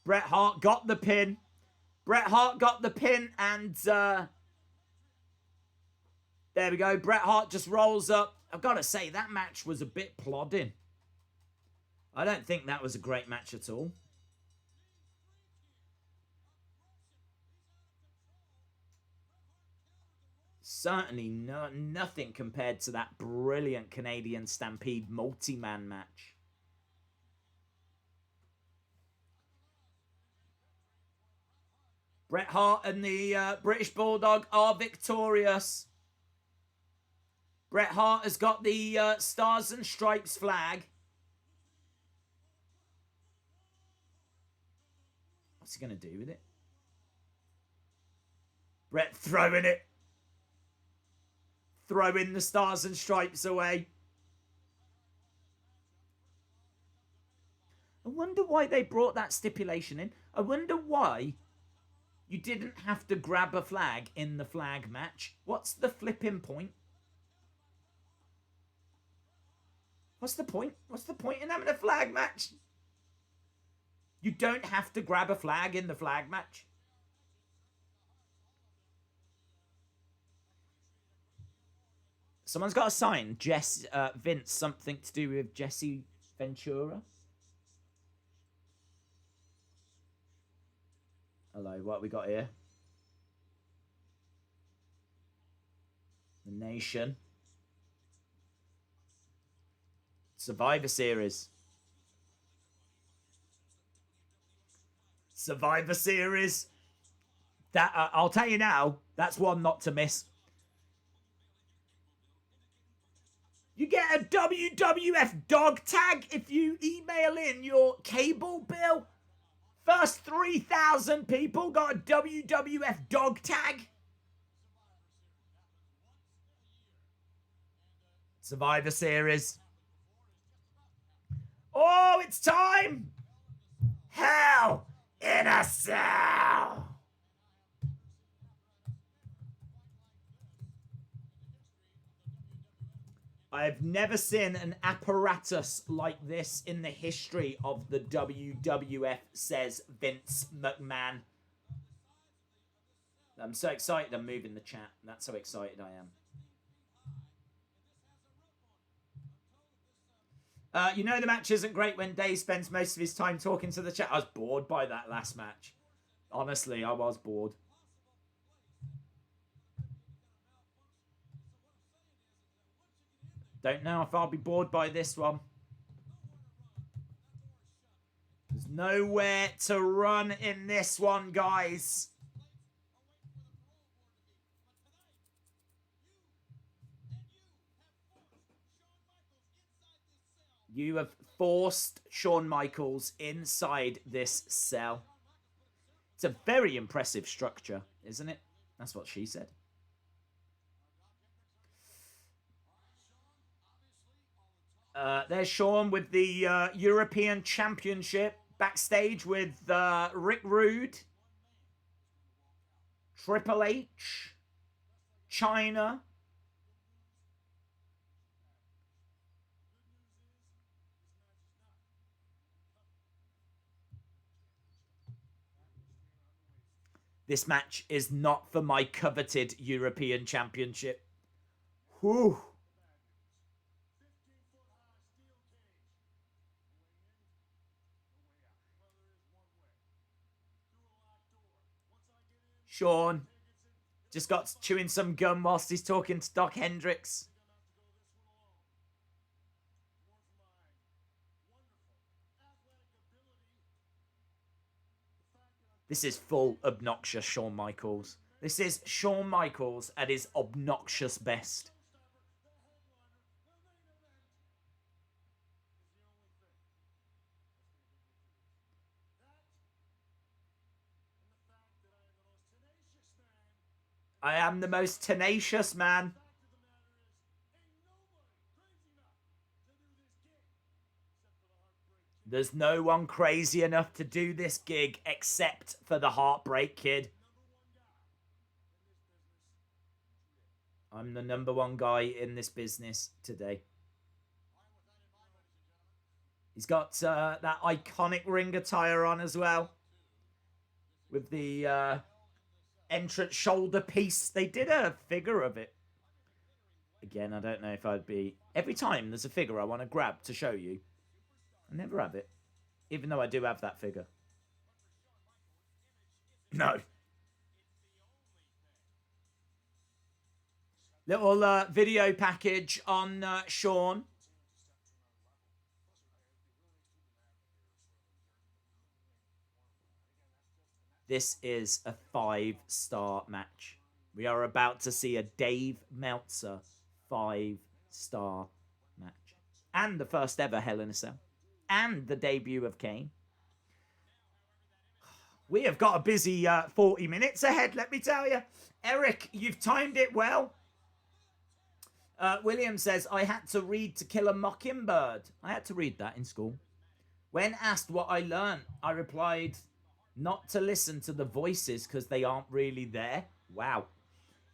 Bret Hart got the pin. Bret Hart got the pin and... there we go. Bret Hart just rolls up. I've got to say, that match was a bit plodding. I don't think that was a great match at all. Certainly nothing compared to that brilliant Canadian Stampede multi-man match. Bret Hart and the British Bulldog are victorious. Bret Hart has got the Stars and Stripes flag. What's he going to do with it? Bret throwing it. Throwing the Stars and Stripes away. I wonder why they brought that stipulation in. I wonder why you didn't have to grab a flag in the flag match. What's the flipping point? What's the point? What's the point in having a flag match? You don't have to grab a flag in the flag match. Someone's got a sign. Vince, something to do with Jesse Ventura. Hello, what we got here? The Nation. Survivor Series. Survivor Series. That I'll tell you now, that's one not to miss. You get a WWF dog tag if you email in your cable bill. First 3,000 people got a WWF dog tag. Survivor Series. Oh, it's time! Hell in a Cell! I've never seen an apparatus like this in the history of the WWF, says Vince McMahon. I'm so excited I'm moving the chat. That's how excited I am. You know the match isn't great when Dave spends most of his time talking to the chat. I was bored by that last match. Honestly, I was bored. Don't know if I'll be bored by this one. There's nowhere to run in this one, guys. You have forced Shawn Michaels inside this cell. It's a very impressive structure, isn't it? That's what she said. There's Shawn with the European Championship backstage with Rick Rude, Triple H, China. This match is not for my coveted European Championship. Whew. Shawn just got chewing some gum whilst he's talking to Doc Hendricks. This is full obnoxious Shawn Michaels. This is Shawn Michaels at his obnoxious best. I am the most tenacious man. There's no one crazy enough to do this gig except for the Heartbreak Kid. I'm the #1 guy in this business today. He's got that iconic ring attire on as well. With the entrance shoulder piece. They did a figure of it. Again, I don't know if I'd be... Every time there's a figure I want to grab to show you, I never have it. Even though I do have that figure. No. Little video package on Shawn. This is a 5-star match. We are about to see a Dave Meltzer 5-star match. And the first ever Hell in a Cell. And the debut of Kane. We have got a busy 40 minutes ahead, let me tell you. Eric, you've timed it well. William says, I had to read To Kill a Mockingbird. I had to read that in school. When asked what I learned, I replied, not to listen to the voices because they aren't really there. Wow.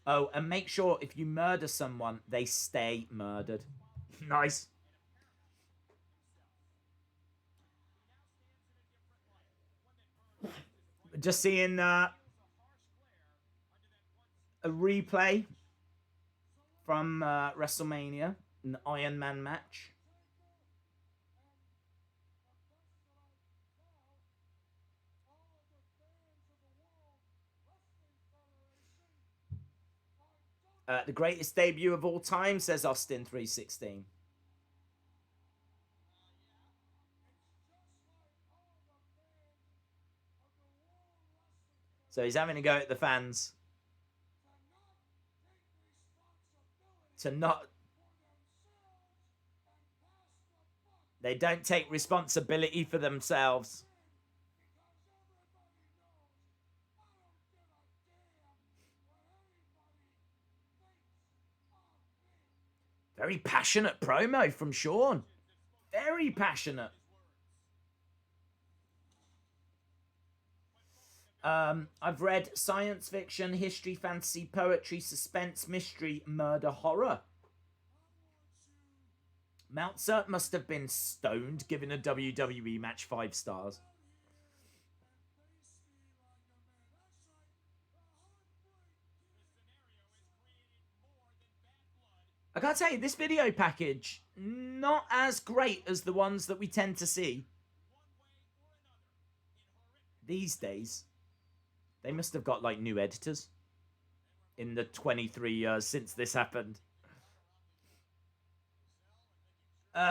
Oh, and make sure if you murder someone, they stay murdered. Nice. Just seeing a replay from WrestleMania, an Iron Man match. The greatest debut of all time, says Austin316. So he's having to go at the fans to not... They don't take responsibility for themselves. Very passionate promo from Shawn. Very passionate. I've read science fiction, history, fantasy, poetry, suspense, mystery, murder, horror. Meltzer must have been stoned giving a WWE match 5 stars. I gotta tell you, this video package, not as great as the ones that we tend to see these days. They must have got, like, new editors in the 23 years since this happened.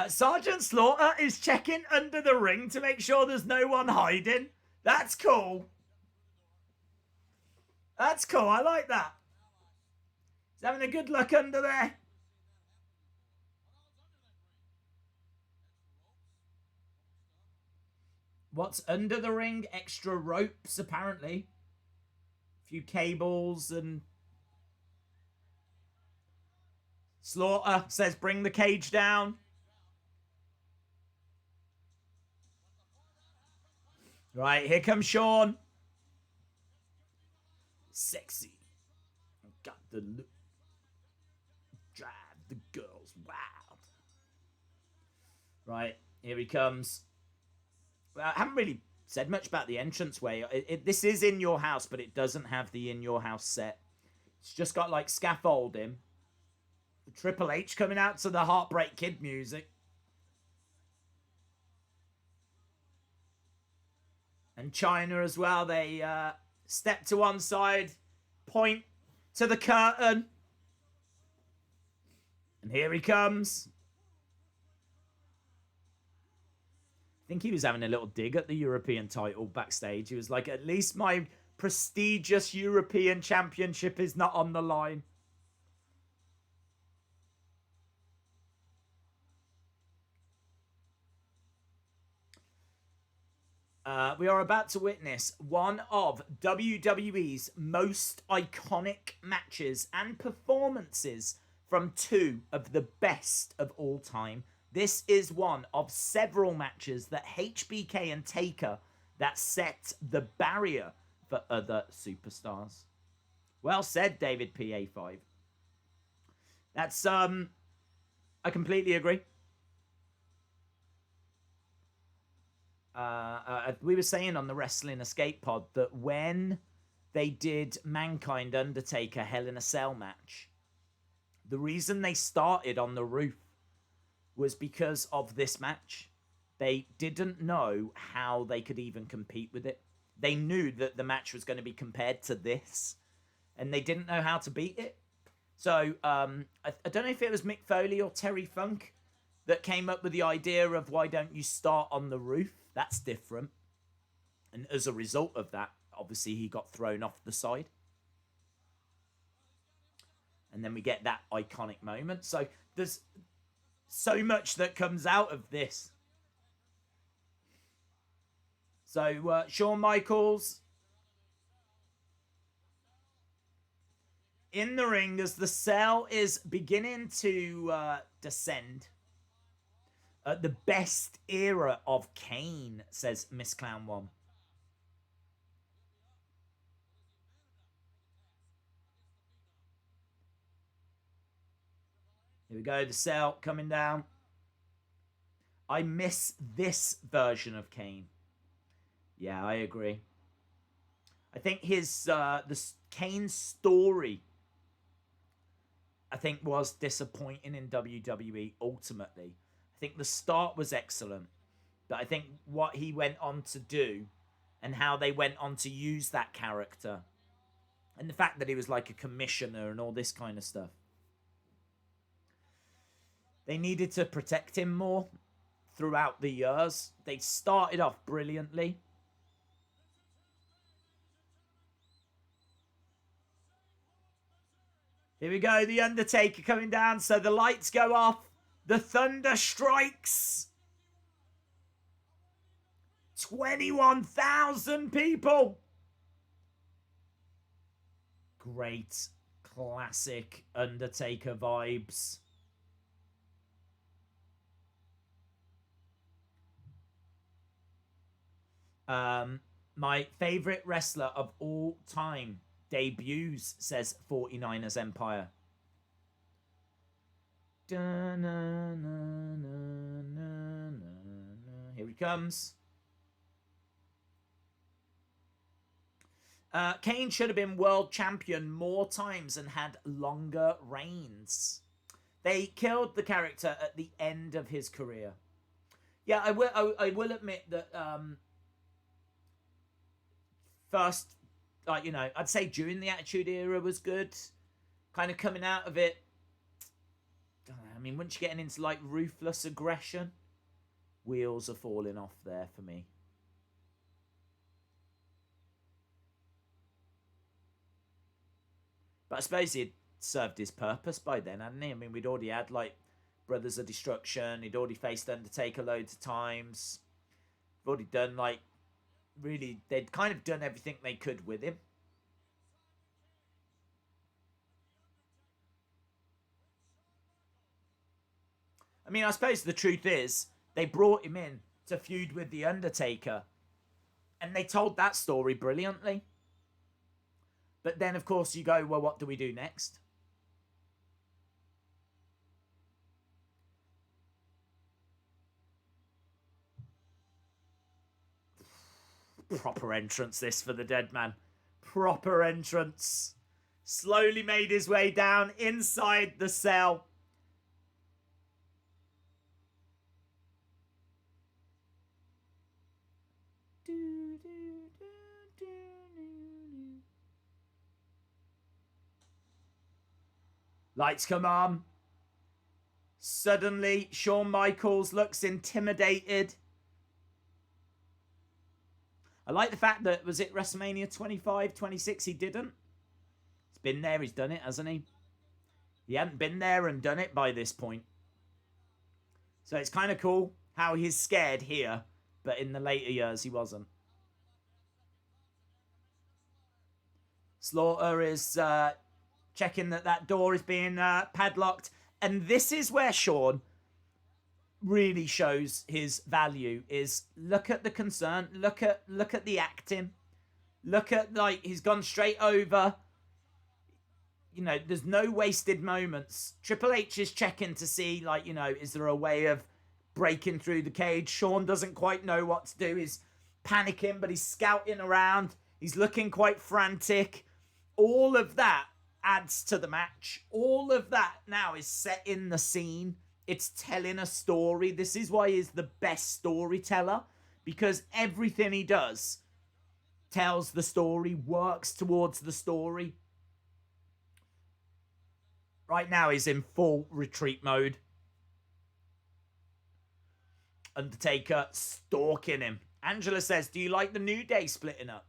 Sergeant Slaughter is checking under the ring to make sure there's no one hiding. That's cool. That's cool. I like that. He's having a good look under there. What's under the ring? Extra ropes, apparently. A few cables and... Slaughter says bring the cage down. Right, here comes Shawn. Sexy. Got the look. Drive the girls wild. Right, here he comes. I haven't really said much about the entranceway. This is in your house, but it doesn't have the in your house set. It's just got like scaffolding. Triple H coming out to the Heartbreak Kid music. And China as well. They step to one side, point to the curtain. And here he comes. I think he was having a little dig at the European title backstage. He was like, at least my prestigious European Championship is not on the line. We are about to witness one of WWE's most iconic matches and performances from two of the best of all time. This is one of several matches that HBK and Taker that set the barrier for other superstars. Well said, David PA5. That's, I completely agree. We were saying on the Wrestling Escape Pod that when they did Mankind Undertaker Hell in a Cell match, the reason they started on the roof was because of this match. They didn't know how they could even compete with it. They knew that the match was going to be compared to this, and they didn't know how to beat it. So I don't know if it was Mick Foley or Terry Funk that came up with the idea of why don't you start on the roof? That's different. And as a result of that, obviously he got thrown off the side. And then we get that iconic moment. So there's so much that comes out of this. So Shawn Michaels in the ring as the cell is beginning to descend. The best era of Kane, says Miss Clown 1. Here we go, the cell coming down. I miss this version of Kane. Yeah, I agree. I think his the Kane story, I think, was disappointing in WWE ultimately. I think the start was excellent, but I think what he went on to do and how they went on to use that character and the fact that he was like a commissioner and all this kind of stuff. They needed to protect him more throughout the years. They started off brilliantly. Here we go, the Undertaker coming down, so the lights go off. The thunder strikes. 21,000 people. Great classic Undertaker vibes. My favorite wrestler of all time debuts, says 49ers Empire. Here he comes. Kane should have been world champion more times and had longer reigns. They killed the character at the end of his career. Yeah, I will admit that first, like, you know, I'd say during the Attitude Era was good. Kind of coming out of it, I mean, once you're getting into like ruthless aggression, wheels are falling off there for me. But I suppose he'd served his purpose by then, hadn't he? I mean, we'd already had like Brothers of Destruction. He'd already faced Undertaker loads of times. We've already done like, really, they'd kind of done everything they could with him. I mean, I suppose the truth is they brought him in to feud with The Undertaker. And they told that story brilliantly. But then, of course, you go, well, what do we do next? Proper entrance, this, for the dead man. Proper entrance. Slowly made his way down inside the cell. Lights come on. Suddenly, Shawn Michaels looks intimidated. I like the fact that, was it WrestleMania 25, 26, he didn't? He's been there, he's done it, hasn't he? He hadn't been there and done it by this point. So it's kind of cool how he's scared here, but in the later years he wasn't. Slaughter is checking that door is being padlocked. And this is where Shawn really shows his value, is look at the concern, look at the acting, look at, like, he's gone straight over. You know, there's no wasted moments. Triple H is checking to see, like, you know, is there a way of breaking through the cage? Shawn doesn't quite know what to do. He's panicking, but he's scouting around. He's looking quite frantic. All of that adds to the match. All of that now is setting the scene. It's telling a story. This is why he's the best storyteller, because everything he does tells the story, works towards the story. Right now he's in full retreat mode. Undertaker stalking him. Angela says, do you like the New Day splitting up?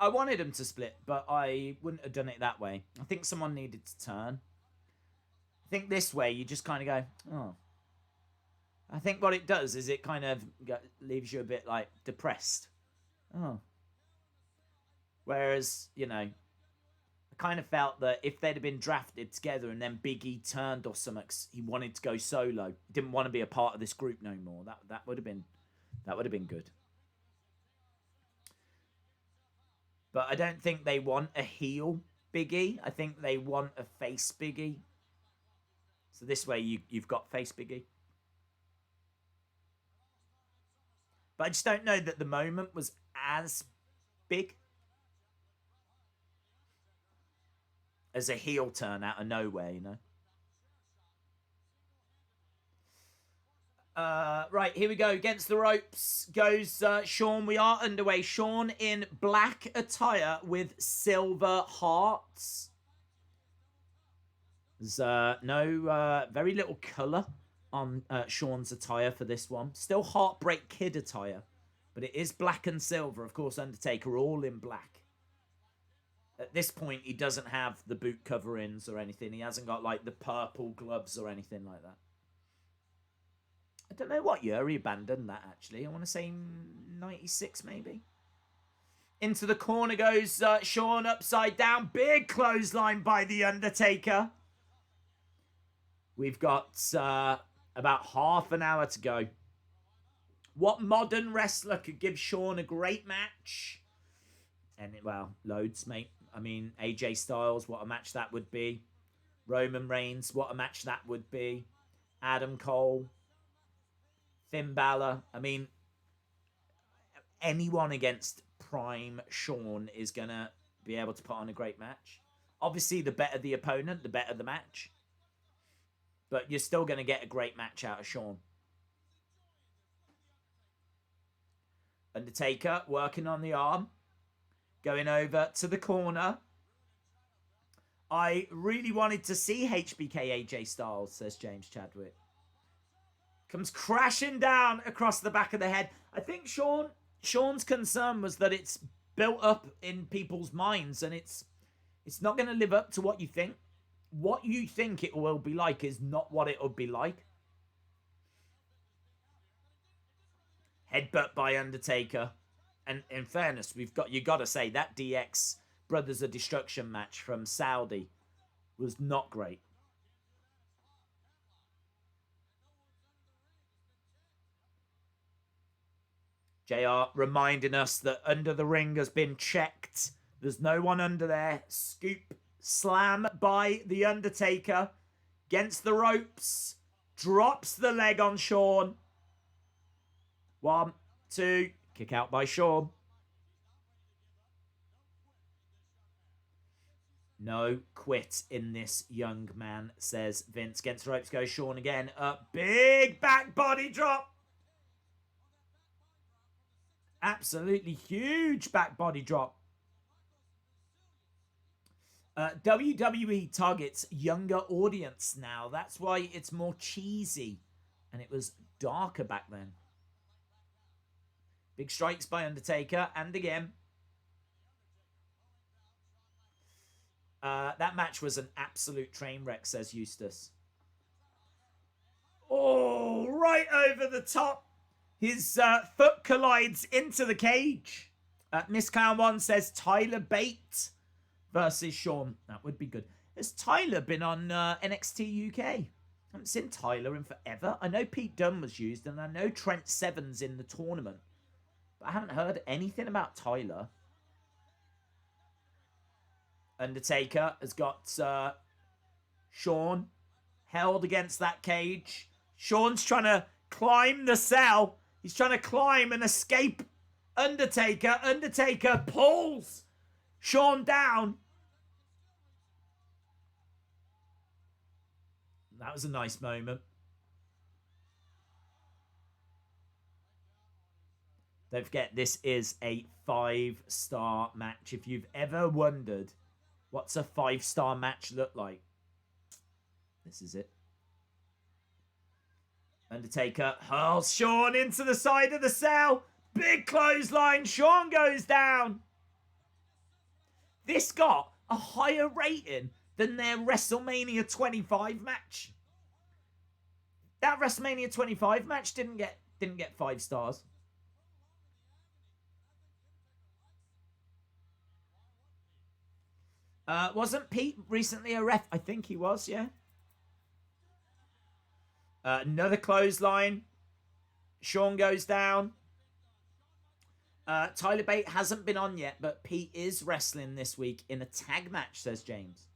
I wanted them to split, but I wouldn't have done it that way. I think someone needed to turn. I think this way you just kind of go, oh. I think what it does is it kind of leaves you a bit like depressed. Oh. Whereas, you know, I kind of felt that if they'd have been drafted together and then Big E turned or something, he wanted to go solo. He didn't want to be a part of this group no more. That would have been good. But I don't think they want a heel Big E. I think they want a face Big E. So this way you've got face Big E. But I just don't know that the moment was as big as a heel turn out of nowhere, you know. Right, here we go. Against the ropes goes Shawn. We are underway. Shawn in black attire with silver hearts. There's very little colour on Shawn's attire for this one. Still Heartbreak Kid attire, but it is black and silver. Of course, Undertaker all in black. At this point, he doesn't have the boot coverings or anything. He hasn't got, like, the purple gloves or anything like that. I don't know what year he abandoned that, actually. I want to say 96, maybe. Into the corner goes Shawn upside down. Big clothesline by The Undertaker. We've got about half an hour to go. What modern wrestler could give Shawn a great match? And, well, loads, mate. I mean, AJ Styles, what a match that would be. Roman Reigns, what a match that would be. Adam Cole. Finn Balor. I mean, anyone against prime Shawn is going to be able to put on a great match. Obviously, the better the opponent, the better the match. But you're still going to get a great match out of Shawn. Undertaker working on the arm. Going over to the corner. I really wanted to see HBK AJ Styles, says James Chadwick. Comes crashing down across the back of the head. I think Shawn's concern was that it's built up in people's minds and it's not going to live up to what you think. What you think it will be like is not what it will be like. Headbutt by Undertaker. And in fairness, you got to say that DX Brothers of Destruction match from Saudi was not great. JR reminding us that under the ring has been checked. There's no one under there. Scoop slam by The Undertaker. Against the ropes. Drops the leg on Shawn. 1, 2. Kick out by Shawn. No quit in this young man, says Vince. Against the ropes goes Shawn again. A big back body drop. Absolutely huge back body drop. WWE targets younger audience now. That's why it's more cheesy. And it was darker back then. Big strikes by Undertaker. And again. That match was an absolute train wreck, says Eustace. Oh, right over the top. His foot collides into the cage. Miss Clown 1 says Tyler Bate versus Shawn. That would be good. Has Tyler been on NXT UK? I haven't seen Tyler in forever. I know Pete Dunne was used, and I know Trent Seven's in the tournament. But I haven't heard anything about Tyler. Undertaker has got Shawn held against that cage. Shawn's trying to climb the cell. He's trying to climb and escape Undertaker. Undertaker pulls Shawn down. That was a nice moment. Don't forget, this is a 5-star match. If you've ever wondered what's a 5-star match look like, this is it. Undertaker hurls Shawn into the side of the cell. Big clothesline. Shawn goes down. This got a higher rating than their WrestleMania 25 match. That WrestleMania 25 match didn't get 5 stars. Wasn't Pete recently a ref? I think he was, yeah. Another clothesline. Shawn goes down. Tyler Bate hasn't been on yet, but Pete is wrestling this week in a tag match, says James.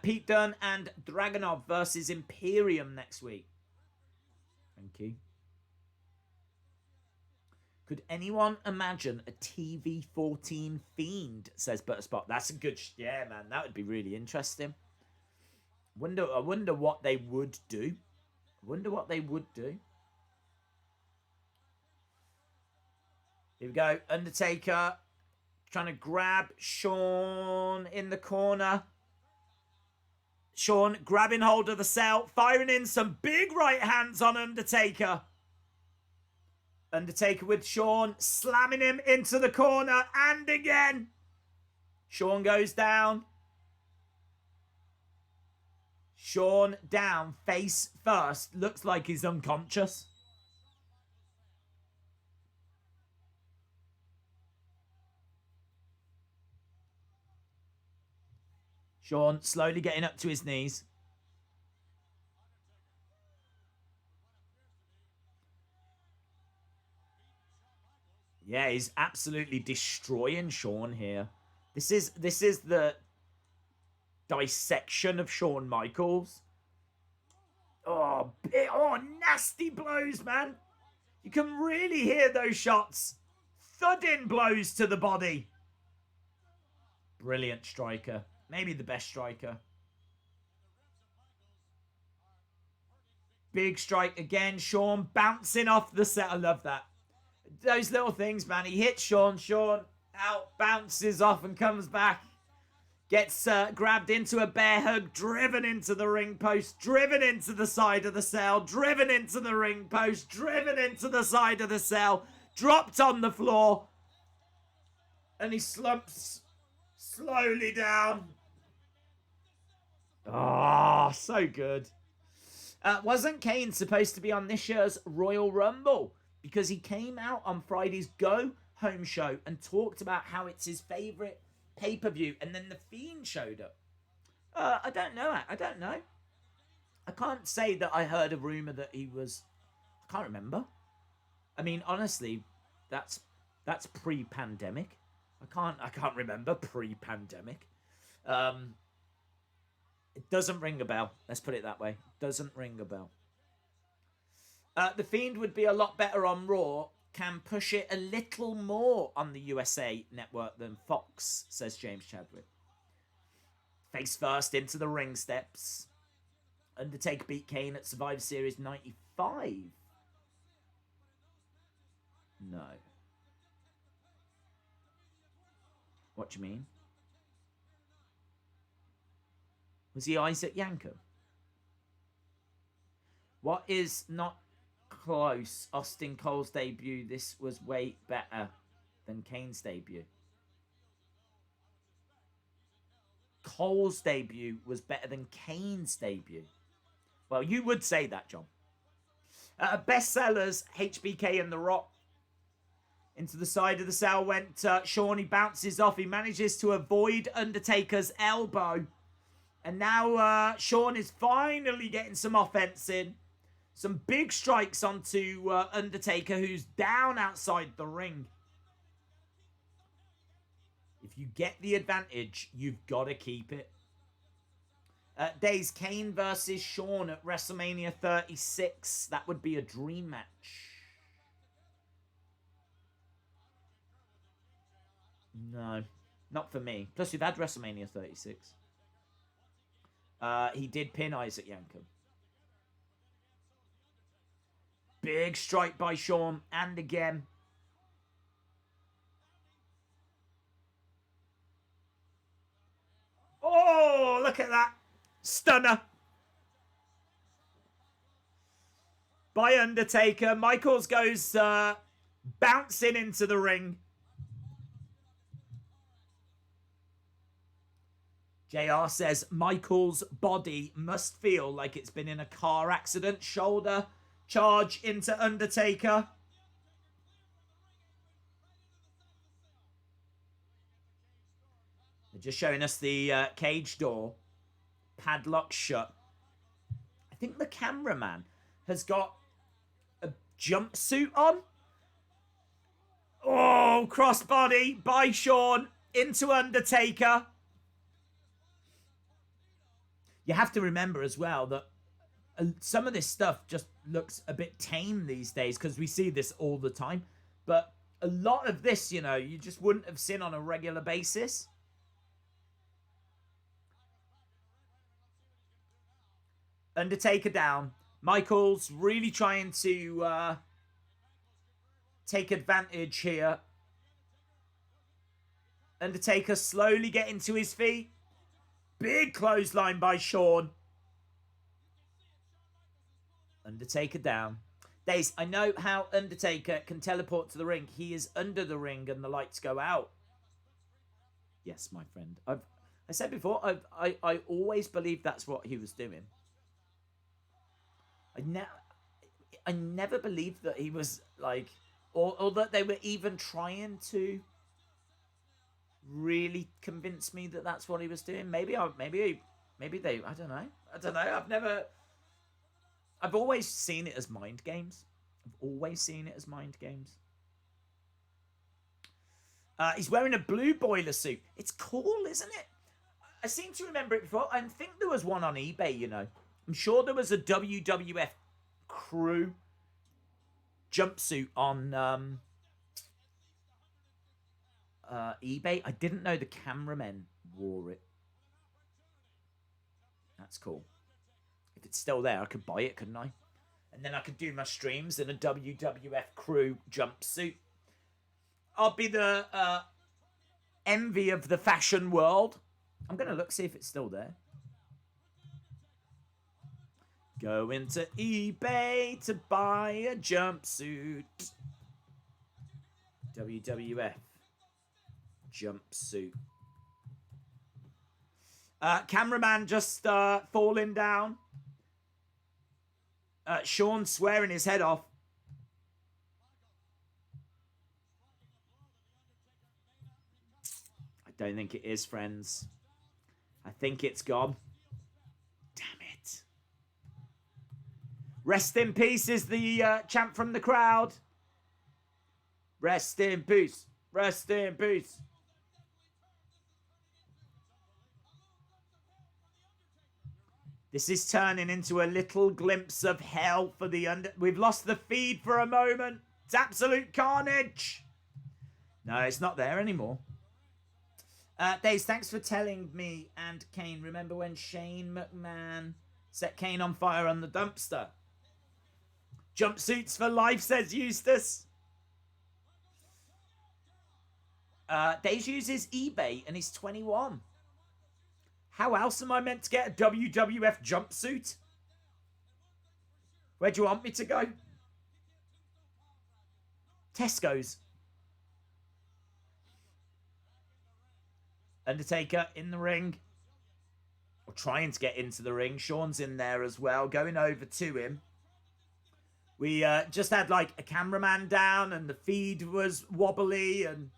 Pete Dunne and Dragunov versus Imperium next week. Thank you. Could anyone imagine a TV-14 Fiend, says Butterspot. That's a good... yeah, man, that would be really interesting. I wonder what they would do. Here we go. Undertaker trying to grab Shawn in the corner. Shawn grabbing hold of the cell, firing in some big right hands on Undertaker. Undertaker with Shawn, slamming him into the corner, and again. Shawn goes down. Shawn down, face first. Looks like he's unconscious. Shawn slowly getting up to his knees. Yeah, he's absolutely destroying Shawn here. This is the dissection of Shawn Michaels. Oh, nasty blows, man. You can really hear those shots. Thudding blows to the body. Brilliant striker. Maybe the best striker. Big strike again. Shawn bouncing off the set. I love that. Those little things, man. He hits Shawn. Shawn out, bounces off and comes back. Gets grabbed into a bear hug, driven into the ring post, driven into the side of the cell, driven into the ring post, driven into the side of the cell, dropped on the floor, and he slumps slowly down. Oh, so good. Wasn't Kane supposed to be on this year's Royal Rumble? Because he came out on Friday's Go Home show and talked about how it's his favourite pay-per-view, and then The Fiend showed up. I don't know. I don't know. I can't say that I heard a rumour that he was... I can't remember. I mean, honestly, that's pre-pandemic. I can't remember pre-pandemic. It doesn't ring a bell. Let's put it that way. Doesn't ring a bell. The Fiend would be a lot better on Raw. Can push it a little more on the USA network than Fox, says James Chadwick. Face first into the ring steps. Undertaker beat Kane at Survivor Series 95. No. What do you mean? Was he Isaac Yankem? What is not close? Austin Cole's debut. This was way better than Kane's debut. Cole's debut was better than Kane's debut. Well, you would say that, John. Bestsellers, HBK and The Rock. Into the side of the cell went Shawn. He bounces off. He manages to avoid Undertaker's elbow. And now Shawn is finally getting some offense in. Some big strikes onto Undertaker, who's down outside the ring. If you get the advantage, you've got to keep it. Days Kane versus Shawn at WrestleMania 36. That would be a dream match. No, not for me. Plus, we've had WrestleMania 36. He did pin Isaac Yankem. Big strike by Shawn, and again. Oh, look at that. Stunner. By Undertaker. Michaels goes bouncing into the ring. JR says, Michael's body must feel like it's been in a car accident. Shoulder charge into Undertaker. They're just showing us the cage door. Padlock shut. I think the cameraman has got a jumpsuit on. Oh, crossbody by Shawn into Undertaker. You have to remember as well that some of this stuff just looks a bit tame these days because we see this all the time. But a lot of this, you know, you just wouldn't have seen on a regular basis. Undertaker down. Michaels really trying to take advantage here. Undertaker slowly getting to his feet. Big clothesline by Shawn. Undertaker down. Days, I know how Undertaker can teleport to the ring. He is under the ring and the lights go out. Yes, my friend. I said before, I always believed that's what he was doing. I never believed that he was like, or that they were even trying to really convince me that that's what he was doing. Maybe they, I don't know. I've always seen it as mind games. He's wearing a blue boiler suit. It's cool, isn't it? I seem to remember it before. I think there was one on eBay, you know. I'm sure there was a WWF crew jumpsuit on eBay. I didn't know the cameramen wore it. That's cool. If it's still there, I could buy it, couldn't I? And then I could do my streams in a WWF crew jumpsuit. I'll be the envy of the fashion world. I'm going to look, see if it's still there. Go into eBay to buy a jumpsuit. WWF jumpsuit. Cameraman just falling down. Shawn swearing his head off. I don't think it is, friends. I think it's gone. Damn it. Rest in peace is the chant from the crowd. Rest in peace. Rest in peace. This is turning into a little glimpse of hell for the We've lost the feed for a moment. It's absolute carnage. No, it's not there anymore. Daze, thanks for telling me and Kane. Remember when Shane McMahon set Kane on fire on the dumpster? Jumpsuits for life, says Eustace. Daze uses eBay and he's 21. How else am I meant to get a WWF jumpsuit? Where do you want me to go? Tesco's. Undertaker in the ring. Or trying to get into the ring. Shawn's in there as well. Going over to him. We just had like a cameraman down and the feed was wobbly. And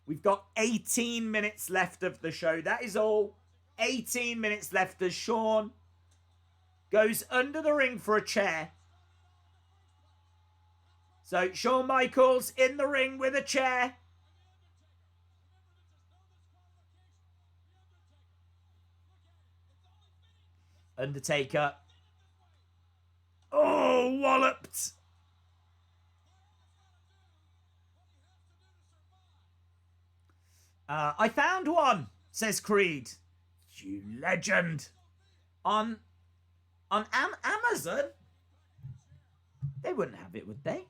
we've got 18 minutes left of the show. That is all. 18 minutes left as Shawn goes under the ring for a chair. So Shawn Michaels in the ring with a chair. Undertaker. Oh, walloped. I found one, says Creed. You legend. On Amazon? They wouldn't have it, would they?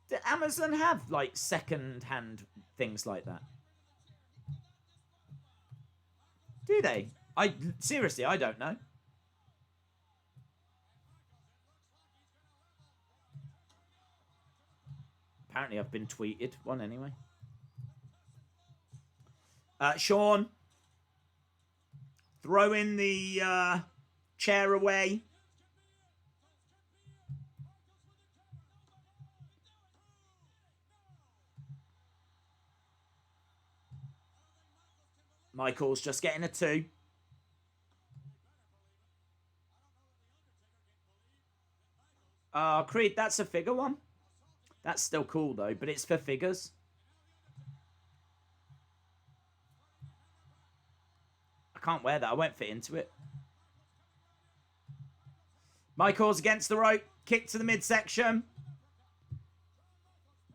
Do Amazon have, like, second-hand things like that? Do they? Seriously, I don't know. Apparently I've been tweeted one anyway. Shawn throwing the chair away. Michaels just getting a 2. Creed, that's a figure one. That's still cool though, but it's for figures. I can't wear that. I won't fit into it. Michaels against the rope. Kick to the midsection.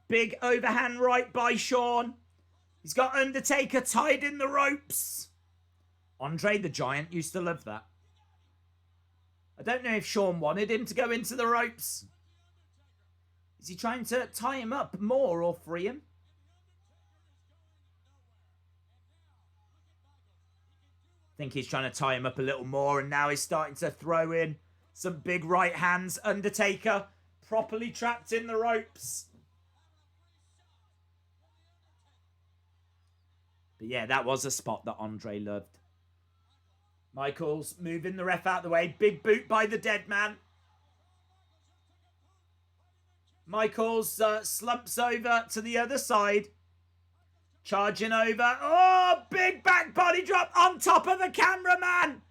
Big overhand right by Shawn. He's got Undertaker tied in the ropes. Andre the Giant used to love that. I don't know if Shawn wanted him to go into the ropes. Is he trying to tie him up more or free him? I think he's trying to tie him up a little more, and now he's starting to throw in some big right hands. Undertaker properly trapped in the ropes. But yeah, that was a spot that Andre loved. Michaels moving the ref out of the way. Big boot by the dead man. Michaels slumps over to the other side. Charging over. Oh, big back body drop on top of the cameraman.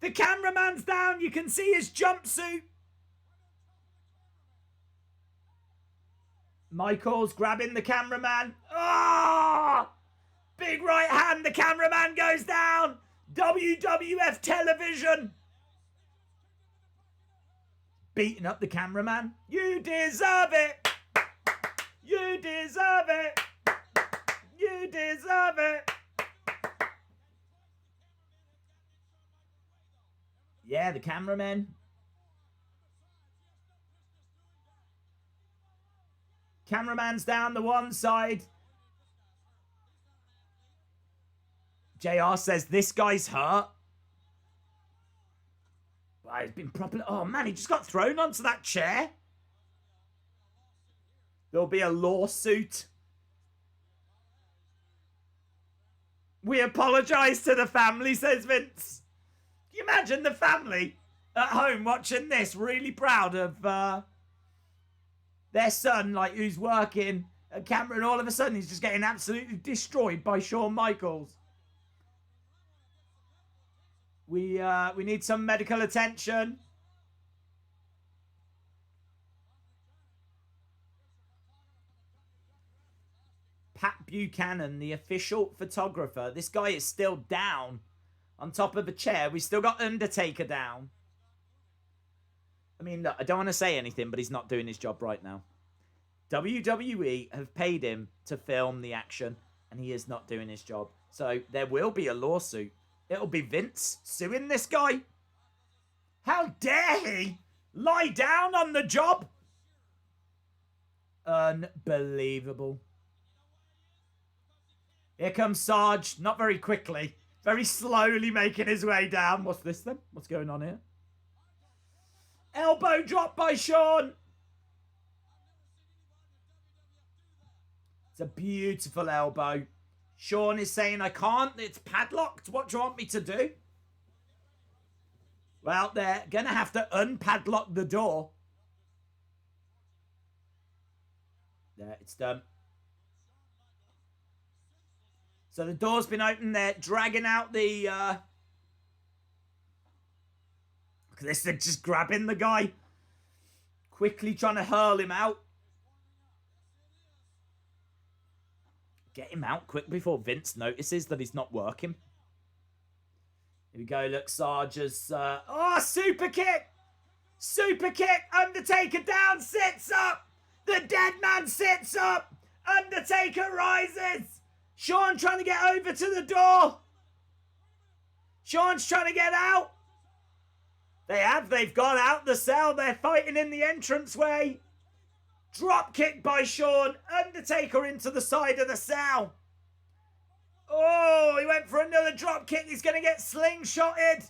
The cameraman's down. You can see his jumpsuit. Michaels grabbing the cameraman. Oh, big right hand. The cameraman goes down. WWF television. Beating up the cameraman. You deserve it. You deserve it. You deserve it. Yeah, the cameramen. Cameraman's down the one side. JR says this guy's hurt. Well, he's been properly... Oh, man, he just got thrown onto that chair. There'll be a lawsuit. We apologise to the family, says Vince. Can you imagine the family at home watching this, really proud of their son, like, who's working at camera, and all of a sudden he's just getting absolutely destroyed by Shawn Michaels. We need some medical attention. Pat Buchanan, the official photographer. This guy is still down on top of a chair. We still got Undertaker down. I mean, look, I don't want to say anything, but he's not doing his job right now. WWE have paid him to film the action, and he is not doing his job. So there will be a lawsuit. It'll be Vince suing this guy. How dare he lie down on the job? Unbelievable. Here comes Sarge, not very quickly. Very slowly making his way down. What's this then? What's going on here? Elbow drop by Shawn. It's a beautiful elbow. Shawn is saying, I can't. It's padlocked. What do you want me to do? Well, they're going to have to unpadlock the door. There, it's done. So the door's been opened. They're dragging out the... Look at this. They're just grabbing the guy. Quickly trying to hurl him out. Get him out quick before Vince notices that he's not working. Here we go. Look, Sarge has... oh, super kick! Super kick! Undertaker down, sits up! The dead man sits up! Undertaker rises! Shawn trying to get over to the door. Shawn's trying to get out. They've got out the cell. They're fighting in the entranceway. Drop kick by Shawn. Undertaker into the side of the cell. Oh, he went for another drop kick. He's going to get slingshotted.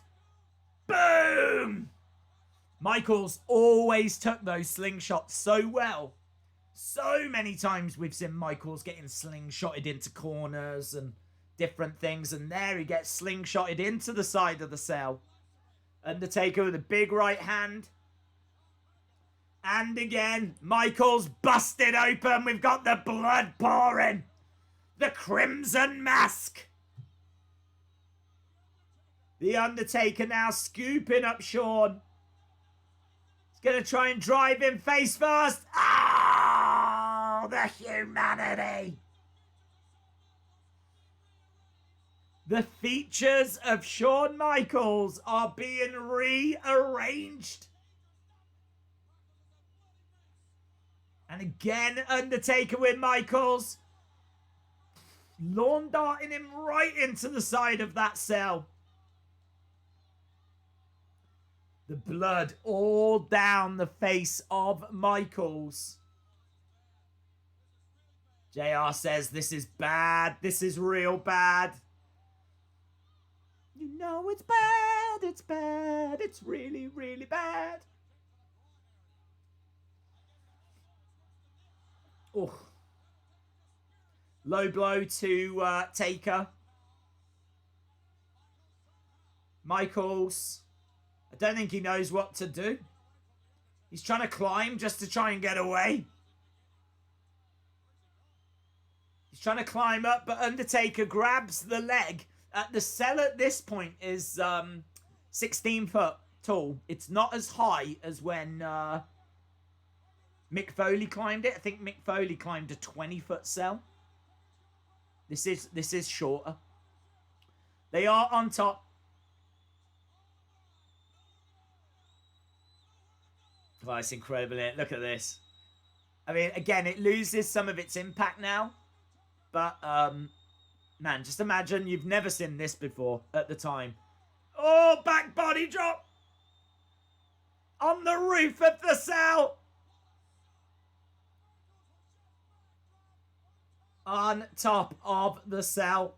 Boom. Michaels always took those slingshots so well. So many times we've seen Michaels getting slingshotted into corners and different things. And there he gets slingshotted into the side of the cell. Undertaker with a big right hand. And again, Michaels busted open. We've got the blood pouring. The Crimson Mask. The Undertaker now scooping up Shawn. He's going to try and drive him face first. Oh, the humanity. The features of Shawn Michaels are being rearranged. And again, Undertaker with Michaels. Lawn darting him right into the side of that cell. The blood all down the face of Michaels. JR says, this is bad. This is real bad. You know it's bad. It's bad. It's really, really bad. Oh. Low blow to Taker. Michaels. I don't think he knows what to do. He's trying to climb just to try and get away. He's trying to climb up, but Undertaker grabs the leg. The cell at this point is 16 foot tall. It's not as high as when Mick Foley climbed it. I think Mick Foley climbed a 20-foot cell. This is shorter. They are on top. Oh, it's incredible. Look at this. I mean, again, it loses some of its impact now. But, man, just imagine you've never seen this before at the time. Oh, back body drop. on the roof of the cell. On top of the cell.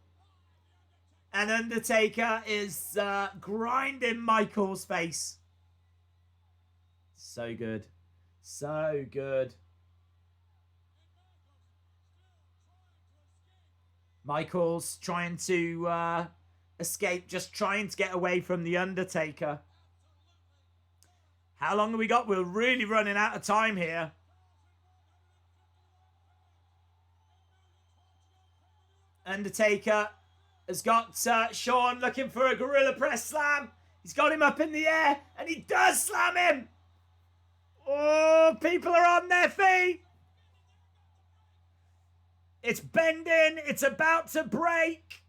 And Undertaker is grinding Michaels' face. So good. So good. Michaels trying to escape, just trying to get away from the Undertaker. How long have we got? We're really running out of time here. Undertaker has got Shawn looking for a gorilla press slam. He's got him up in the air, and he does slam him. Oh, people are on their feet. It's bending. It's about to break.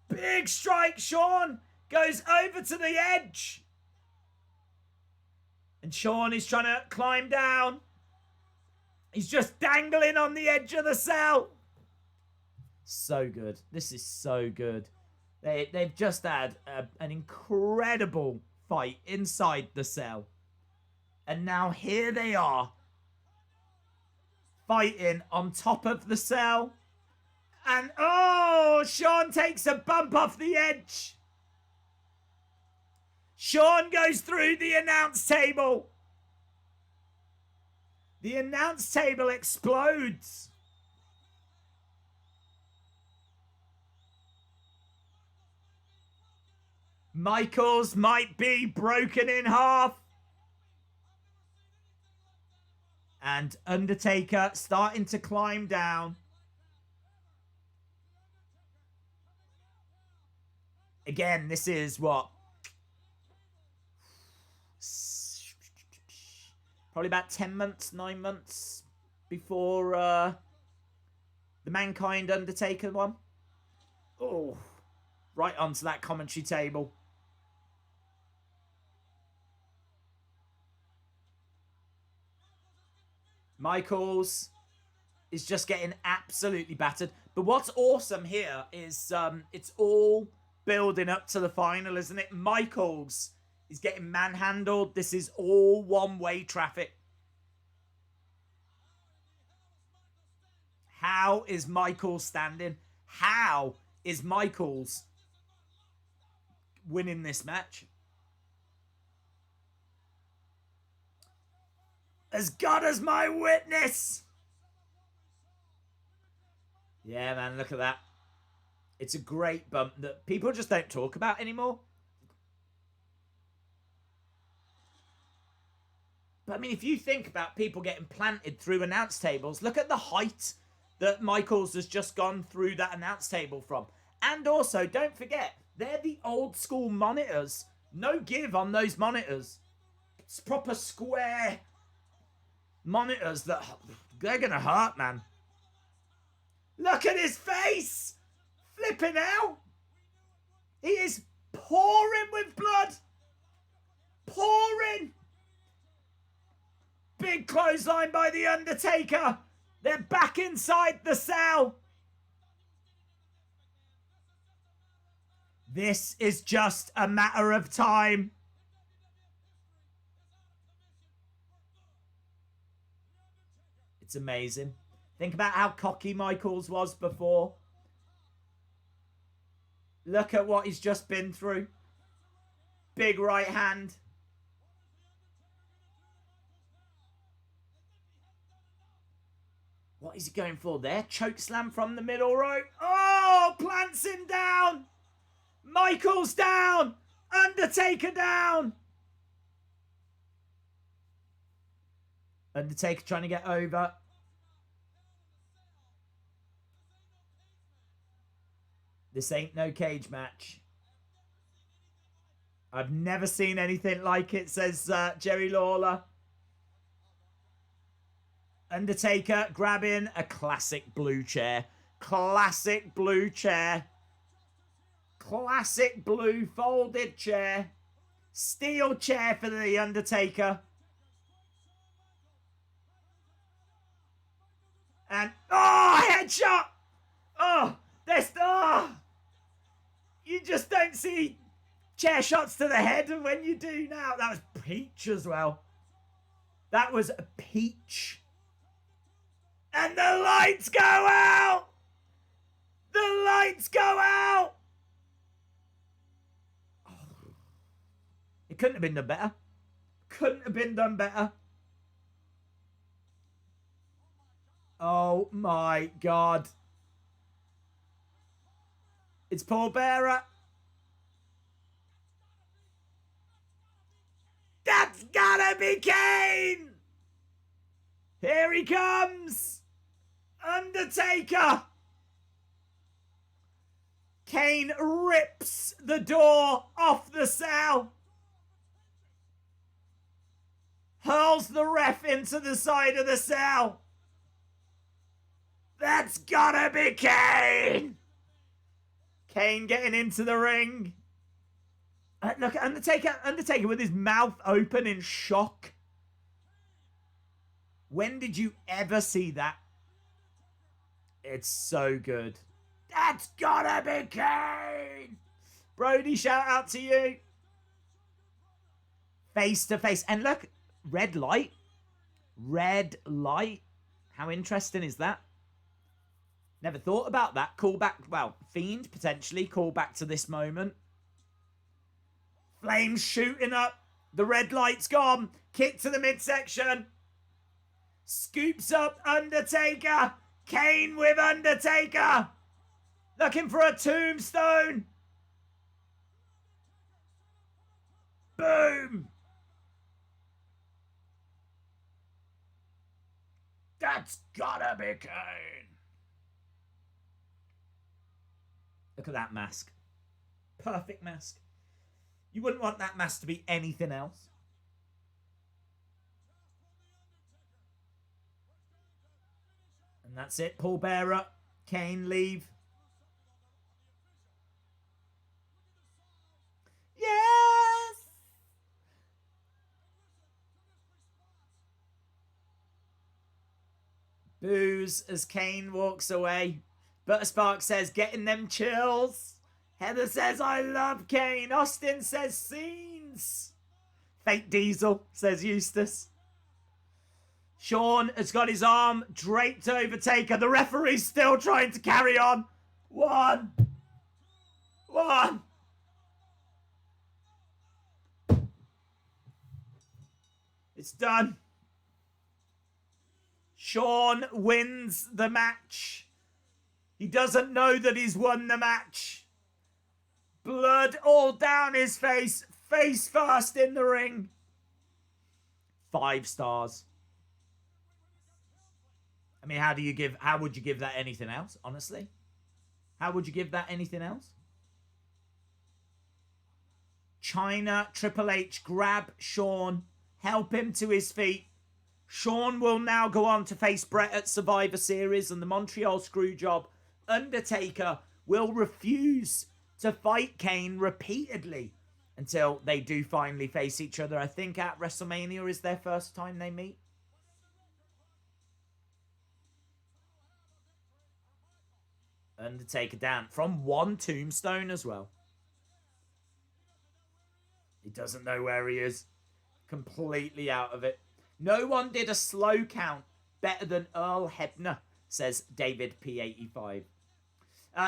Big strike. Shawn goes over to the edge. And Shawn is trying to climb down. He's just dangling on the edge of the cell. So good. This is so good. They've just had an incredible fight inside the cell. And now here they are. Fighting on top of the cell. And oh, Shawn takes a bump off the edge. Shawn goes through the announce table. The announce table explodes. Michaels might be broken in half. And Undertaker starting to climb down. Again, this is what? Probably about 10 months, 9 months before the Mankind Undertaker one. Oh, right onto that commentary table. Michaels is just getting absolutely battered. But what's awesome here is it's all building up to the final, isn't it? Michaels is getting manhandled. This is all one-way traffic. How is Michaels standing? How is Michaels winning this match? As God as my witness. Yeah, man, look at that. It's a great bump that people just don't talk about anymore. But I mean, if you think about people getting planted through announce tables, look at the height that Michaels has just gone through that announce table from. And also, don't forget, they're the old school monitors. No give on those monitors. It's proper square monitors that they're gonna hurt, man. Look at his face, flipping out. He is pouring with blood, pouring. Big clothesline by the Undertaker. They're back inside the cell. This is just a matter of time. It's amazing. Think about how cocky Michaels was before. Look at what he's just been through. Big right hand. What is he going for there? Choke slam from the middle rope. Oh, plants him down. Michaels down. Undertaker down. Undertaker trying to get over. This ain't no cage match. I've never seen anything like it, says Jerry Lawler. Undertaker grabbing a classic blue chair. Classic blue chair. Classic blue folded chair. Steel chair for the Undertaker. And, oh, headshot! Oh, you just don't see Chair shots to the head, and when you do now, that was peach as well. That was a peach. And the lights go out! The lights go out! Oh. It couldn't have been done better. Couldn't have been done better. Oh my God. It's Paul Bearer. That's gotta be Kane! Here he comes! Undertaker! Kane rips the door off the cell. Hurls the ref into the side of the cell. That's gotta be Kane! Kane getting into the ring. Look at Undertaker with his mouth open in shock. When did you ever see that? It's so good. That's gotta be Kane! Brody, shout out to you. Face to face. And look, red light. Red light. How interesting is that? Never thought about that. Call back, well, Fiend, potentially. Call back to this moment. Flames shooting up. The red light's gone. Kick to the midsection. Scoops up Undertaker. Kane with Undertaker. Looking for a tombstone. Boom. That's gotta be Kane. Look at that mask. Perfect mask. You wouldn't want that mask to be anything else. And that's it. Paul Bearer. Kane leave. Yes! Boos as Kane walks away. Butter Spark says, getting them chills. Heather says, I love Kane. Austin says, scenes. Fake Diesel, says Eustace. Shawn has got his arm draped over Taker. The referee's still trying to carry on. One. It's done. Shawn wins the match. He doesn't know that he's won the match. Blood all down his face. Face first in the ring. 5 stars. I mean, how would you give that anything else, honestly? How would you give that anything else? China, Triple H, grab Shawn. Help him to his feet. Shawn will now go on to face Bret at Survivor Series and the Montreal Screwjob. Undertaker will refuse to fight Kane repeatedly until they do finally face each other. I think at WrestleMania is their first time they meet. Undertaker down from 1 tombstone as well. He doesn't know where he is. Completely out of it. No one did a slow count better than Earl Hebner, says David P85.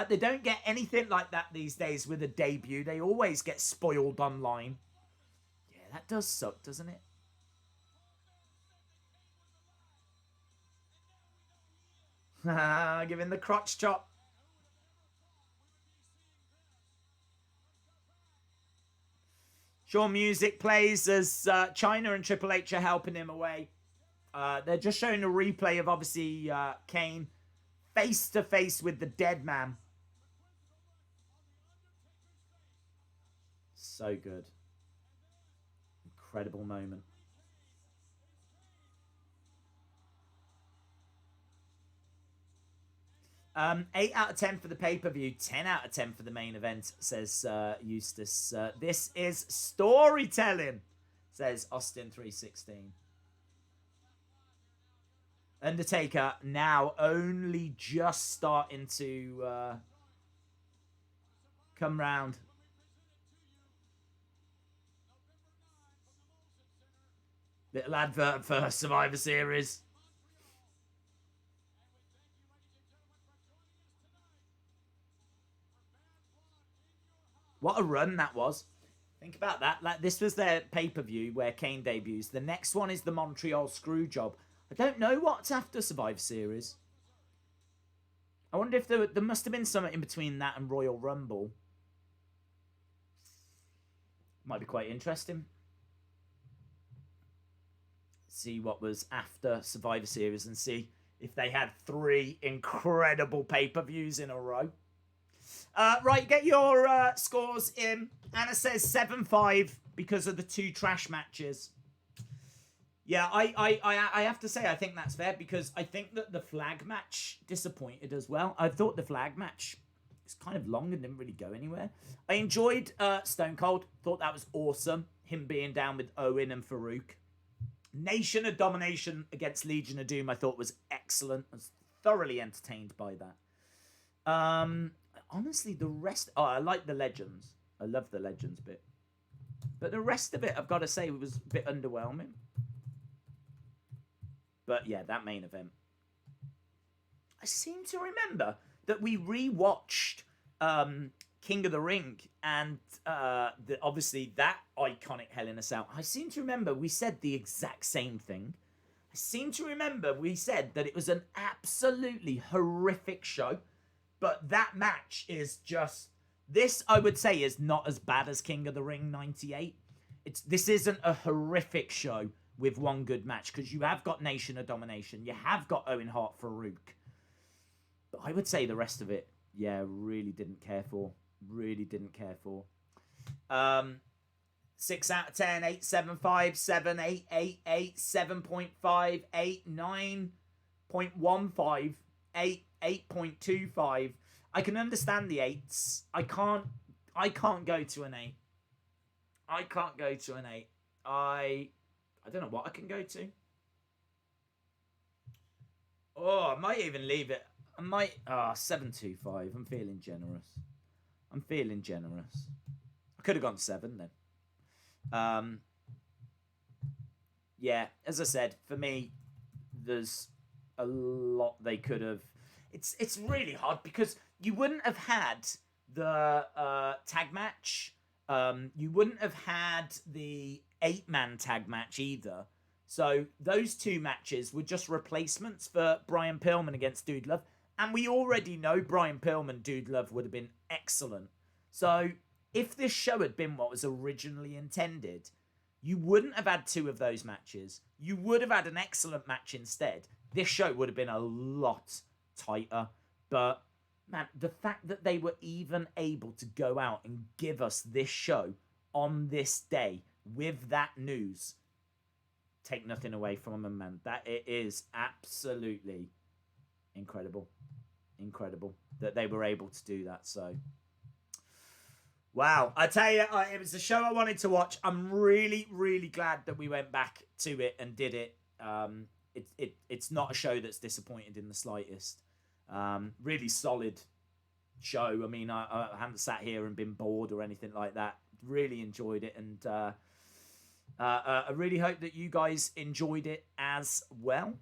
They don't get anything like that these days with a debut. They always get spoiled online. Yeah, that does suck, doesn't it? Giving the crotch chop. Sure, music plays as China and Triple H are helping him away. They're just showing a replay of, obviously, Kane face-to-face with the dead man. So good. Incredible moment. 8 out of 10 for the pay-per-view, 10 out of 10 for the main event, says Eustace. This is storytelling, says Austin316. Undertaker now only just starting to come round. Little advert for Survivor Series. What a run that was. Think about that. Like, this was their pay-per-view where Kane debuts. The next one is the Montreal Screwjob. I don't know what's after Survivor Series. I wonder if there must have been something in between that and Royal Rumble. Might be quite interesting. See what was after Survivor Series and see if they had 3 incredible pay-per-views in a row. Right, get your scores in. Anna says 7-5 because of the 2 trash matches. Yeah, I have to say I think that's fair because I think that the flag match disappointed as well. I thought the flag match was kind of long and didn't really go anywhere. I enjoyed Stone Cold. Thought that was awesome. Him being down with Owen and Faarooq. Nation of Domination against Legion of Doom I thought was excellent. I was thoroughly entertained by that. Honestly, the rest... Oh, I like the Legends. I love the Legends bit. But the rest of it, I've got to say, was a bit underwhelming. But yeah, that main event. I seem to remember that we rewatched King of the Ring and obviously that iconic Hell in a Cell. I seem to remember we said the exact same thing. I seem to remember we said that it was an absolutely horrific show. But that match is just... This, I would say, is not as bad as King of the Ring 98. This isn't a horrific show with one good match, because you have got Nation of Domination. You have got Owen Hart, Farook. But I would say the rest of it, yeah, really didn't care for. Really didn't care for. 6 out of 10, 8.75, 7, 8, 8, 8, 7.5, 8, 9.15, 8, 8.25. I can understand the 8s. I can't go to an 8. I can't go to an 8. I don't know what I can go to. Oh, I might even leave it. I might... 7.25. I'm feeling generous. I'm feeling generous. I could have gone 7 then. Yeah, as I said, for me, there's a lot they could have... It's really hard because you wouldn't have had the tag match. You wouldn't have had the 8-man tag match either. So those 2 matches were just replacements for Brian Pillman against Dude Love. And we already know Brian Pillman, Dude Love would have been excellent. So if this show had been what was originally intended, you wouldn't have had 2 of those matches. You would have had an excellent match instead. This show would have been a lot tighter. But man, the fact that they were even able to go out and give us this show on this day with that news, take nothing away from them, man. That it is absolutely incredible that they were able to do that. So wow, I tell you, it was a show I wanted to watch. I'm really glad that we went back to it and did it. It's not a show that's disappointed in the slightest. Really solid show. I mean, I haven't sat here and been bored or anything like that. Really enjoyed it, and I really hope that you guys enjoyed it as well.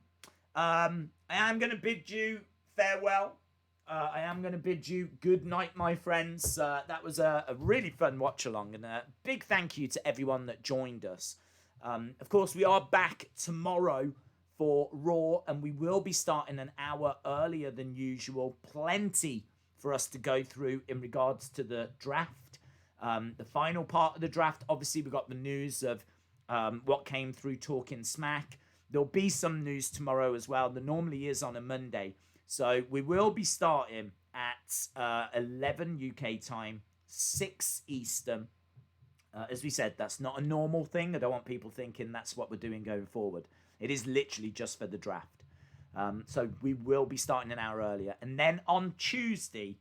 I am going to bid you farewell. I am going to bid you good night, my friends. That was a really fun watch along, and a big thank you to everyone that joined us. Of course, we are back tomorrow for Raw, and we will be starting an hour earlier than usual. Plenty for us to go through in regards to the draft. The final part of the draft, obviously, we got the news of what came through Talking Smack. There'll be some news tomorrow as well. There normally is on a Monday. So we will be starting at 11 UK time, 6 Eastern. As we said, that's not a normal thing. I don't want people thinking that's what we're doing going forward. It is literally just for the draft. So we will be starting an hour earlier. And then on Tuesday,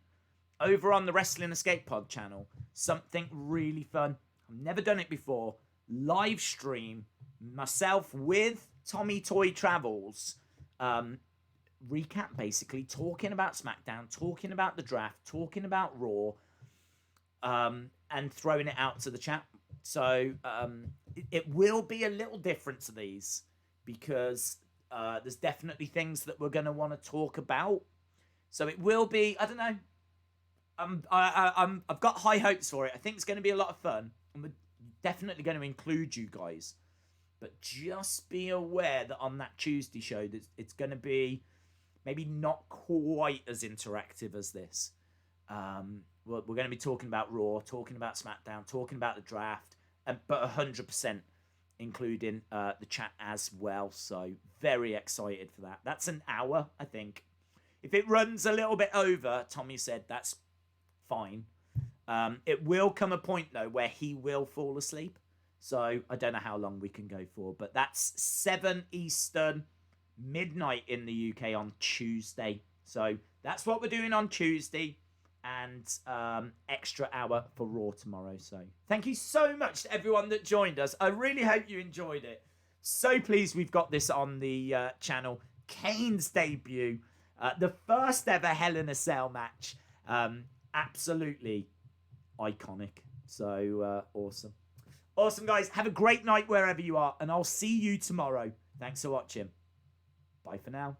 over on the Wrestling Escape Pod channel, something really fun. I've never done it before. Live stream, myself with Tommy Toy Travels. Recap, basically, talking about SmackDown, talking about the draft, talking about Raw, and throwing it out to the chat. So it will be a little different to these because there's definitely things that we're going to want to talk about. So it will be, I don't know. I've got high hopes for it. I think it's going to be a lot of fun. And we're definitely going to include you guys. But just be aware that on that Tuesday show, that it's going to be maybe not quite as interactive as this. We're going to be talking about Raw, talking about SmackDown, talking about the draft, but 100% including the chat as well. So very excited for that. That's an hour, I think. If it runs a little bit over, Tommy said, that's fine. It will come a point, though, where he will fall asleep. So I don't know how long we can go for. But that's 7 Eastern, midnight in the UK on Tuesday. So that's what we're doing on Tuesday. And extra hour for Raw tomorrow. So thank you so much to everyone that joined us. I really hope you enjoyed it. So pleased we've got this on the channel. Kane's debut. The first ever Hell in a Cell match. Absolutely iconic. So awesome. Awesome, guys. Have a great night wherever you are. And I'll see you tomorrow. Thanks for watching. Bye for now.